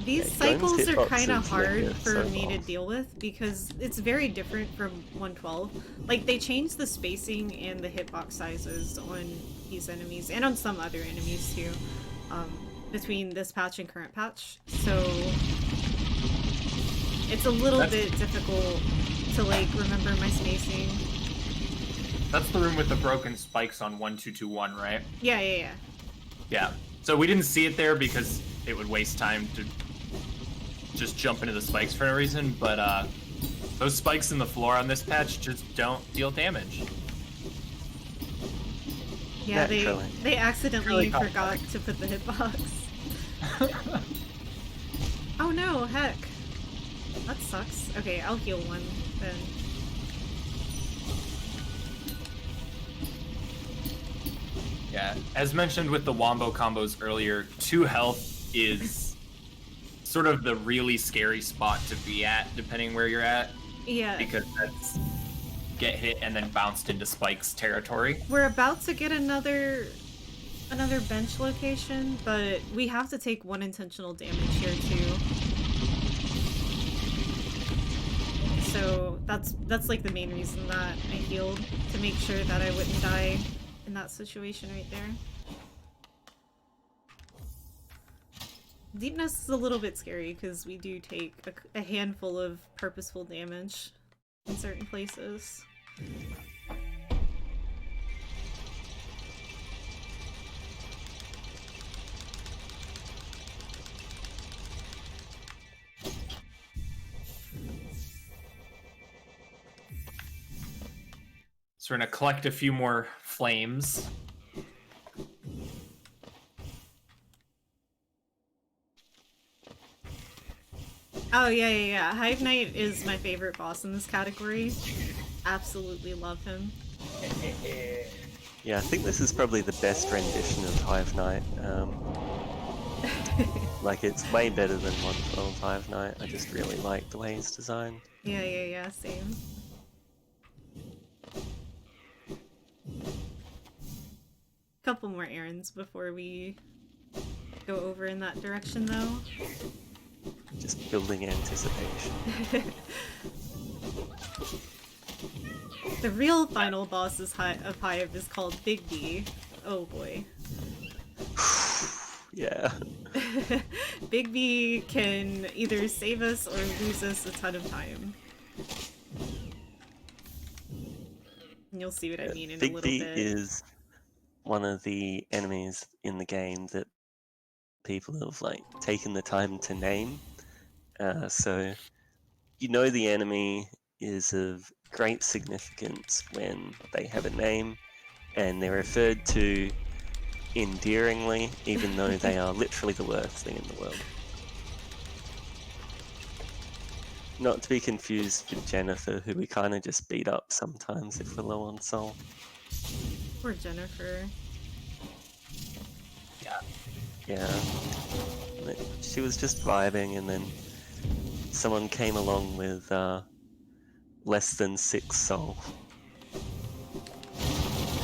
[SPEAKER 2] These
[SPEAKER 1] Yeah, Goem's
[SPEAKER 2] cycles are kind of
[SPEAKER 1] hitboxes
[SPEAKER 2] hard
[SPEAKER 1] linger
[SPEAKER 2] for
[SPEAKER 1] so
[SPEAKER 2] me to
[SPEAKER 1] long.
[SPEAKER 2] deal with because it's very different from 112. Like, they changed the spacing and the hitbox sizes on these enemies, and on some other enemies too, between this patch and current patch. So it's a little bit difficult to, like, remember my spacing.
[SPEAKER 3] That's the room with the broken spikes on 1221, right?
[SPEAKER 2] Yeah, yeah, yeah.
[SPEAKER 3] Yeah. So we didn't see it there because it would waste time to just jump into the spikes for no reason, but those spikes in the floor on this patch just don't deal damage.
[SPEAKER 2] Yeah,
[SPEAKER 1] Naturally.
[SPEAKER 2] they accidentally
[SPEAKER 3] Really
[SPEAKER 2] forgot to put the hitbox. Oh no, heck. That sucks. Okay, I'll heal one then.
[SPEAKER 3] Yeah, as mentioned with the wombo combos earlier, 2 health is sort of the really scary spot to be at, depending where you're at,
[SPEAKER 2] Yeah.
[SPEAKER 3] because that's get hit and then bounced into spikes territory.
[SPEAKER 2] We're about to get another bench location, but we have to take 1 intentional damage here too. So that's like the main reason that I healed, to make sure that I wouldn't die in that situation right there. Deepness is a little bit scary because we do take a handful of purposeful damage in certain places.
[SPEAKER 3] So we're gonna collect a few more flames.
[SPEAKER 2] Oh yeah. Hive Knight is my favorite boss in this category. Absolutely love him.
[SPEAKER 1] Yeah, I think this is probably the best rendition of Hive Knight. Like, it's way better than 112 Hive Knight. I just really like the way he's designed.
[SPEAKER 2] Yeah, same. Couple more errands before we go over in that direction, though.
[SPEAKER 1] Just building anticipation.
[SPEAKER 2] The real final boss of Hive is called Big B. Oh boy.
[SPEAKER 1] Yeah.
[SPEAKER 2] Big B can either save us or lose us a ton of time. And you'll see what I mean in a
[SPEAKER 1] Big
[SPEAKER 2] little
[SPEAKER 1] B
[SPEAKER 2] bit.
[SPEAKER 1] is one of the enemies in the game that people have like taken the time to name. So you know the enemy is of great significance when they have a name and they're referred to endearingly, even though they are literally the worst thing in the world. Not to be confused with Jennifer, who we kind of just beat up sometimes if we're low on soul.
[SPEAKER 2] Poor Jennifer.
[SPEAKER 1] Yeah. She was just vibing, and then someone came along with less than 6 soul.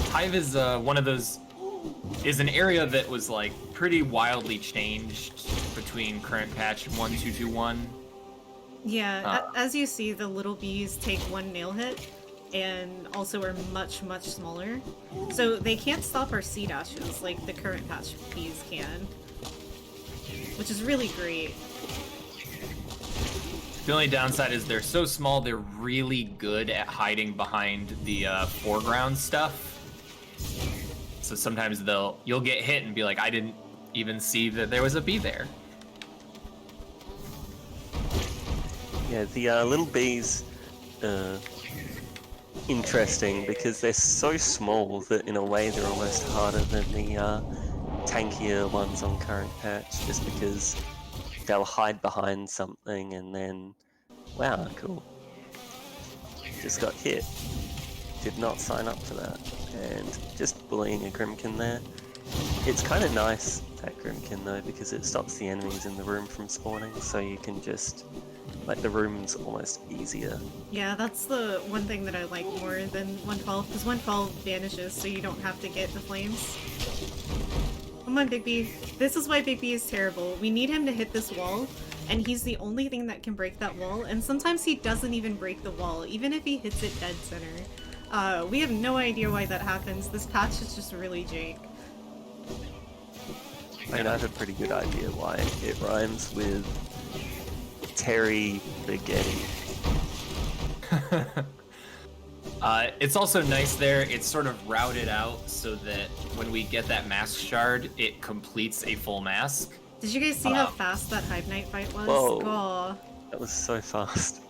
[SPEAKER 3] Hive is one of those, is an area that was like pretty wildly changed between current patch and 1221.
[SPEAKER 2] Yeah, as you see, the little bees take 1 nail hit, and also are much, much smaller. So they can't stop our C dashes like the current patch bees can. Which is really great.
[SPEAKER 3] The only downside is they're so small, they're really good at hiding behind the foreground stuff. So sometimes you'll get hit and be like, I didn't even see that there was a bee there.
[SPEAKER 1] Yeah, the little bees interesting because they're so small that in a way they're almost harder than the tankier ones on current patch, just because they'll hide behind something and then, wow, cool, just got hit, did not sign up for that, and just bullying a Grimkin there. It's kind of nice, that Grimkin though, because it stops the enemies in the room from spawning, so you can just, like, the room's almost easier.
[SPEAKER 2] Yeah, that's the one thing that I like more than 112, because 112 vanishes, so you don't have to get the flames. Come on, Big B. This is why Big B is terrible. We need him to hit this wall, and he's the only thing that can break that wall, and sometimes he doesn't even break the wall, even if he hits it dead center. We have no idea why that happens. This patch is just really jank.
[SPEAKER 1] I mean, I have a pretty good idea why. It rhymes with Terry Spaghetti.
[SPEAKER 3] It's also nice there, it's sort of routed out so that when we get that mask shard, it completes a full mask.
[SPEAKER 2] Did you guys see how fast that Hive Knight fight was?
[SPEAKER 1] Whoa.
[SPEAKER 2] Aw.
[SPEAKER 1] That was so fast.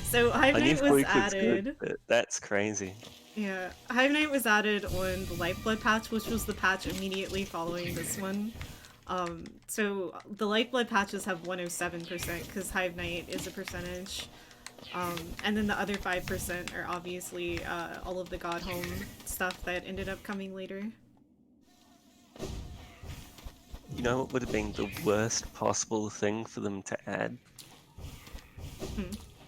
[SPEAKER 2] So Hive
[SPEAKER 1] I knew
[SPEAKER 2] Knight was
[SPEAKER 1] Fluke was
[SPEAKER 2] added.
[SPEAKER 1] good, but that's crazy.
[SPEAKER 2] Yeah, Hive Knight was added on the Lifeblood patch, which was the patch immediately following this one. So the Lifeblood patches have 107% because Hive Knight is a percentage. And then the other 5% are obviously all of the God Home stuff that ended up coming later.
[SPEAKER 1] You know what would have been the worst possible thing for them to add?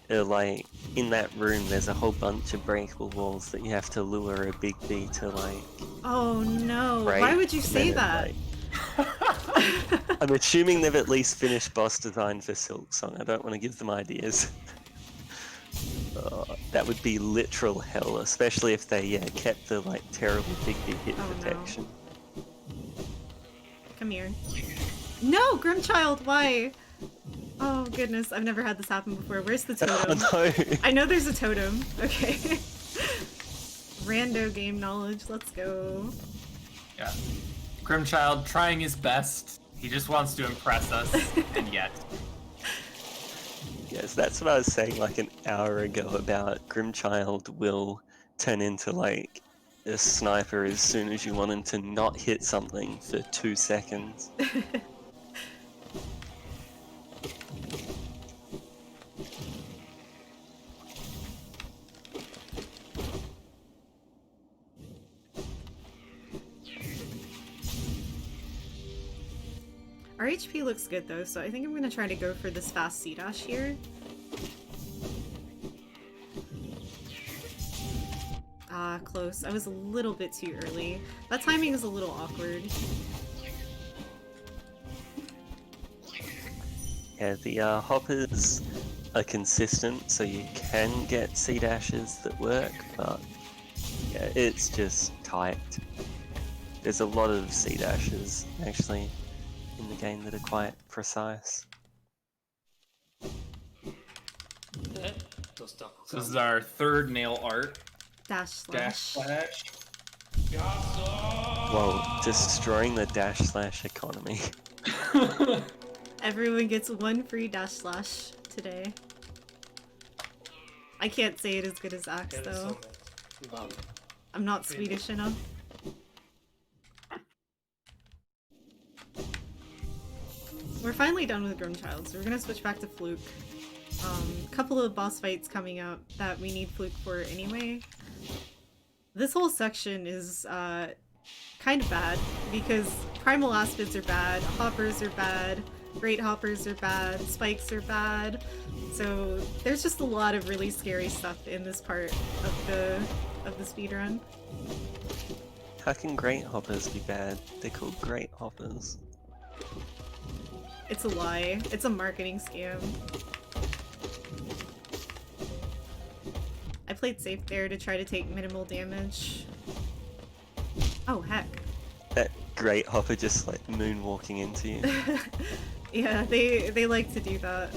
[SPEAKER 1] Like, in that room there's a whole bunch of breakable walls that you have to lure a big B to, like...
[SPEAKER 2] Oh no,
[SPEAKER 1] break,
[SPEAKER 2] why would you
[SPEAKER 1] and
[SPEAKER 2] say
[SPEAKER 1] then
[SPEAKER 2] that?
[SPEAKER 1] I'm assuming they've at least finished boss design for Silksong. I don't want to give them ideas. That would be literal hell, especially if they kept the like terrible big hit
[SPEAKER 2] Oh, no.
[SPEAKER 1] protection.
[SPEAKER 2] Come here. No, Grimchild, why? Oh goodness, I've never had this happen before. Where's the totem?
[SPEAKER 1] Oh no!
[SPEAKER 2] I know there's a totem. Okay. Rando game knowledge, let's go.
[SPEAKER 3] Yeah. Grimchild trying his best. He just wants to impress us, and yet.
[SPEAKER 1] Yes, that's what I was saying like an hour ago about Grimchild will turn into like a sniper as soon as you want him to not hit something for 2 seconds.
[SPEAKER 2] Our HP looks good though, so I think I'm gonna try to go for this fast C-dash here. Ah, close. I was a little bit too early. That timing is a little awkward.
[SPEAKER 1] Yeah, the hoppers are consistent, so you can get C-dashes that work, but yeah, it's just tight. There's a lot of C-dashes, actually, in the game that are quite precise.
[SPEAKER 3] So this is our third nail art.
[SPEAKER 2] Dash slash.
[SPEAKER 3] Dash slash.
[SPEAKER 1] Whoa, destroying the dash slash economy.
[SPEAKER 2] Everyone gets one free dash slash today. I can't say it as good as Axe though. I'm not Swedish enough. We're finally done with Grimchild, so we're gonna switch back to Fluke. Couple of boss fights coming up that we need Fluke for anyway. This whole section is kind of bad because primal aspids are bad, hoppers are bad, great hoppers are bad, spikes are bad. So there's just a lot of really scary stuff in this part of the speedrun.
[SPEAKER 1] How can great hoppers be bad? They're called great hoppers.
[SPEAKER 2] It's a lie. It's a marketing scam. I played safe there to try to take minimal damage. Oh, heck.
[SPEAKER 1] That great hopper just like moonwalking into you.
[SPEAKER 2] Yeah, they like to do that.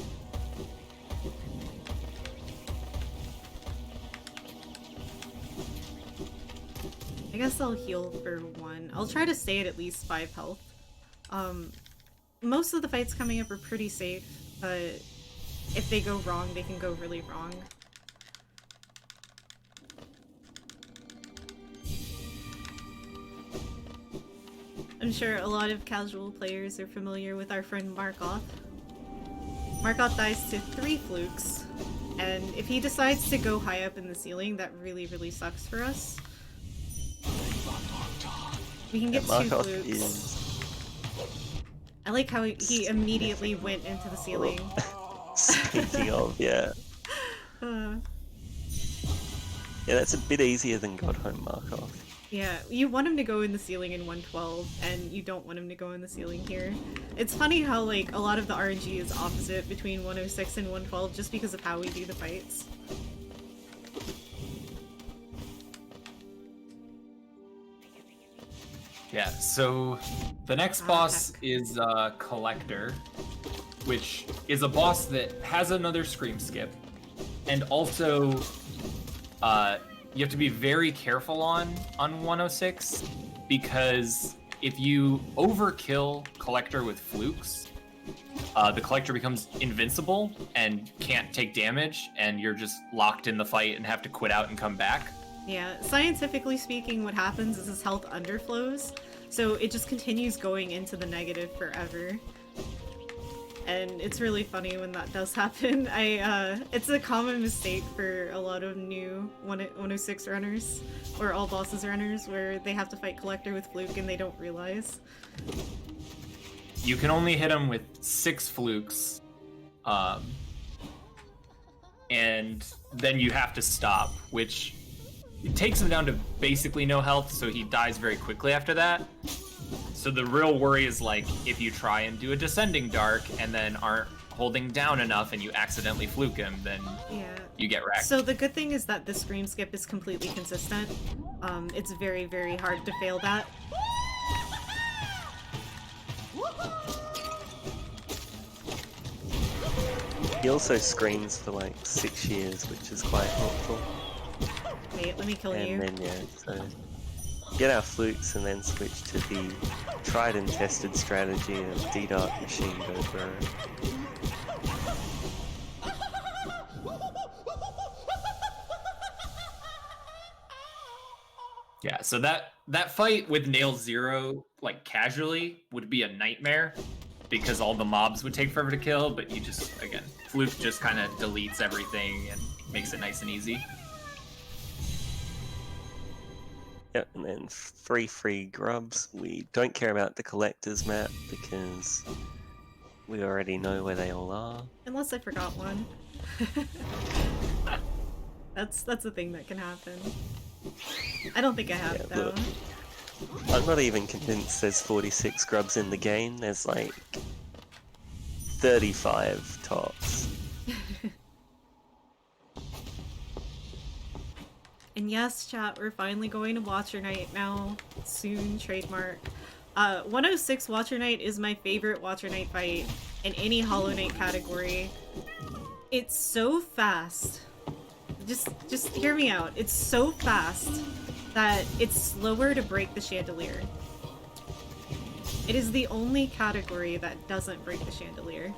[SPEAKER 2] I guess I'll heal for 1. I'll try to stay at least 5 health. Most of the fights coming up are pretty safe, but if they go wrong, they can go really wrong. I'm sure a lot of casual players are familiar with our friend Markoth. Markoth dies to 3 flukes, and if he decides to go high up in the ceiling, that really, really sucks for us. We can get 2
[SPEAKER 1] Markoth
[SPEAKER 2] flukes.
[SPEAKER 1] is...
[SPEAKER 2] I like how he immediately went into the ceiling.
[SPEAKER 1] Speaking of, yeah.
[SPEAKER 2] Uh,
[SPEAKER 1] Yeah, that's a bit easier than God Home Markov.
[SPEAKER 2] Yeah, you want him to go in the ceiling in 112, and you don't want him to go in the ceiling here. It's funny how, like, a lot of the RNG is opposite between 106 and 112 just because of how we do the fights.
[SPEAKER 3] Yeah, so the next boss is Collector, which is a boss that has another Scream Skip, and also you have to be very careful on 106, because if you overkill Collector with flukes, the Collector becomes invincible and can't take damage, and you're just locked in the fight and have to quit out and come back.
[SPEAKER 2] Yeah, scientifically speaking, what happens is his health underflows, so it just continues going into the negative forever. And it's really funny when that does happen. It's a common mistake for a lot of new 106 runners, or all bosses runners, where they have to fight Collector with Fluke and they don't realize.
[SPEAKER 3] You can only hit him with 6 flukes, and then you have to stop, which it takes him down to basically no health, so he dies very quickly after that. So the real worry is, like, if you try and do a descending dark and then aren't holding down enough and you accidentally fluke him, then you get wrecked.
[SPEAKER 2] So the good thing is that the Scream Skip is completely consistent. It's very, very hard to fail that.
[SPEAKER 1] He also screams for like 6 years, which is quite helpful.
[SPEAKER 2] Wait, let me kill
[SPEAKER 1] And
[SPEAKER 2] you.
[SPEAKER 1] then so get our flukes and then switch to the tried and tested strategy of D-Dark Machine Go Bro.
[SPEAKER 3] Yeah, so that fight with Nail Zero, like, casually, would be a nightmare, because all the mobs would take forever to kill, but you just, again, Fluke just kind of deletes everything and makes it nice and easy.
[SPEAKER 1] Yep, and then 3 free grubs. We don't care about the collectors map because we already know where they all are.
[SPEAKER 2] Unless I forgot one. That's a thing that can happen. I don't think I have,
[SPEAKER 1] Yeah,
[SPEAKER 2] though.
[SPEAKER 1] look. I'm not even convinced there's 46 grubs in the game. There's like 35 tops.
[SPEAKER 2] And yes, chat, we're finally going to Watcher Night now. Soon, trademark. 106 Watcher Night is my favorite Watcher Night fight in any Hollow Knight category. It's so fast. Just hear me out. It's so fast that it's slower to break the chandelier. It is the only category that doesn't break the chandelier.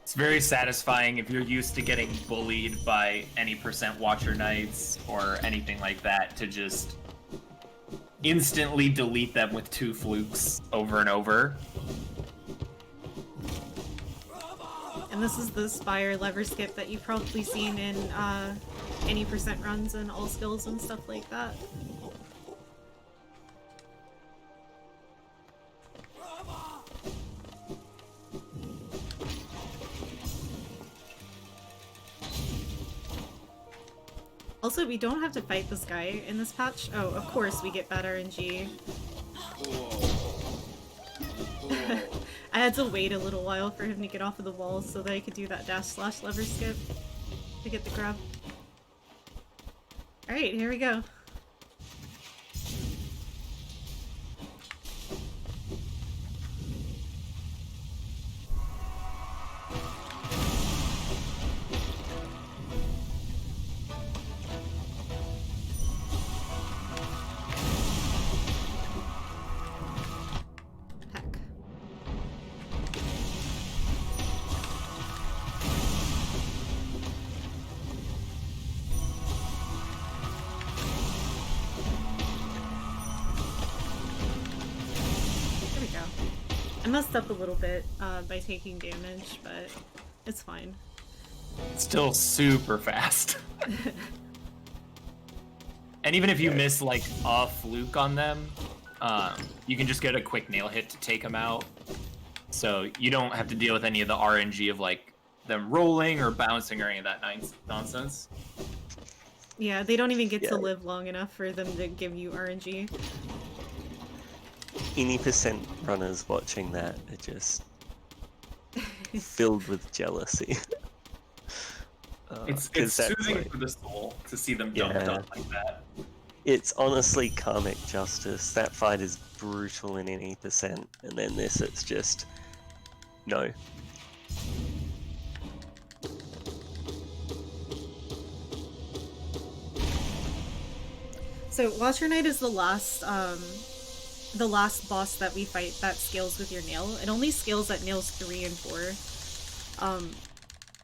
[SPEAKER 3] It's very satisfying if you're used to getting bullied by any percent Watcher Knights or anything like that, to just instantly delete them with 2 flukes over and over.
[SPEAKER 2] And this is the Spire lever skip that you've probably seen in any percent runs and all skills and stuff like that. Also, we don't have to fight this guy in this patch. Oh, of course we get bad RNG. I had to wait a little while for him to get off of the wall so that I could do that dash / lever skip to get the grab. Alright, here we go. Heck. There we go. I messed up a little bit by taking damage, but it's fine.
[SPEAKER 3] Still super fast. And even if you miss, like, a fluke on them, you can just get a quick nail hit to take them out. So you don't have to deal with any of the RNG of, like, them rolling or bouncing or any of that nonsense.
[SPEAKER 2] Yeah, they don't even get to
[SPEAKER 1] Yeah.
[SPEAKER 2] live long enough for them to give you RNG.
[SPEAKER 1] Any percent runners watching that are just filled with jealousy.
[SPEAKER 3] It's
[SPEAKER 1] 'Cause that's
[SPEAKER 3] soothing
[SPEAKER 1] like,
[SPEAKER 3] for the soul to see them dumped
[SPEAKER 1] Yeah.
[SPEAKER 3] on like that.
[SPEAKER 1] it's honestly karmic justice. That fight is brutal in any percent, and then this, it's just no.
[SPEAKER 2] So Watcher Knight is the last boss that we fight that scales with your nail. It only scales at nails 3 and 4.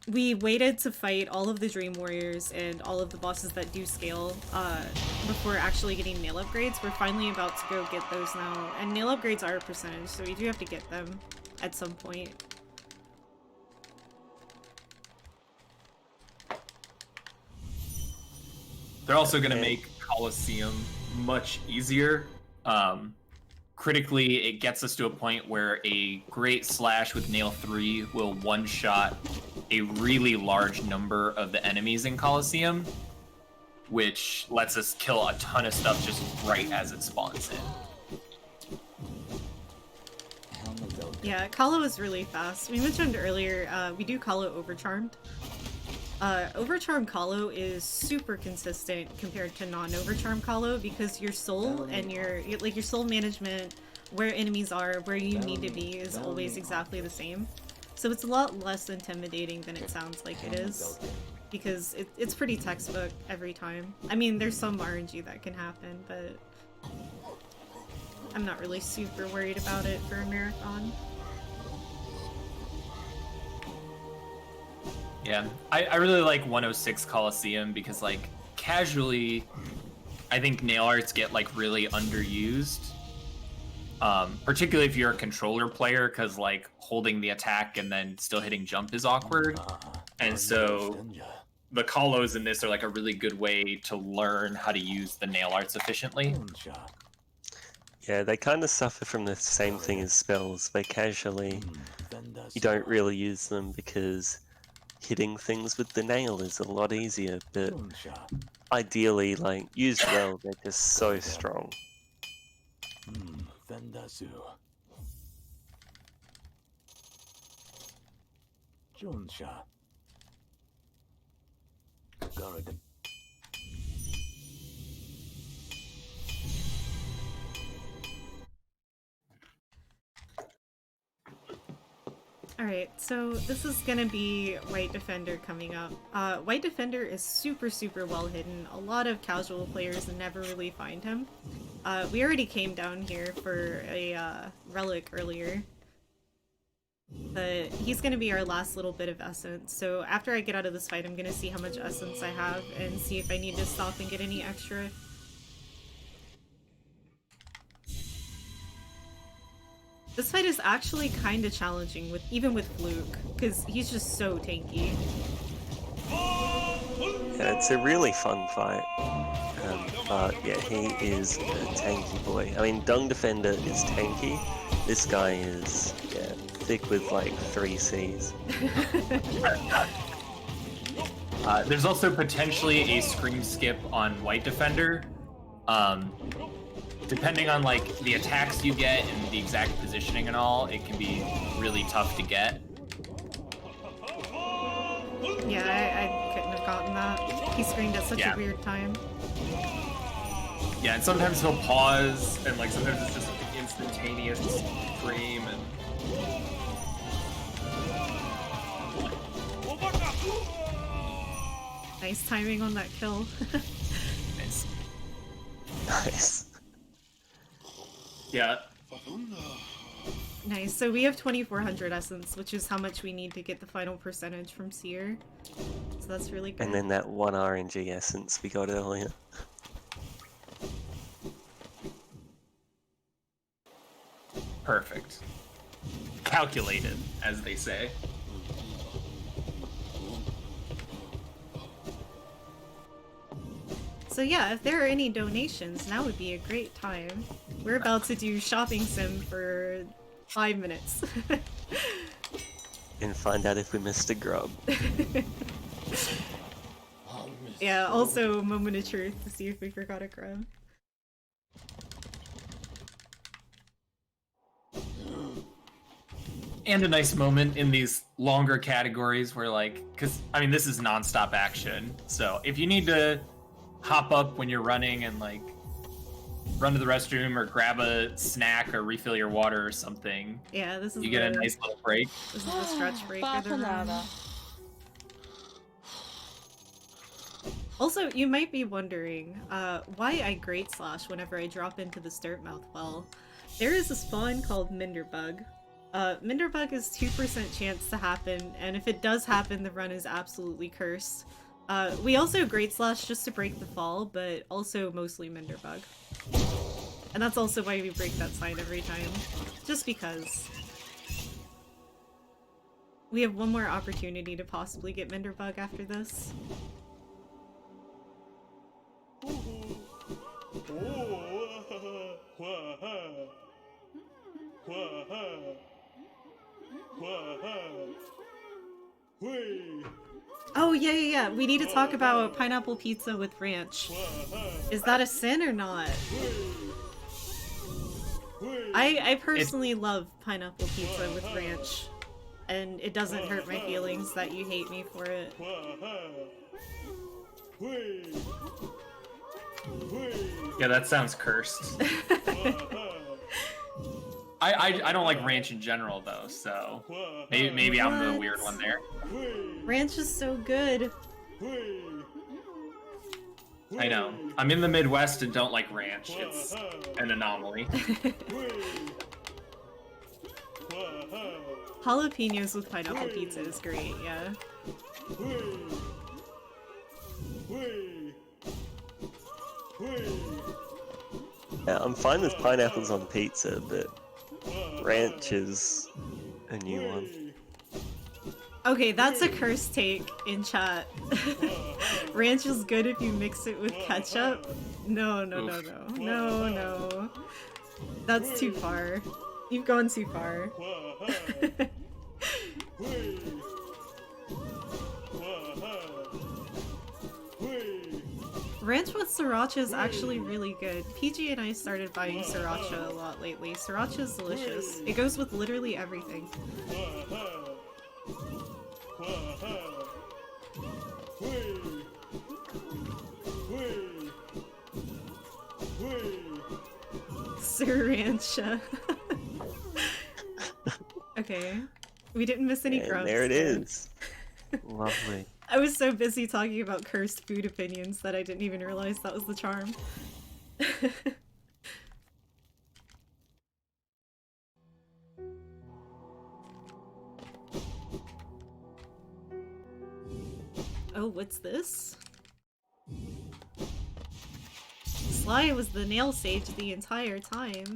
[SPEAKER 2] We waited to fight all of the Dream Warriors and all of the bosses that do scale before actually getting nail upgrades. We're finally about to go get those now, and nail upgrades are a percentage, so we do have to get them at some point.
[SPEAKER 3] They're also going to make Colosseum much easier. Critically, it gets us to a point where a great slash with nail 3 will one-shot a really large number of the enemies in Colosseum, which lets us kill a ton of stuff just right as it spawns in.
[SPEAKER 5] Helm of Velka.
[SPEAKER 2] Yeah, Kalo is really fast. We mentioned earlier, we do Kalo Overcharmed. Overcharmed Kalo is super consistent compared to non-Overcharmed Kalo because your soul and your soul management, where enemies are, where you need to be, is always exactly the same. So it's a lot less intimidating than it sounds like it is, because it's pretty textbook every time. I mean, there's some RNG that can happen, but I'm not really super worried about it for a marathon.
[SPEAKER 3] Yeah, I really like 106 Colosseum because, like, casually, I think nail arts get, like, really underused. Particularly if you're a controller player, because, like, holding the attack and then still hitting jump is awkward. And so the Kalos in this are, like, a really good way to learn how to use the nail arts efficiently.
[SPEAKER 1] Yeah, they kind of suffer from the same thing as spells. They casually, you don't really use them because hitting things with the nail is a lot easier, but ideally, like, used well, they're just so strong.
[SPEAKER 2] Alright, so this is gonna be White Defender coming up. White Defender is super well hidden. A lot of casual players never really find him. We already came down here for a relic earlier. But he's gonna be our last little bit of essence. So after I get out of this fight, I'm gonna see how much essence I have and see if I need to stop and get any extra. This fight is actually kind of challenging, even with Fluke, because he's just so tanky.
[SPEAKER 1] Yeah, it's a really fun fight. But yeah, he is a tanky boy. I mean, Dung Defender is tanky. This guy is, yeah, thick with like 3 Cs.
[SPEAKER 3] There's also potentially a scream skip on White Defender. Depending on, like, the attacks you get and the exact positioning and all, it can be really tough to get.
[SPEAKER 2] Yeah, I couldn't have gotten that. He screamed at such a weird time.
[SPEAKER 3] Yeah, and sometimes he'll pause, and, like, sometimes it's just an instantaneous scream, and...
[SPEAKER 2] Nice timing on that kill.
[SPEAKER 3] Nice.
[SPEAKER 1] Nice.
[SPEAKER 3] Yeah.
[SPEAKER 2] Nice, so we have 2400 essence, which is how much we need to get the final percentage from Seer. So that's really good.
[SPEAKER 1] And then that 1 RNG essence we got earlier.
[SPEAKER 3] Perfect. Calculated, as they say.
[SPEAKER 2] So yeah, if there are any donations, now would be a great time. We're about to do shopping sim for 5 minutes.
[SPEAKER 1] And find out if we missed a grub.
[SPEAKER 2] Yeah, also moment of truth to see if we forgot a grab.
[SPEAKER 3] And a nice moment in these longer categories where, like, because I mean, this is nonstop action. So if you need to hop up when you're running and like run to the restroom or grab a snack or refill your water or something,
[SPEAKER 2] Yeah, this is
[SPEAKER 3] you get a nice little break.
[SPEAKER 2] This is the stretch break for the run. Also, you might be wondering why I Great Slash whenever I drop into the Sturtmouth well. There is a spawn called Minderbug. Minderbug is 2% chance to happen, and if it does happen, the run is absolutely cursed. We also Great Slash just to break the fall, but also mostly Minderbug. And that's also why we break that sign every time. Just because. We have one more opportunity to possibly get Minderbug after this. Oh yeah, we need to talk about pineapple pizza with ranch. Is that a sin or not? I personally love pineapple pizza with ranch, and it doesn't hurt my feelings that you hate me for it.
[SPEAKER 3] Yeah, that sounds cursed. I don't like ranch in general though, so maybe I'm the weird one there.
[SPEAKER 2] Ranch is so good.
[SPEAKER 3] I know. I'm in the Midwest and don't like ranch. It's an anomaly.
[SPEAKER 2] Jalapenos with pineapple pizza is great, yeah.
[SPEAKER 1] Yeah, I'm fine with pineapples on pizza, but ranch is a new one.
[SPEAKER 2] Okay, that's a cursed take in chat. Ranch is good if you mix it with ketchup. No. That's too far. You've gone too far. Ranch with sriracha is actually really good. PG and I started buying sriracha a lot lately. Sriracha is delicious. It goes with literally everything. Sriracha. Okay. We didn't miss any
[SPEAKER 1] And
[SPEAKER 2] grubs.
[SPEAKER 1] there it is. Lovely.
[SPEAKER 2] I was so busy talking about cursed food opinions that I didn't even realize that was the charm. Oh, what's this? Sly was the nail sage the entire time.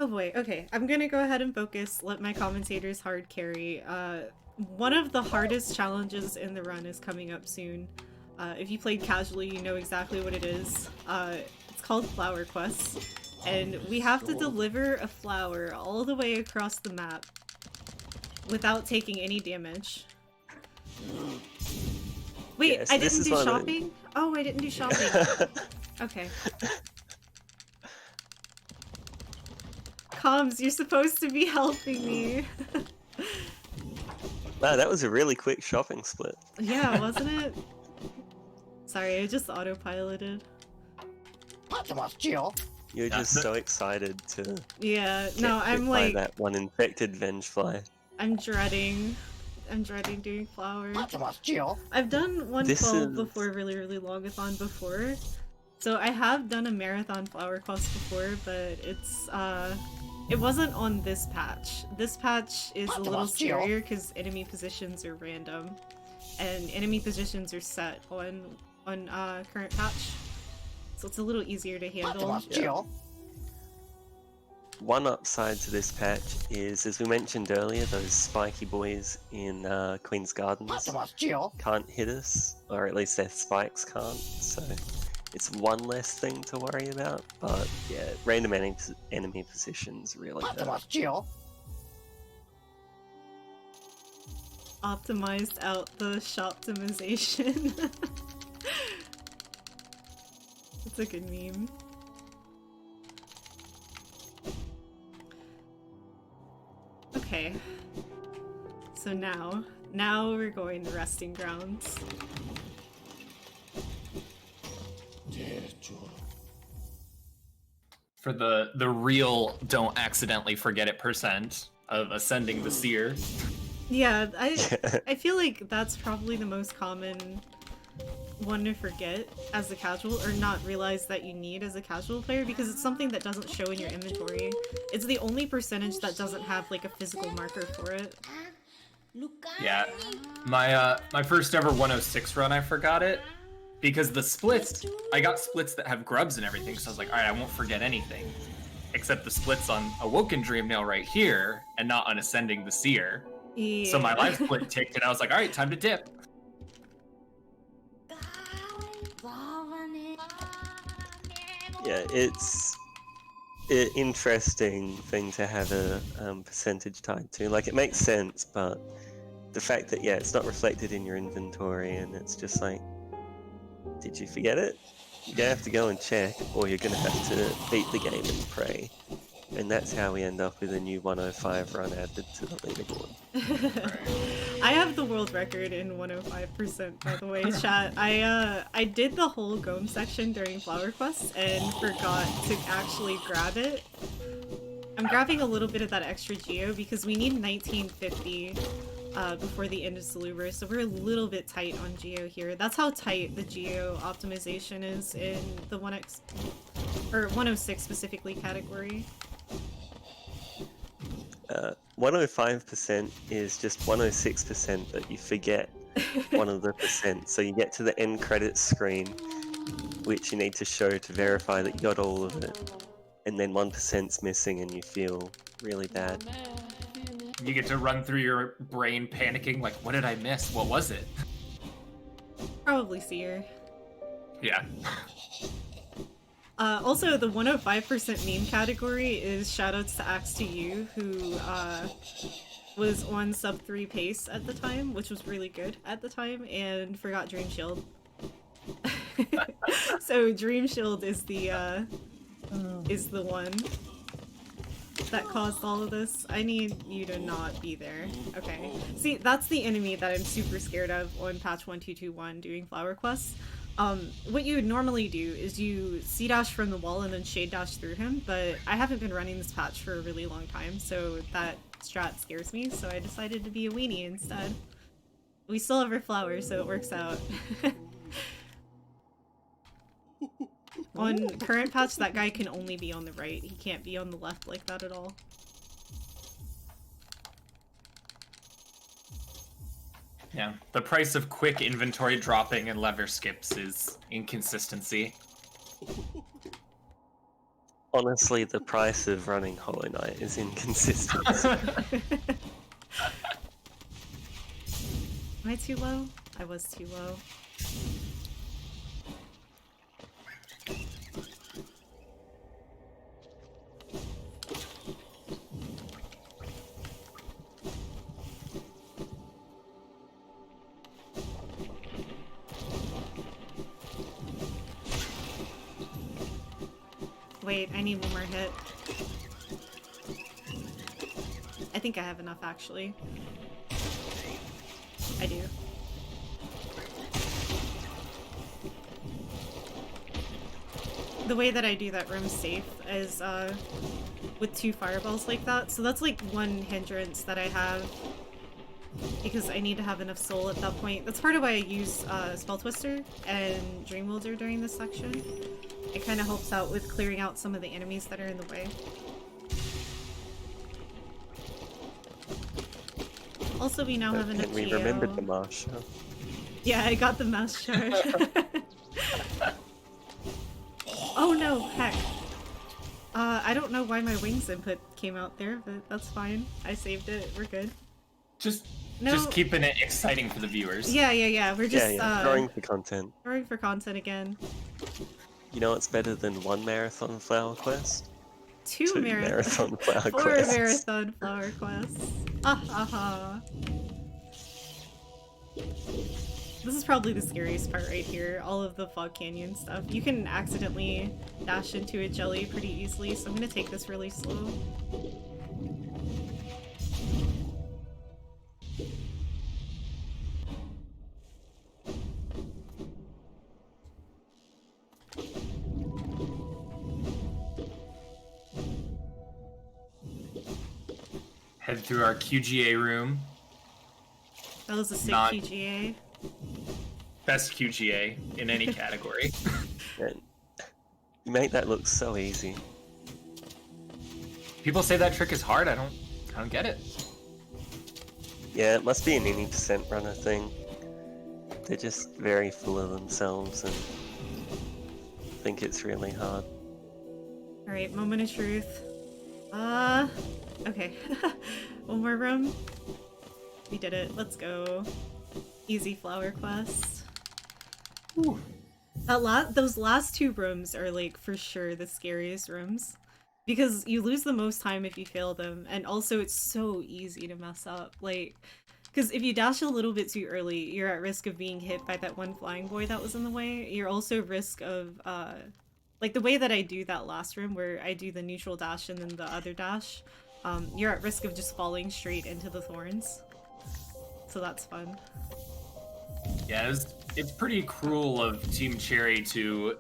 [SPEAKER 2] Oh boy, okay. I'm gonna go ahead and focus, let my commentators hard carry. One of the hardest challenges in the run is coming up soon. If you played casually, you know exactly what it is. It's called Flower Quest, and we have to deliver a flower all the way across the map without taking any damage. Wait,
[SPEAKER 1] Yes,
[SPEAKER 2] I
[SPEAKER 1] this
[SPEAKER 2] didn't
[SPEAKER 1] is
[SPEAKER 2] do
[SPEAKER 1] one of the-
[SPEAKER 2] shopping? Oh, I didn't do shopping. Okay. Comms, you're supposed to be helping me.
[SPEAKER 1] Wow, that was a really quick shopping split.
[SPEAKER 2] Yeah, wasn't it? Sorry, I just autopiloted.
[SPEAKER 1] You're just so excited to
[SPEAKER 2] Yeah,
[SPEAKER 1] get
[SPEAKER 2] no,
[SPEAKER 1] hit
[SPEAKER 2] I'm
[SPEAKER 1] by
[SPEAKER 2] like,
[SPEAKER 1] that one infected vengefly.
[SPEAKER 2] I'm dreading doing flower. I've done 112
[SPEAKER 1] This is-
[SPEAKER 2] before, really longathon before. So I have done a marathon flower quest before, but it's, it wasn't on this patch. This patch is a little scarier because enemy positions are random. And enemy positions are set on current patch. So it's a little easier to handle.
[SPEAKER 1] Yeah. One upside to this patch is, as we mentioned earlier, those spiky boys in Queen's Gardens can't hit us, or at least their spikes can't, so it's one less thing to worry about, but yeah, random enemy positions really hurt.
[SPEAKER 2] optimized out the shoptimization. That's a good meme. Okay. So now we're going to resting grounds.
[SPEAKER 3] For the real don't accidentally forget it percent of ascending the seer.
[SPEAKER 2] Yeah, I feel like that's probably the most common one to forget as a casual, or not realize that you need as a casual player, because it's something that doesn't show in your inventory. It's the only percentage that doesn't have like a physical marker for it.
[SPEAKER 3] Yeah, my first ever 106 run, I forgot it because the splits, I got splits that have grubs and everything, so I was like, all right, I won't forget anything, except the splits on Awoken Dreamnail right here, and not on Ascending the Seer.
[SPEAKER 2] Yeah.
[SPEAKER 3] So my life split ticked, and I was like, all right, time to dip.
[SPEAKER 1] Yeah, it's an interesting thing to have a percentage tied to. Like, it makes sense, but the fact that, yeah, it's not reflected in your inventory, and it's just like, did you forget it? You're gonna have to go and check, or you're gonna have to beat the game and pray. And that's how we end up with a new 105 run added to the leaderboard.
[SPEAKER 2] I have the world record in 105%, by the way, chat. I did the whole Gome section during Flower Quest and forgot to actually grab it. I'm grabbing a little bit of that extra geo because we need 1950 before the end of Saluber, so we're a little bit tight on geo here. That's how tight the geo optimization is in the 1x or 106 specifically category.
[SPEAKER 1] 105% is just 106%, but you forget one of the percent. So you get to the end credits screen, which you need to show to verify that you got all of it. And then 1%'s missing and you feel really bad.
[SPEAKER 3] You get to run through your brain panicking, like, what did I miss? What was it?
[SPEAKER 2] Probably Seer.
[SPEAKER 3] Yeah.
[SPEAKER 2] Also, the 105% meme category is shoutouts to Axe2U, who was on sub 3 pace at the time, which was really good at the time, and forgot Dream Shield. So Dream Shield is the one that caused all of this. I need you to not be there. Okay. See, that's the enemy that I'm super scared of on patch 1221 doing Flower Quests. What you would normally do is you C-dash from the wall and then shade dash through him, but I haven't been running this patch for a really long time, so that strat scares me, so I decided to be a weenie instead. We still have our flowers, so it works out. On current patch, that guy can only be on the right. He can't be on the left like that at all.
[SPEAKER 3] Yeah, the price of quick inventory dropping and lever skips is inconsistency.
[SPEAKER 1] Honestly, the price of running Hollow Knight is inconsistency.
[SPEAKER 2] Am I too low? I was too low. Wait, I need one more hit. I think I have enough, actually. I do. The way that I do that room safe is with 2 fireballs like that. So that's like one hindrance that I have because I need to have enough soul at that point. That's part of why I use Spell Twister and Dream Wielder during this section. It kind of helps out with clearing out some of the enemies that are in the way. Also, we now have enough
[SPEAKER 1] And we
[SPEAKER 2] geo.
[SPEAKER 1] remembered the marsh. Huh?
[SPEAKER 2] Yeah, I got the mouse charge. Oh no, heck. I don't know why my wings input came out there, but that's fine. I saved it, we're good.
[SPEAKER 3] Just
[SPEAKER 2] No.
[SPEAKER 3] keeping it exciting for the viewers.
[SPEAKER 2] Yeah, we're just
[SPEAKER 1] Throwing for content.
[SPEAKER 2] throwing for content again.
[SPEAKER 1] You know what's better than 1 marathon flower quest?
[SPEAKER 2] 2
[SPEAKER 1] marathon flower
[SPEAKER 2] 4
[SPEAKER 1] quests.
[SPEAKER 2] marathon flower quests. Ah ha ha. This is probably the scariest part right here, all of the Fog Canyon stuff. You can accidentally dash into a jelly pretty easily, so I'm gonna take this really slow.
[SPEAKER 3] Head through our QGA room.
[SPEAKER 2] That was a sick
[SPEAKER 3] Not-
[SPEAKER 2] QGA.
[SPEAKER 3] Best QGA in any category.
[SPEAKER 1] And you make that look so easy.
[SPEAKER 3] People say that trick is hard. I don't get it.
[SPEAKER 1] Yeah, it must be an any percent runner thing. They're just very full of themselves and think it's really hard.
[SPEAKER 2] Alright, moment of truth. Okay. One more room. We did it. Let's go. Easy flower quest.
[SPEAKER 3] Ooh.
[SPEAKER 2] Those last two rooms are like for sure the scariest rooms. Because you lose the most time if you fail them, and also it's so easy to mess up. Like, because if you dash a little bit too early, you're at risk of being hit by that one flying boy that was in the way. You're also at risk of, like the way that I do that last room where I do the neutral dash and then the other dash, you're at risk of just falling straight into the thorns. So that's fun.
[SPEAKER 3] Yeah, it's pretty cruel of Team Cherry to...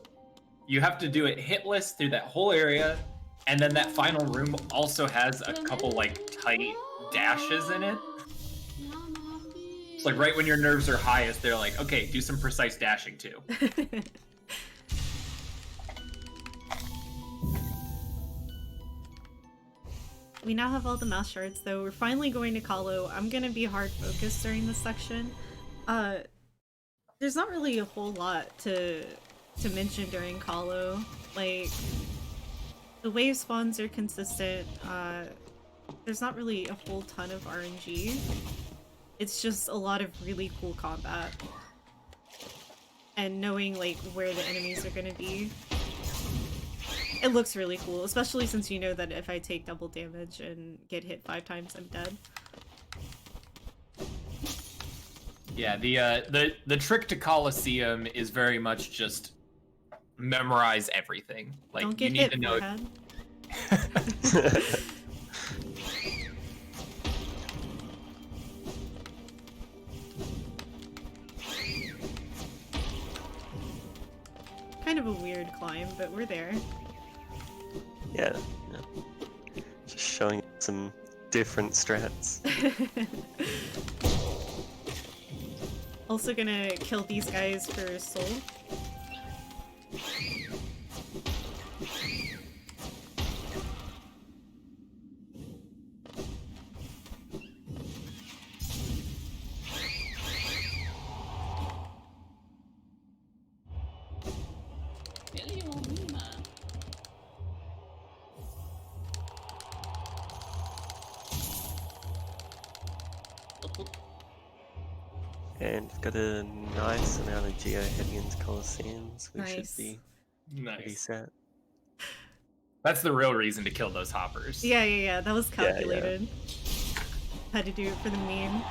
[SPEAKER 3] You have to do it hitless through that whole area, and then that final room also has a couple, like, tight dashes in it. It's like right when your nerves are highest, they're like, okay, do some precise dashing too.
[SPEAKER 2] We now have all the mass shards, though. We're finally going to Kahlo. I'm gonna be hard focused during this section. There's not really a whole lot to mention during Kahlo. Like, the wave spawns are consistent. There's not really a whole ton of RNG. It's just a lot of really cool combat. And knowing, like, where the enemies are gonna be. It looks really cool, especially since you know that if I take double damage and get hit 5 times, I'm dead.
[SPEAKER 3] Yeah, the trick to Colosseum is very much just memorize everything. Like,
[SPEAKER 2] Don't get
[SPEAKER 3] you need
[SPEAKER 2] hit,
[SPEAKER 3] to know.
[SPEAKER 2] forehead. Kind of a weird climb, but we're there.
[SPEAKER 1] Yeah, yeah. Just showing some different strats.
[SPEAKER 2] Also gonna kill these guys for soul.
[SPEAKER 1] And we've got a nice amount of Geohedians Colosseums. We should
[SPEAKER 2] Nice.
[SPEAKER 1] be pretty
[SPEAKER 3] Nice.
[SPEAKER 1] set.
[SPEAKER 3] That's the real reason to kill those hoppers.
[SPEAKER 2] Yeah, that was
[SPEAKER 1] Yeah, yeah.
[SPEAKER 2] calculated. Had to do it for the meme.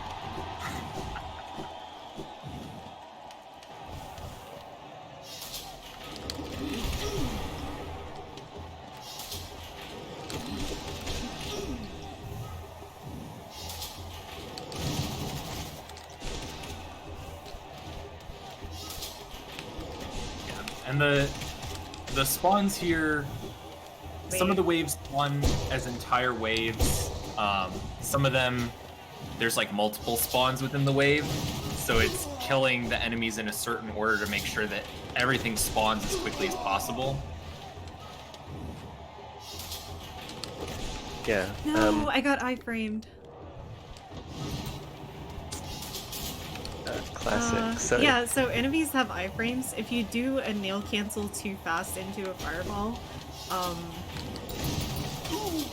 [SPEAKER 3] And the spawns here, some of the waves spawn as entire waves. Some of them, there's like multiple spawns within the wave, so it's killing the enemies in a certain order to make sure that everything spawns as quickly as possible.
[SPEAKER 1] Yeah.
[SPEAKER 2] No, I got iframed.
[SPEAKER 1] Classic. So
[SPEAKER 2] Yeah, so enemies have iframes. If you do a nail cancel too fast into a fireball,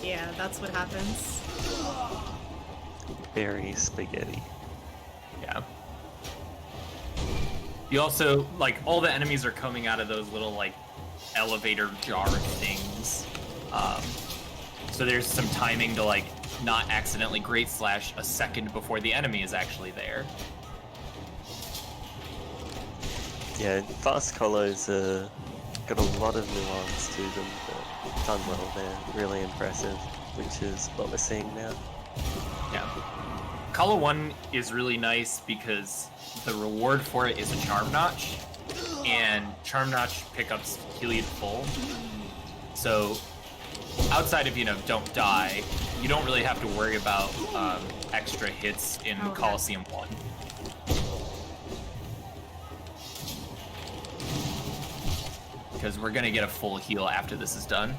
[SPEAKER 2] yeah, that's what happens.
[SPEAKER 1] very spaghetti.
[SPEAKER 3] Yeah. You also, like, all the enemies are coming out of those little, like, elevator jar things. So there's some timing to, like, not accidentally Great Slash a second before the enemy is actually there.
[SPEAKER 1] Yeah, fast colos got a lot of nuance to them, but done well there. Really impressive, which is what we're seeing now.
[SPEAKER 3] Yeah. Colo 1 is really nice because the reward for it is a Charm Notch, and Charm Notch pickups heal you to full. So outside of, don't die, you don't really have to worry about extra hits in
[SPEAKER 2] Okay.
[SPEAKER 3] Coliseum 1. Because we're going to get a full heal after this is done.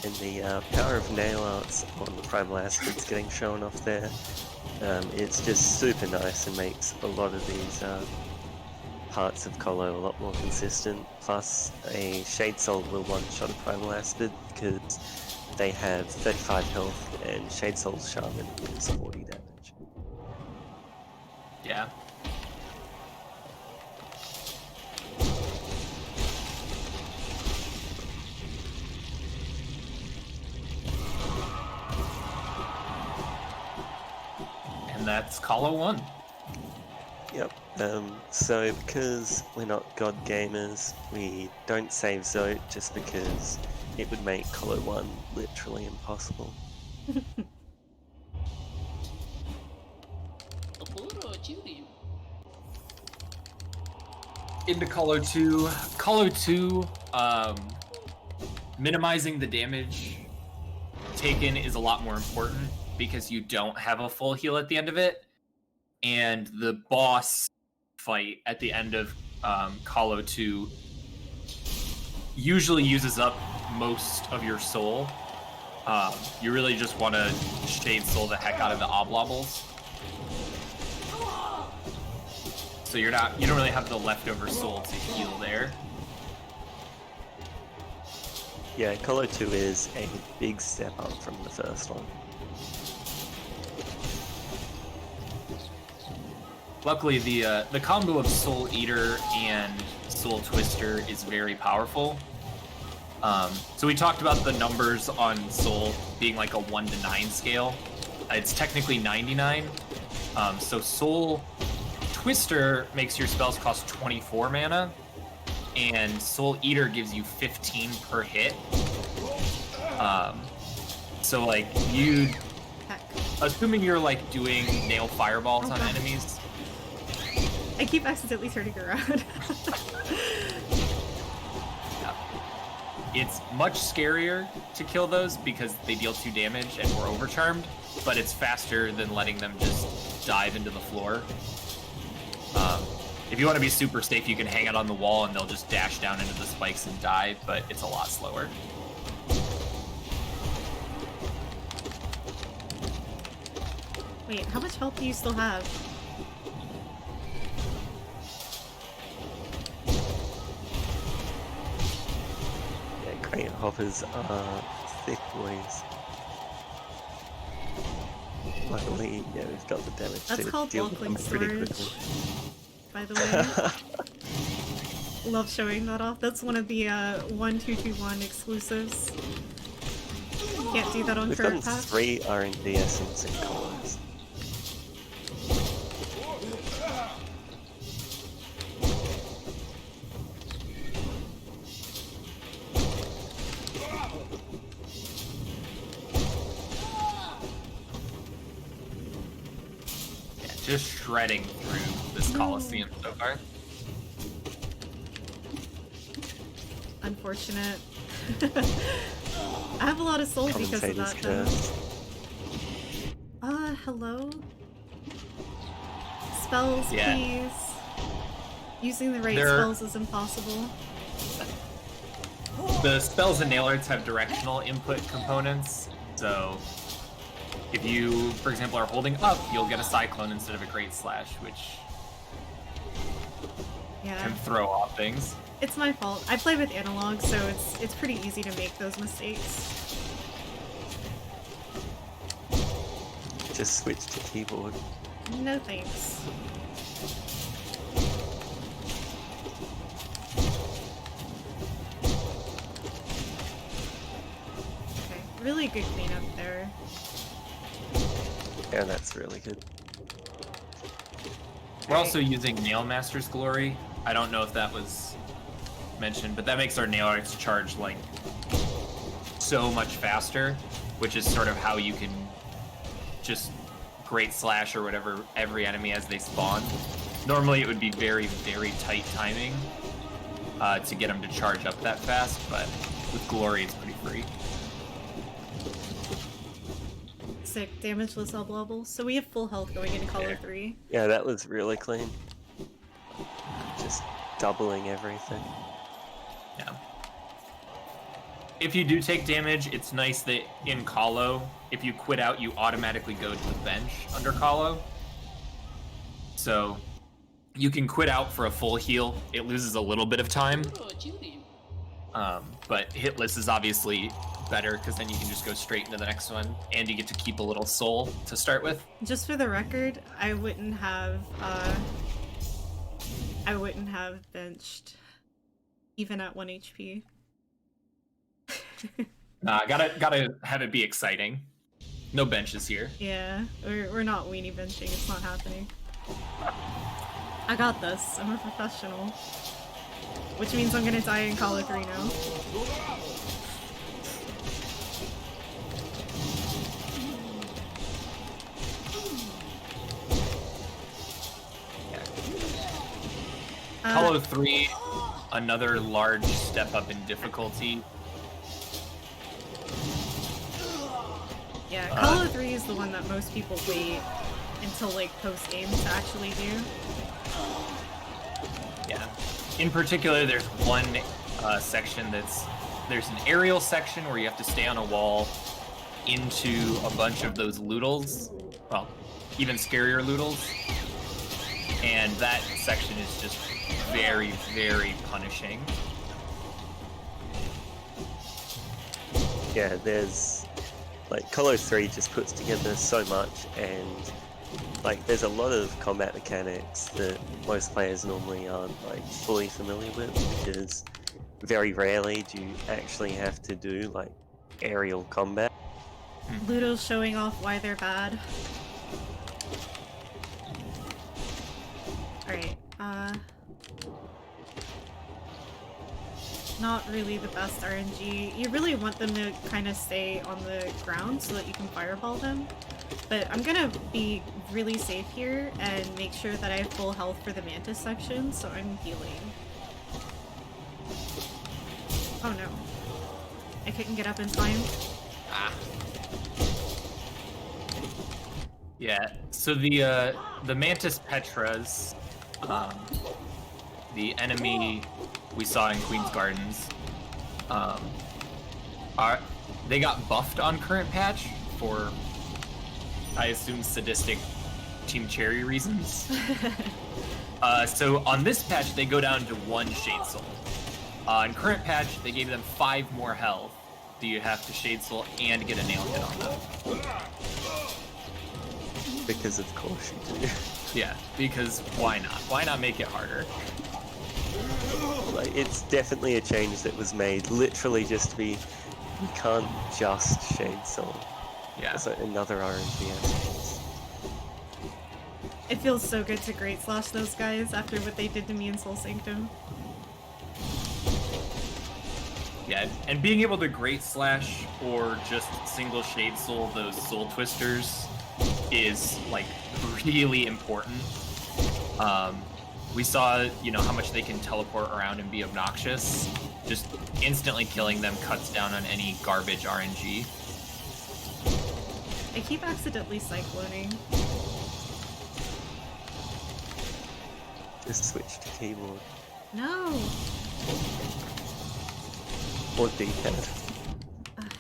[SPEAKER 1] And the power of nail arts on the Primal Aspid's getting shown off there. It's just super nice and makes a lot of these parts of Colo a lot more consistent. Plus, a Shade Soul will one-shot a Primal Aspid because they have 35 health and Shade Soul's Shaman is 40 damage.
[SPEAKER 3] Yeah. And that's Colo 1.
[SPEAKER 1] Yep. So because we're not god gamers, we don't save Zote just because it would make Colo 1 literally impossible.
[SPEAKER 3] Into Colo 2. Colo 2, minimizing the damage taken is a lot more important because you don't have a full heal at the end of it. And the boss fight at the end of Colo 2 usually uses up most of your soul. You really just want to Shade Soul the heck out of the Oblobbles. So you don't really have the leftover soul to heal there.
[SPEAKER 1] Yeah, Colo 2 is a big step up from the first one.
[SPEAKER 3] Luckily, the combo of Soul Eater and Soul Twister is very powerful. So we talked about the numbers on Soul being like a 1 to 9 scale. It's technically 99. So Soul Twister makes your spells cost 24 mana, and Soul Eater gives you 15 per hit. So like
[SPEAKER 2] Heck.
[SPEAKER 3] assuming you're like doing nail fireballs on enemies.
[SPEAKER 2] I keep accidentally turning around.
[SPEAKER 3] It's much scarier to kill those because they deal 2 damage and we're overcharmed, but it's faster than letting them just dive into the floor. If you want to be super safe, you can hang it on the wall and they'll just dash down into the spikes and die, but it's a lot slower.
[SPEAKER 2] Wait, how much health do you still have?
[SPEAKER 1] Yeah, Crate Hoppers are thick boys. Luckily, yeah, we've got the damage
[SPEAKER 2] That's
[SPEAKER 1] to
[SPEAKER 2] called
[SPEAKER 1] deal with them
[SPEAKER 2] Block Link
[SPEAKER 1] pretty
[SPEAKER 2] Storage,
[SPEAKER 1] quickly.
[SPEAKER 2] by the way. Love showing that off. That's one of the 1221 exclusives. You can't do that on
[SPEAKER 1] We've gotten
[SPEAKER 2] current patch.
[SPEAKER 1] 3 R&D essence in Colos.
[SPEAKER 3] Just shredding through this Coliseum so far.
[SPEAKER 2] Unfortunate. I have a lot of soul because of
[SPEAKER 1] Commentator's
[SPEAKER 2] that, though.
[SPEAKER 1] curse.
[SPEAKER 2] Hello? Spells,
[SPEAKER 3] Yeah.
[SPEAKER 2] please. Using the right
[SPEAKER 3] There-
[SPEAKER 2] spells is impossible.
[SPEAKER 3] The spells and nail arts have directional input components, so if you, for example, are holding up, you'll get a Cyclone instead of a Great Slash, which
[SPEAKER 2] Yeah.
[SPEAKER 3] can throw off things.
[SPEAKER 2] It's my fault. I play with analog, so it's pretty easy to make those mistakes.
[SPEAKER 1] Just switch to keyboard.
[SPEAKER 2] No thanks. Okay, really good cleanup there.
[SPEAKER 1] Yeah, that's really good.
[SPEAKER 3] We're also using Nail Master's Glory, I don't know if that was mentioned, but that makes our nail arts charge like so much faster, which is sort of how you can just great slash or whatever every enemy as they spawn. Normally it would be very, very tight timing to get them to charge up that fast, but with Glory it's pretty free.
[SPEAKER 2] Sick. Damageless sub level. So we have full health going into Color 3.
[SPEAKER 1] Yeah, that was really clean. Just doubling everything.
[SPEAKER 3] Yeah. If you do take damage, it's nice that in Calo, if you quit out, you automatically go to the bench under Calo. So you can quit out for a full heal. It loses a little bit of time. But hitless is obviously better because then you can just go straight into the next one, and you get to keep a little soul to start with.
[SPEAKER 2] Just for the record, I wouldn't have benched even at 1 HP.
[SPEAKER 3] Gotta have it be exciting. No benches here.
[SPEAKER 2] Yeah, we're not weenie benching. It's not happening. I got this. I'm a professional. Which means I'm gonna die in Color 3 now.
[SPEAKER 3] Calo 3, another large step up in difficulty.
[SPEAKER 2] Yeah, Call of 3 is the one that most people wait until like post-game to actually do.
[SPEAKER 3] Yeah. In particular, there's one section there's an aerial section where you have to stay on a wall into a bunch of those loodles. Well, even scarier loodles. And that section is just very, very punishing.
[SPEAKER 1] Yeah, there's like Colo 3 just puts together so much, and like there's a lot of combat mechanics that most players normally aren't like fully familiar with, because very rarely do you actually have to do like aerial combat.
[SPEAKER 2] Ludo's showing off why they're bad. Alright, not really the best RNG. You really want them to kind of stay on the ground so that you can fireball them. But I'm gonna be really safe here and make sure that I have full health for the Mantis section, so I'm healing. Oh no. I couldn't get up in time.
[SPEAKER 3] Ah. Yeah, so the Mantis Petras, the enemy we saw in Queen's Gardens, they got buffed on current patch for, I assume, sadistic Team Cherry reasons. So on this patch, they go down to 1 Shade Soul. On current patch, they gave them 5 more health. Do you have to Shade Soul and get a nail hit on them?
[SPEAKER 1] Because of course you do.
[SPEAKER 3] Yeah, because why not? Why not make it harder?
[SPEAKER 1] Like, it's definitely a change that was made literally just to be, you can't just Shade Soul.
[SPEAKER 3] Yeah.
[SPEAKER 1] It's like another RNG.
[SPEAKER 2] It feels so good to Great Slash those guys after what they did to me in Soul Sanctum.
[SPEAKER 3] Yeah, and being able to Great Slash or just single Shade Soul those Soul Twisters is like really important. We saw, you know, how much they can teleport around and be obnoxious. Just instantly killing them cuts down on any garbage RNG.
[SPEAKER 2] I keep accidentally cycloning.
[SPEAKER 1] Just switch to keyboard.
[SPEAKER 2] No!
[SPEAKER 1] Or D-pad.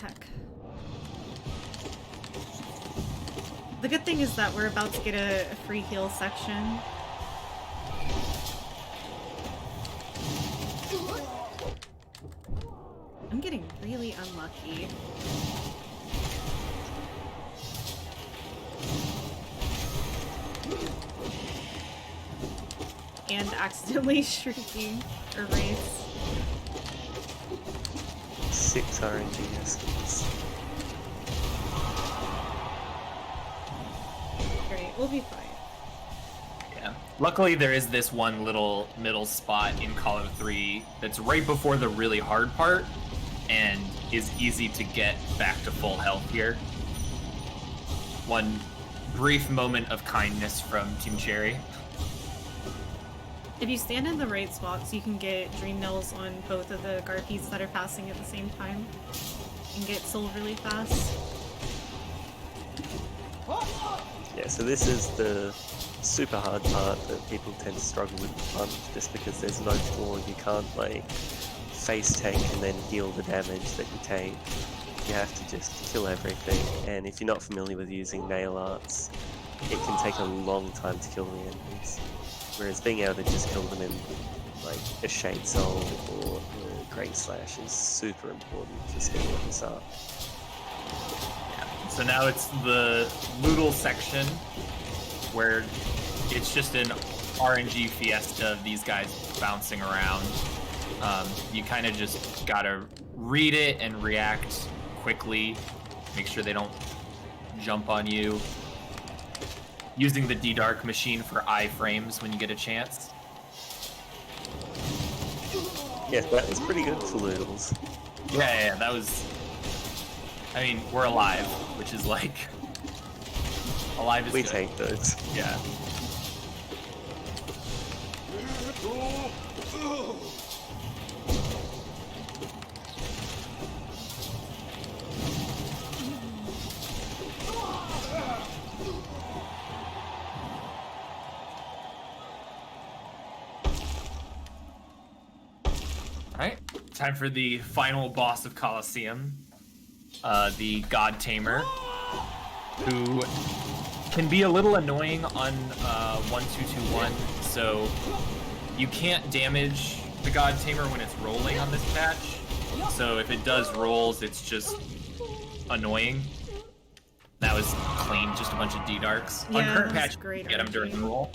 [SPEAKER 2] Heck. The good thing is that we're about to get a free heal section. I'm getting really unlucky. And accidentally shrieking erase.
[SPEAKER 1] 6 RNG essence.
[SPEAKER 2] Great, we'll be fine.
[SPEAKER 3] Yeah. Luckily, there is this one little middle spot in Call of 3 that's right before the really hard part and is easy to get back to full health here. One brief moment of kindness from Team Cherry.
[SPEAKER 2] If you stand in the right spots, you can get Dream Nails on both of the Garpies that are passing at the same time and get soul really fast.
[SPEAKER 1] Yeah, so this is the super hard part that people tend to struggle with the punch, just because there's no floor. You can't like face tank and then heal the damage that you take. You have to just kill everything, and if you're not familiar with using nail arts, it can take a long time to kill the enemies. Whereas being able to just kill them in like a Shade Soul or a Great Slash is super important for speeding this up.
[SPEAKER 3] So now it's the Loodle section where it's just an RNG fiesta of these guys bouncing around. You kind of just gotta read it and react quickly, make sure they don't jump on you. Using the D-Dark machine for iframes when you get a chance.
[SPEAKER 1] Yeah, that was pretty good for Loodles.
[SPEAKER 3] Yeah, that was... I mean, we're alive, which is like... Alive is
[SPEAKER 1] We
[SPEAKER 3] good.
[SPEAKER 1] take those.
[SPEAKER 3] Yeah. Alright, time for the final boss of Colosseum. The God Tamer, who can be a little annoying on 1-2-2-1, so you can't damage the God Tamer when it's rolling on this patch. So if it does rolls, it's just annoying. That was clean, just a bunch of D-Darks.
[SPEAKER 2] Yeah,
[SPEAKER 3] On current
[SPEAKER 2] that was
[SPEAKER 3] patch, you
[SPEAKER 2] great
[SPEAKER 3] get them during the
[SPEAKER 2] RNG.
[SPEAKER 3] roll.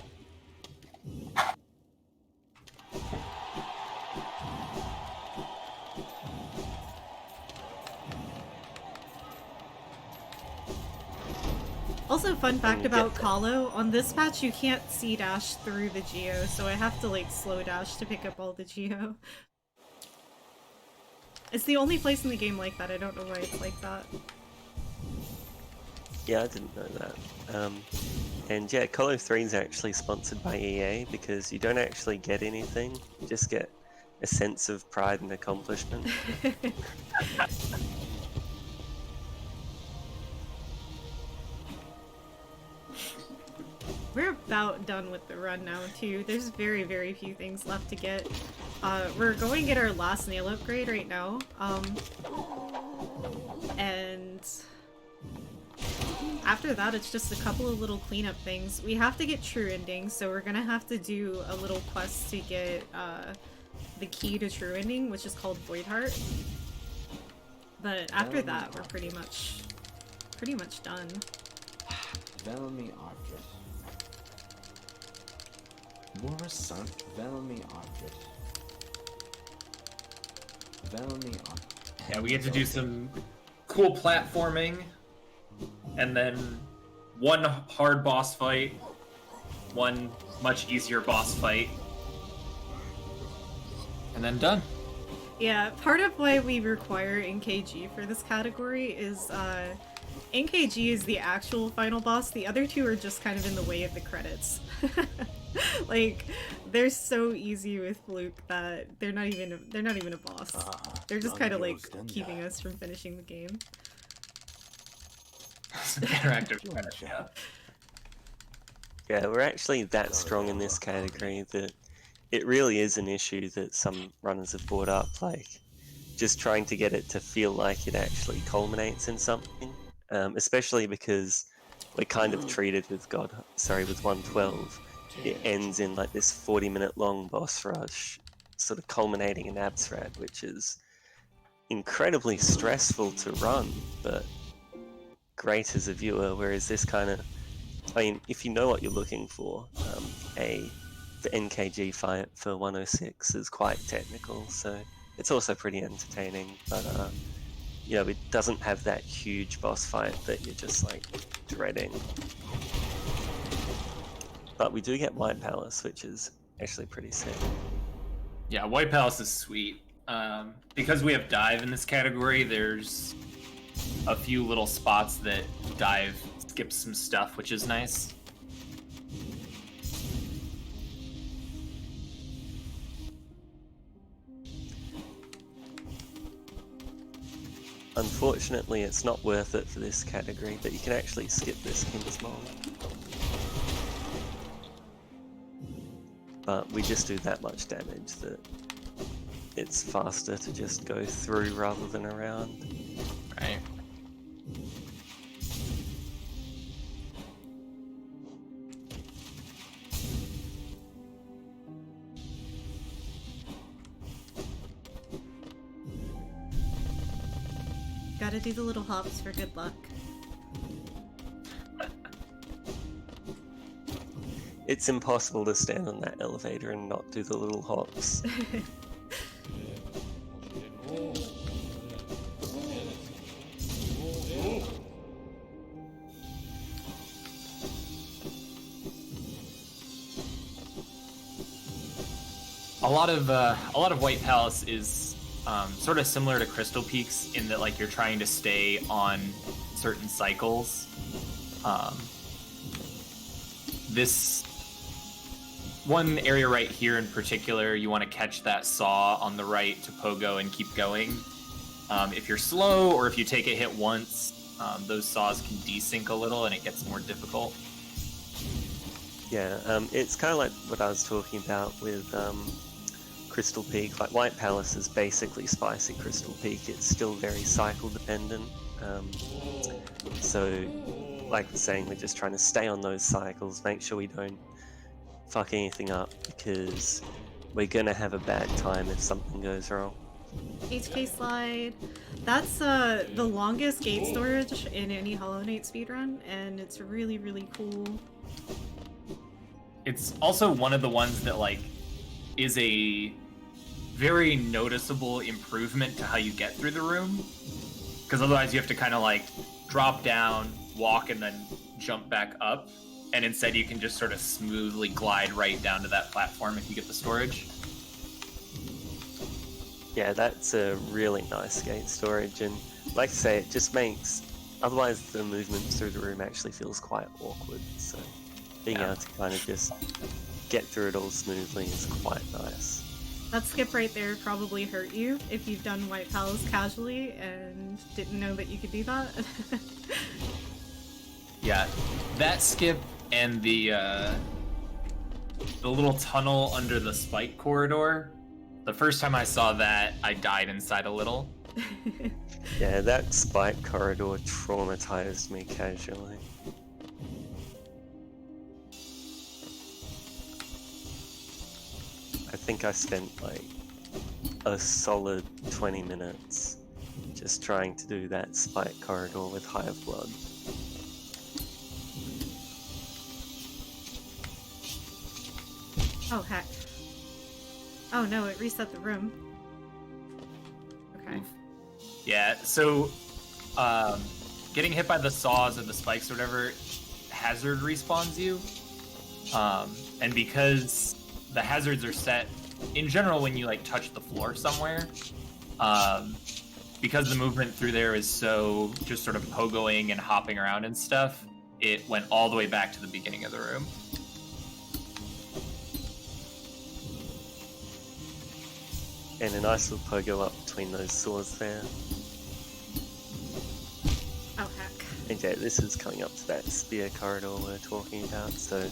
[SPEAKER 2] Also, fun fact
[SPEAKER 1] you
[SPEAKER 2] about
[SPEAKER 1] get-
[SPEAKER 2] Kahlo, on this patch you can't C-dash through the Geo, so I have to like slow dash to pick up all the Geo. It's the only place in the game like that, I don't know why it's like that.
[SPEAKER 1] Yeah, I didn't know that. And yeah, Call of 3 is actually sponsored by EA because you don't actually get anything, you just get a sense of pride and accomplishment.
[SPEAKER 2] We're about done with the run now too. There's very, very few things left to get. We're going to get our last nail upgrade right now. And after that, it's just a couple of little cleanup things. We have to get true ending, so we're gonna have to do a little quest to get the key to true ending, which is called Void Heart. But after that, we're pretty much done.
[SPEAKER 5] Velmi object. More sun. Velmi object. Velmi object.
[SPEAKER 3] Yeah, we get to do some cool platforming, and then one hard boss fight, one much easier boss fight, and then done.
[SPEAKER 2] Yeah, part of why we require NKG for this category is NKG is the actual final boss. The other two are just kind of in the way of the credits. Like, they're so easy with Fluke that they're not even a boss. They're just kind of like keeping us from finishing the game.
[SPEAKER 3] Interactive credits, yeah.
[SPEAKER 1] Yeah, we're actually that strong in this category that it really is an issue that some runners have brought up, like just trying to get it to feel like it actually culminates in something, especially because we're kind of treated with with 112. It ends in like this 40-minute long boss rush, sort of culminating in Absrat, which is incredibly stressful to run, but great as a viewer, whereas this kind of, I mean, if you know what you're looking for, the NKG fight for 106 is quite technical, so it's also pretty entertaining, but you know, it doesn't have that huge boss fight that you're just like dreading. But we do get White Palace, which is actually pretty sick.
[SPEAKER 3] Yeah, White Palace is sweet. Because we have dive in this category, there's a few little spots that dive skips some stuff, which is nice.
[SPEAKER 1] Unfortunately, it's not worth it for this category, but you can actually skip this King's Mold. But we just do that much damage that it's faster to just go through rather than around.
[SPEAKER 3] Right.
[SPEAKER 2] Gotta do the little hops for good luck.
[SPEAKER 1] It's impossible to stand on that elevator and not do the little hops.
[SPEAKER 3] A lot of White Palace is sort of similar to Crystal Peaks in that like you're trying to stay on certain cycles. This one area right here in particular, you want to catch that saw on the right to pogo and keep going. If you're slow or if you take a hit once, those saws can desync a little and it gets more difficult.
[SPEAKER 1] Yeah, it's kind of like what I was talking about with Crystal Peak. Like White Palace is basically Spicy Crystal Peak. It's still very cycle dependent. So, like we're saying, we're just trying to stay on those cycles, make sure we don't fuck anything up, because we're gonna have a bad time if something goes wrong.
[SPEAKER 2] HK slide. That's the longest gate storage in any Hollow Knight speedrun, and it's really, really cool.
[SPEAKER 3] It's also one of the ones that like is a very noticeable improvement to how you get through the room, because otherwise you have to kind of like drop down, walk, and then jump back up, and instead you can just sort of smoothly glide right down to that platform if you get the storage.
[SPEAKER 1] Yeah, that's a really nice gate storage, and like I say, it just makes, otherwise the movement through the room actually feels quite awkward, so being able to kind of just get through it all smoothly is quite nice.
[SPEAKER 2] That skip right there probably hurt you if you've done White Palace casually and didn't know that you could do that.
[SPEAKER 3] Yeah, that skip and the little tunnel under the spike corridor. The first time I saw that, I died inside a little.
[SPEAKER 1] Yeah, that spike corridor traumatized me casually. I think I spent like a solid 20 minutes just trying to do that spike corridor with Hive Blood.
[SPEAKER 2] Oh, heck. Oh no, it reset the room. Okay.
[SPEAKER 3] Yeah, so getting hit by the saws or the spikes or whatever, hazard respawns you. And because the hazards are set, in general, when you like touch the floor somewhere, because the movement through there is so just sort of pogoing and hopping around and stuff, it went all the way back to the beginning of the room.
[SPEAKER 1] And a nice little pogo up between those saws there.
[SPEAKER 2] Oh, heck.
[SPEAKER 1] And yeah, this is coming up to that spear corridor we're talking about, so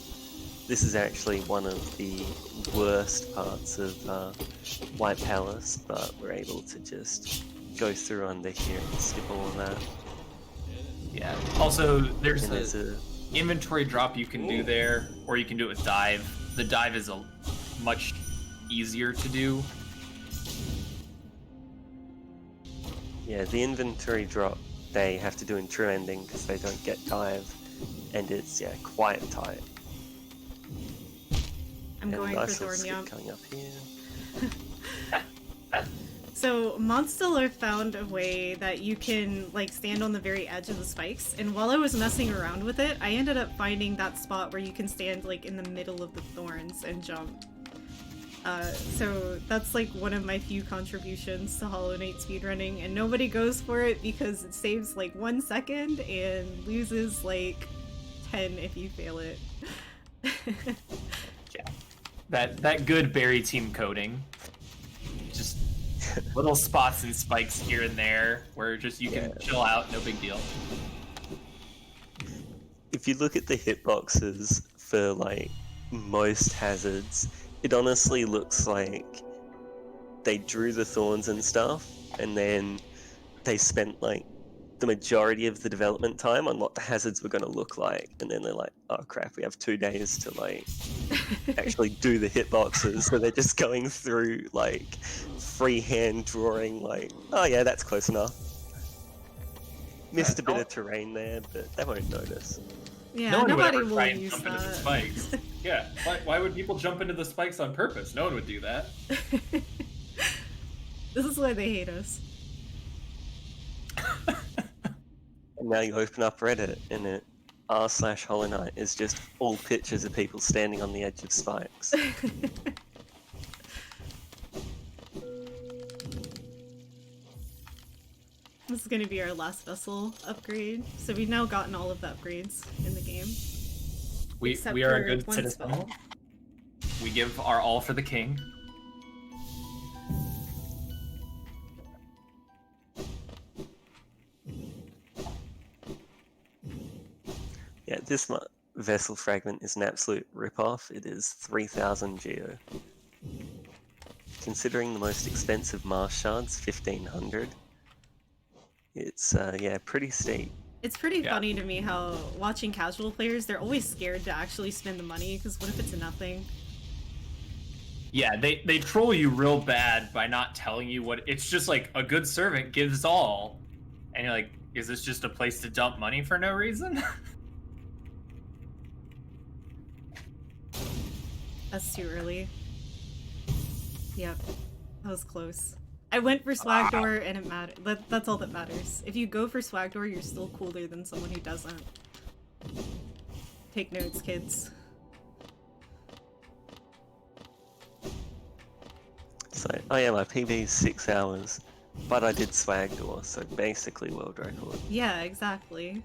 [SPEAKER 1] this is actually one of the worst parts of White Palace, but we're able to just go through under here and skip all of that.
[SPEAKER 3] Yeah. Also, there's
[SPEAKER 1] And there's
[SPEAKER 3] a
[SPEAKER 1] a
[SPEAKER 3] inventory drop you can do there, or you can do it with dive. The dive is a much easier to do.
[SPEAKER 1] yeah, the inventory drop they have to do in true ending because they don't get dive, and it's quite tight.
[SPEAKER 2] I'm
[SPEAKER 1] And
[SPEAKER 2] going
[SPEAKER 1] nice
[SPEAKER 2] for
[SPEAKER 1] little skip
[SPEAKER 2] Thornyump.
[SPEAKER 1] coming up here.
[SPEAKER 2] So Monstilla found a way that you can like stand on the very edge of the spikes, and while I was messing around with it, I ended up finding that spot where you can stand like in the middle of the thorns and jump. So that's like one of my few contributions to Hollow Knight speedrunning, and nobody goes for it because it saves like 1 second and loses like 10 if you fail it.
[SPEAKER 3] Yeah. That good berry team coding. Just little spots and spikes here and there where just you can chill out, no big deal.
[SPEAKER 1] If you look at the hitboxes for like most hazards, it honestly looks like they drew the thorns and stuff, and then they spent like the majority of the development time on what the hazards were going to look like, and then they're like, oh crap, we have 2 days to like actually do the hitboxes, so they're just going through like freehand drawing like, oh yeah, that's close enough. Missed a bit of terrain there, but they won't notice.
[SPEAKER 2] Yeah,
[SPEAKER 3] No one would
[SPEAKER 2] nobody
[SPEAKER 3] ever
[SPEAKER 2] will
[SPEAKER 3] try and
[SPEAKER 2] use
[SPEAKER 3] jump into the
[SPEAKER 2] that.
[SPEAKER 3] spikes.
[SPEAKER 4] Yeah, why would people jump into the spikes on purpose? No one would do that.
[SPEAKER 2] This is why they hate us.
[SPEAKER 1] And now you open up Reddit, and it r/Hollow Knight is just all pictures of people standing on the edge of spikes.
[SPEAKER 2] This is gonna be our last vessel upgrade, so we've now gotten all of the upgrades in the game.
[SPEAKER 3] We
[SPEAKER 2] Except
[SPEAKER 3] are a
[SPEAKER 2] for
[SPEAKER 3] good
[SPEAKER 2] one
[SPEAKER 3] citizen.
[SPEAKER 2] spell.
[SPEAKER 3] We give our all for the king.
[SPEAKER 1] Yeah, this vessel fragment is an absolute rip-off. It is 3,000 geo. Considering the most expensive Mars shards, 1,500. It's, yeah, pretty steep.
[SPEAKER 2] It's pretty
[SPEAKER 3] Yeah.
[SPEAKER 2] funny to me how watching casual players, they're always scared to actually spend the money, because what if it's nothing?
[SPEAKER 3] Yeah, they troll you real bad by not telling you what it's just like a good servant gives all. And you're like, is this just a place to dump money for no reason?
[SPEAKER 2] That's too early. Yep, that was close. I went for swag door and it mattered. That's all that matters. If you go for swag door, you're still cooler than someone who doesn't. Take notes, kids.
[SPEAKER 1] So, oh yeah, my PB is 6 hours, but I did swag door, so basically world record.
[SPEAKER 2] Yeah, exactly.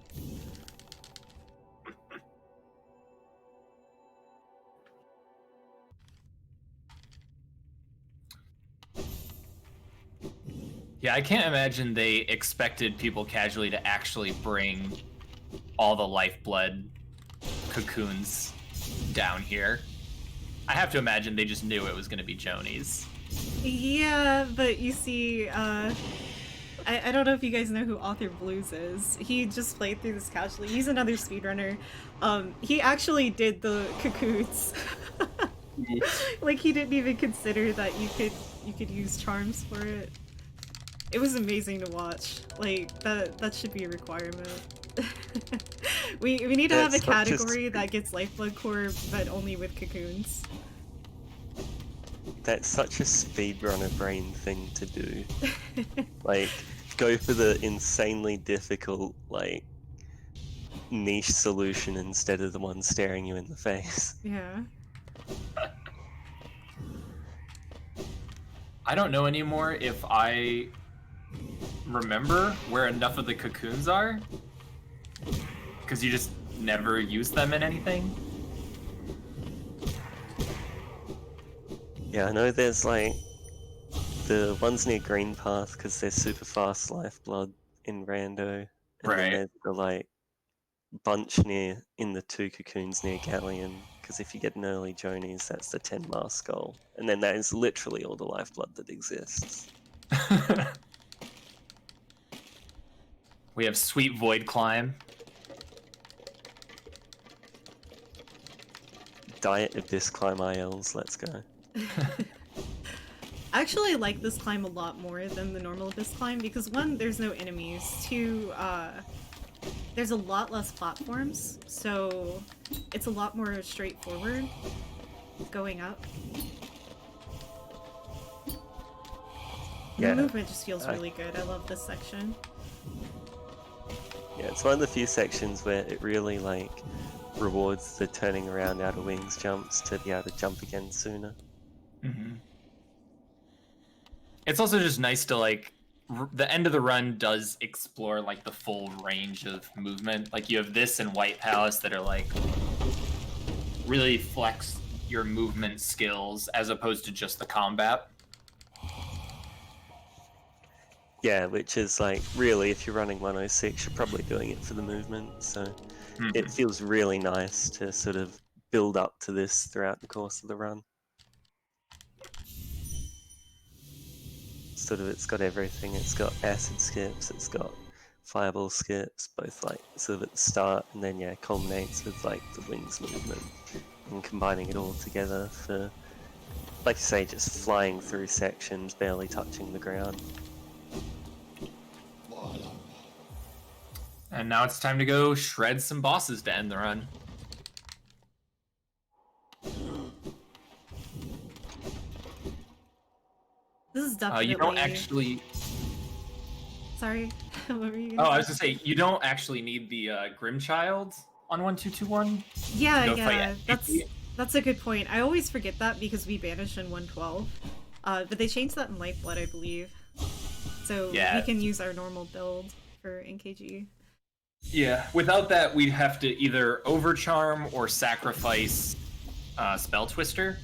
[SPEAKER 3] Yeah, I can't imagine they expected people casually to actually bring all the lifeblood cocoons down here. I have to imagine they just knew it was going to be Joni's.
[SPEAKER 2] Yeah, but you see, I don't know if you guys know who Author Blues is. He just played through this casually. He's another speedrunner. He actually did the cocoons. Like, he didn't even consider that you could use charms for it. It was amazing to watch. Like, that should be a requirement. we need to have a
[SPEAKER 1] It's not just-
[SPEAKER 2] category that gets lifeblood core, but only with cocoons.
[SPEAKER 1] That's such a speedrunner brain thing to do. Like, go for the insanely difficult, like, niche solution instead of the one staring you in the face.
[SPEAKER 2] Yeah.
[SPEAKER 3] I don't know anymore if I remember where enough of the cocoons are, because you just never use them in anything.
[SPEAKER 1] Yeah, I know there's like the ones near Green Path because they're super fast lifeblood in Rando, and
[SPEAKER 3] Right.
[SPEAKER 1] then there's the like bunch near in the 2 cocoons near Galleon because if you get an early Jonies, that's the 10 mask goal, and then that is literally all the lifeblood that exists.
[SPEAKER 3] We have Sweet Void Climb.
[SPEAKER 1] Diet Abyss Climb ILs, let's go.
[SPEAKER 2] I actually like this climb a lot more than the normal Abyss climb because 1, there's no enemies, 2, there's a lot less platforms, so it's a lot more straightforward going up.
[SPEAKER 1] Yeah,
[SPEAKER 2] The movement just feels
[SPEAKER 1] I-
[SPEAKER 2] really good. I love this section.
[SPEAKER 1] Yeah, it's one of the few sections where it really like rewards the turning around out of wings jumps to be able to jump again sooner.
[SPEAKER 3] Mm-hmm. It's also just nice to like the end of the run does explore like the full range of movement. Like you have this and White Palace that are like really flex your movement skills as opposed to just the combat.
[SPEAKER 1] Yeah, which is like really, if you're running 106, you're probably doing it for the movement. So it feels really nice to sort of build up to this throughout the course of the run. Sort of, it's got everything. It's got acid skips, it's got fireball skips, both like sort of at the start, and then yeah, culminates with like the wings movement and combining it all together for, like you say, just flying through sections, barely touching the ground.
[SPEAKER 3] And now it's time to go shred some bosses to end the run.
[SPEAKER 2] This is definitely.
[SPEAKER 3] You don't actually.
[SPEAKER 2] Sorry, what were you?
[SPEAKER 3] Oh,
[SPEAKER 2] Gonna
[SPEAKER 3] I was gonna say you don't actually need the Grimchild on 1221.
[SPEAKER 2] Yeah,
[SPEAKER 3] Go
[SPEAKER 2] yeah,
[SPEAKER 3] fight
[SPEAKER 2] that's a good point. I always forget that because we banished in 112, but they changed that in Lifeblood, I believe. So
[SPEAKER 3] Yeah.
[SPEAKER 2] we can use our normal build for NKG.
[SPEAKER 3] Yeah, without that, we'd have to either overcharm or sacrifice Spell Twister.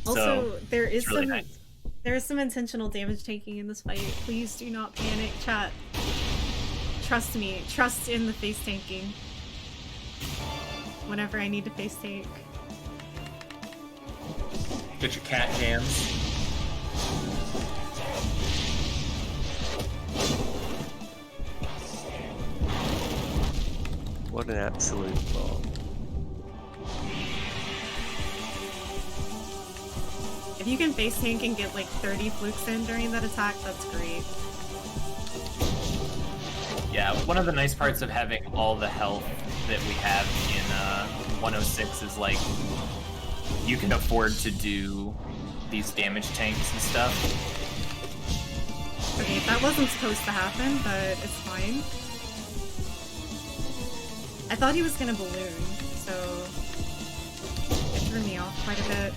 [SPEAKER 2] Also,
[SPEAKER 3] So,
[SPEAKER 2] there is
[SPEAKER 3] it's really
[SPEAKER 2] some
[SPEAKER 3] nice.
[SPEAKER 2] there is some intentional damage taking in this fight. Please do not panic, chat. Trust me. Trust in the face tanking. Whenever I need to face tank.
[SPEAKER 3] Get your cat jams.
[SPEAKER 1] What an absolute bomb.
[SPEAKER 2] If you can face tank and get like 30 flukes in during that attack, that's great.
[SPEAKER 3] Yeah, one of the nice parts of having all the health that we have in 106 is like you can afford to do these damage tanks and stuff.
[SPEAKER 2] Okay, that wasn't supposed to happen, but it's fine. I thought he was gonna balloon, so it threw me off quite a bit.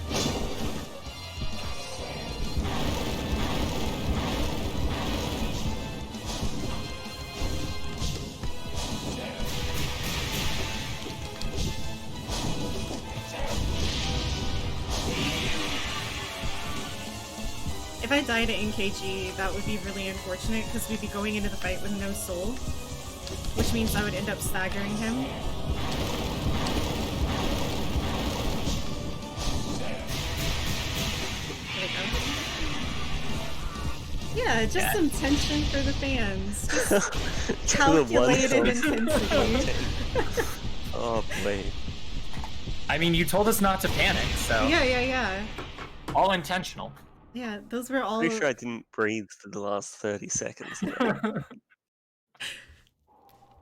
[SPEAKER 2] If I died at NKG, that would be really unfortunate because we'd be going into the fight with no soul, which means I would end up staggering him. There we go. Yeah, just some tension for the fans. Just calculated intensity.
[SPEAKER 1] Oh boy.
[SPEAKER 3] I mean, you told us not to panic, so
[SPEAKER 2] Yeah.
[SPEAKER 3] all intentional.
[SPEAKER 2] Yeah, those were all.
[SPEAKER 1] Pretty sure I didn't breathe for the last 30 seconds.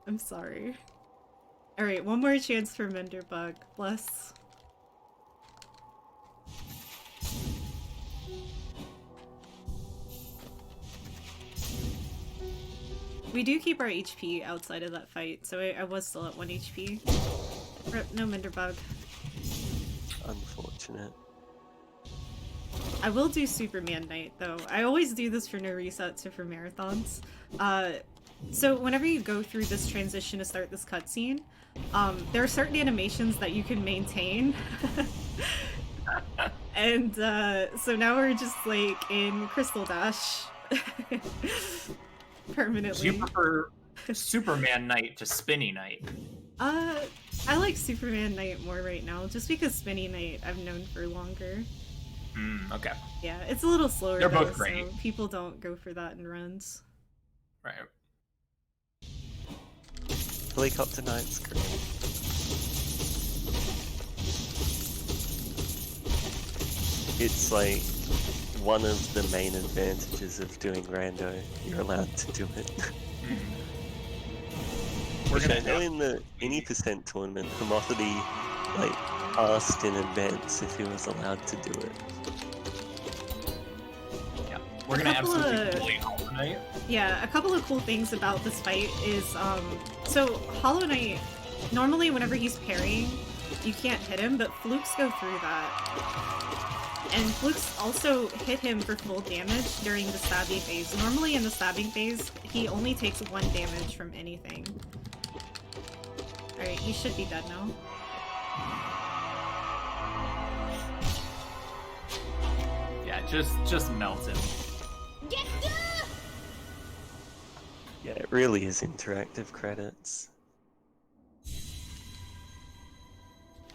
[SPEAKER 2] I'm sorry. Alright, one more chance for Menderbug. Bless. We do keep our HP outside of that fight, so I was still at 1 HP. Rip, no Menderbug.
[SPEAKER 1] Unfortunate.
[SPEAKER 2] I will do Superman Night, though. I always do this for no resets or for marathons. So whenever you go through this transition to start this cutscene, there are certain animations that you can maintain. And so now we're just like in Crystal Dash. Permanently.
[SPEAKER 3] Do you prefer Superman Night to Spinny Night?
[SPEAKER 2] I like Superman Night more right now, just because Spinny Night I've known for longer.
[SPEAKER 3] Okay.
[SPEAKER 2] Yeah, it's a little slower.
[SPEAKER 3] They're
[SPEAKER 2] though,
[SPEAKER 3] both great.
[SPEAKER 2] So people don't go for that in runs.
[SPEAKER 3] Right.
[SPEAKER 1] Helicopter Knight's great. It's like one of the main advantages of doing rando. You're allowed to do it.
[SPEAKER 3] We're
[SPEAKER 1] Which I
[SPEAKER 3] gonna
[SPEAKER 1] know in the any percent tournament, Homophily like asked in advance if he was allowed to do it.
[SPEAKER 3] We're
[SPEAKER 2] A
[SPEAKER 3] gonna
[SPEAKER 2] couple
[SPEAKER 3] absolutely
[SPEAKER 2] of-
[SPEAKER 3] bully Hollow Knight.
[SPEAKER 2] Yeah, a couple of cool things about this fight is, so Hollow Knight, normally whenever he's parrying, you can't hit him, but flukes go through that. And flukes also hit him for full damage during the stabbing phase. Normally in the stabbing phase, he only takes 1 damage from anything. Alright, he should be dead now.
[SPEAKER 3] Yeah, just melt him.
[SPEAKER 1] Yeah, it really is interactive credits.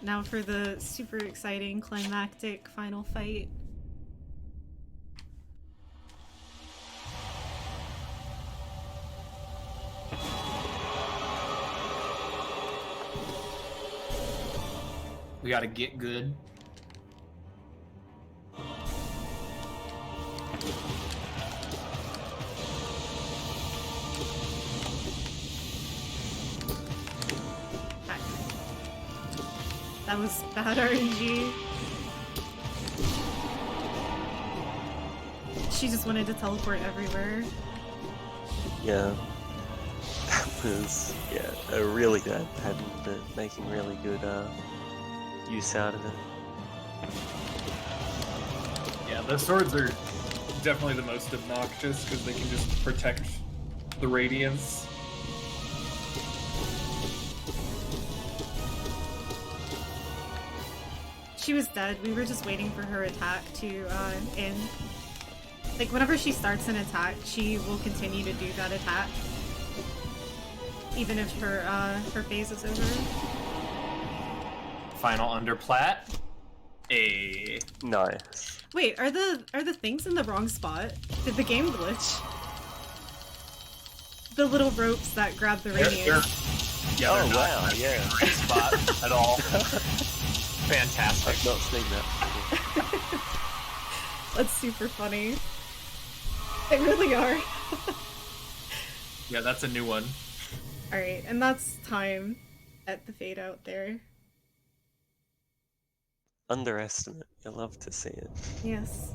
[SPEAKER 2] Now for the super exciting climactic final fight.
[SPEAKER 3] We gotta get good.
[SPEAKER 2] Heck. That was bad RNG. She just wanted to teleport everywhere.
[SPEAKER 1] Yeah. That was, a really bad pattern, but making really good use out of it.
[SPEAKER 4] Yeah, the swords are definitely the most obnoxious because they can just protect the radiance.
[SPEAKER 2] She was dead. We were just waiting for her attack to end. Like, whenever she starts an attack, she will continue to do that attack. Even if her phase is over.
[SPEAKER 3] Final underplat. A.
[SPEAKER 1] Nice.
[SPEAKER 2] Wait, are the things in the wrong spot? Did the game glitch? The little ropes that grab the radiance.
[SPEAKER 3] Yeah,
[SPEAKER 1] Oh,
[SPEAKER 3] they're not
[SPEAKER 1] wow,
[SPEAKER 3] in the
[SPEAKER 1] yeah.
[SPEAKER 3] right spot at all. Fantastic.
[SPEAKER 1] I've not seen that before.
[SPEAKER 2] That's super funny. They really are.
[SPEAKER 3] Yeah, that's a new one.
[SPEAKER 2] Alright, and that's time at the fade out there.
[SPEAKER 1] Underestimate. You'll love to see it.
[SPEAKER 2] Yes.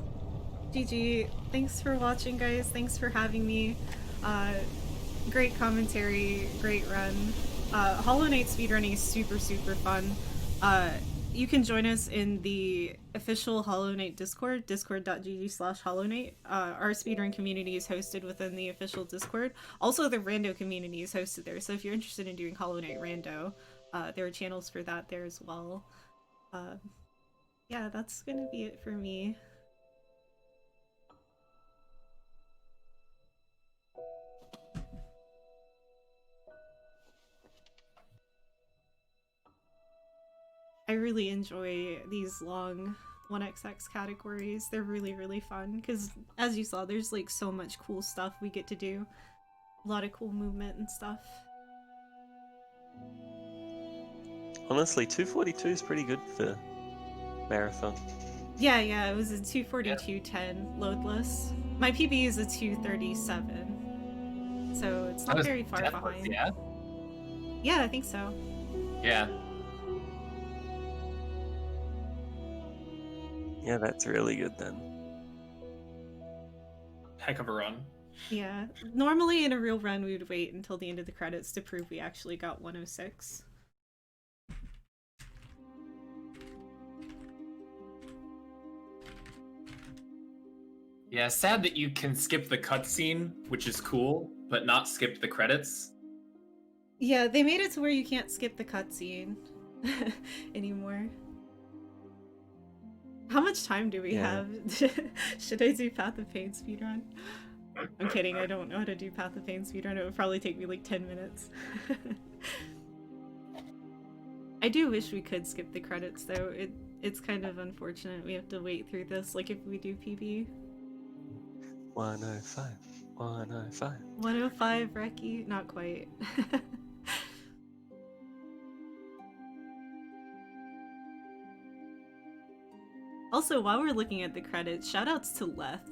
[SPEAKER 2] GG. Thanks for watching, guys. Thanks for having me. Great commentary, great run. Hollow Knight speedrunning is super, super fun. You can join us in the official Hollow Knight Discord, discord.gg/HollowKnight. Our speedrun community is hosted within the official Discord. Also, the Rando community is hosted there, so if you're interested in doing Hollow Knight Rando, there are channels for that there as well. Yeah, that's gonna be it for me. I really enjoy these long 1xx categories. They're really, really fun because, as you saw, there's like so much cool stuff we get to do. A lot of cool movement and stuff.
[SPEAKER 1] Honestly, 242 is pretty good for marathon.
[SPEAKER 2] Yeah, it was a 242.10 loadless. My PB is a 237, so it's
[SPEAKER 3] That
[SPEAKER 2] not
[SPEAKER 3] was
[SPEAKER 2] very far
[SPEAKER 3] deathless,
[SPEAKER 2] behind.
[SPEAKER 3] Yeah.
[SPEAKER 2] Yeah, I think so.
[SPEAKER 3] Yeah.
[SPEAKER 1] Yeah, that's really good then.
[SPEAKER 4] Heck of a run.
[SPEAKER 2] Yeah, normally in a real run we would wait until the end of the credits to prove we actually got 106.
[SPEAKER 3] Yeah, sad that you can skip the cutscene, which is cool, but not skip the credits.
[SPEAKER 2] Yeah, they made it to where you can't skip the cutscene anymore. How much time do we have? Should I do Path of Pain speedrun? I'm kidding, I don't know how to do Path of Pain speedrun. It would probably take me like 10 minutes. I do wish we could skip the credits though. It's kind of unfortunate we have to wait through this, like if we do PB.
[SPEAKER 1] 105. 105.
[SPEAKER 2] 105, Reki? Not quite. Also, while we're looking at the credits, shoutouts to Leth.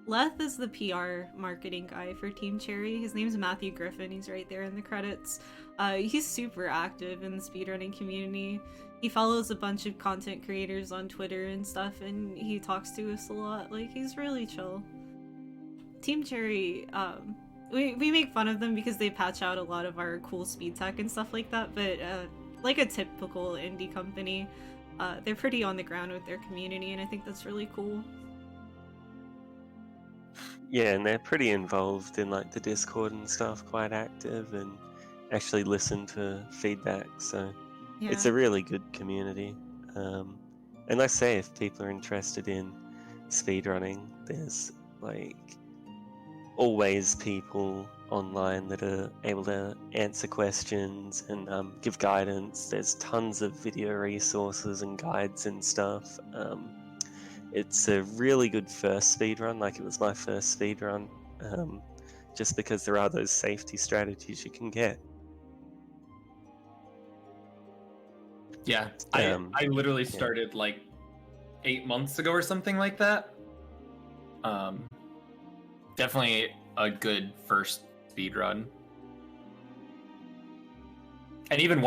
[SPEAKER 2] Leth is the PR marketing guy for Team Cherry. His name's Matthew Griffin. He's right there in the credits. He's super active in the speedrunning community. He follows a bunch of content creators on Twitter and stuff, and he talks to us a lot. Like, he's really chill. Team Cherry, we make fun of them because they patch out a lot of our cool speed tech and stuff like that, but like a typical indie company, they're pretty on the ground with their community, and I think that's really cool.
[SPEAKER 1] Yeah, and they're pretty involved in like the Discord and stuff, quite active, and actually listen to feedback. So
[SPEAKER 2] Yeah.
[SPEAKER 1] it's a really good community. And I say, if people are interested in speedrunning, there's like always people online that are able to answer questions and give guidance. There's tons of video resources and guides and stuff. It's a really good first speedrun, like it was my first speedrun, just because there are those safety strategies you can get.
[SPEAKER 3] Yeah, I literally started like 8 months ago or something like that. Definitely a good first speedrun. And even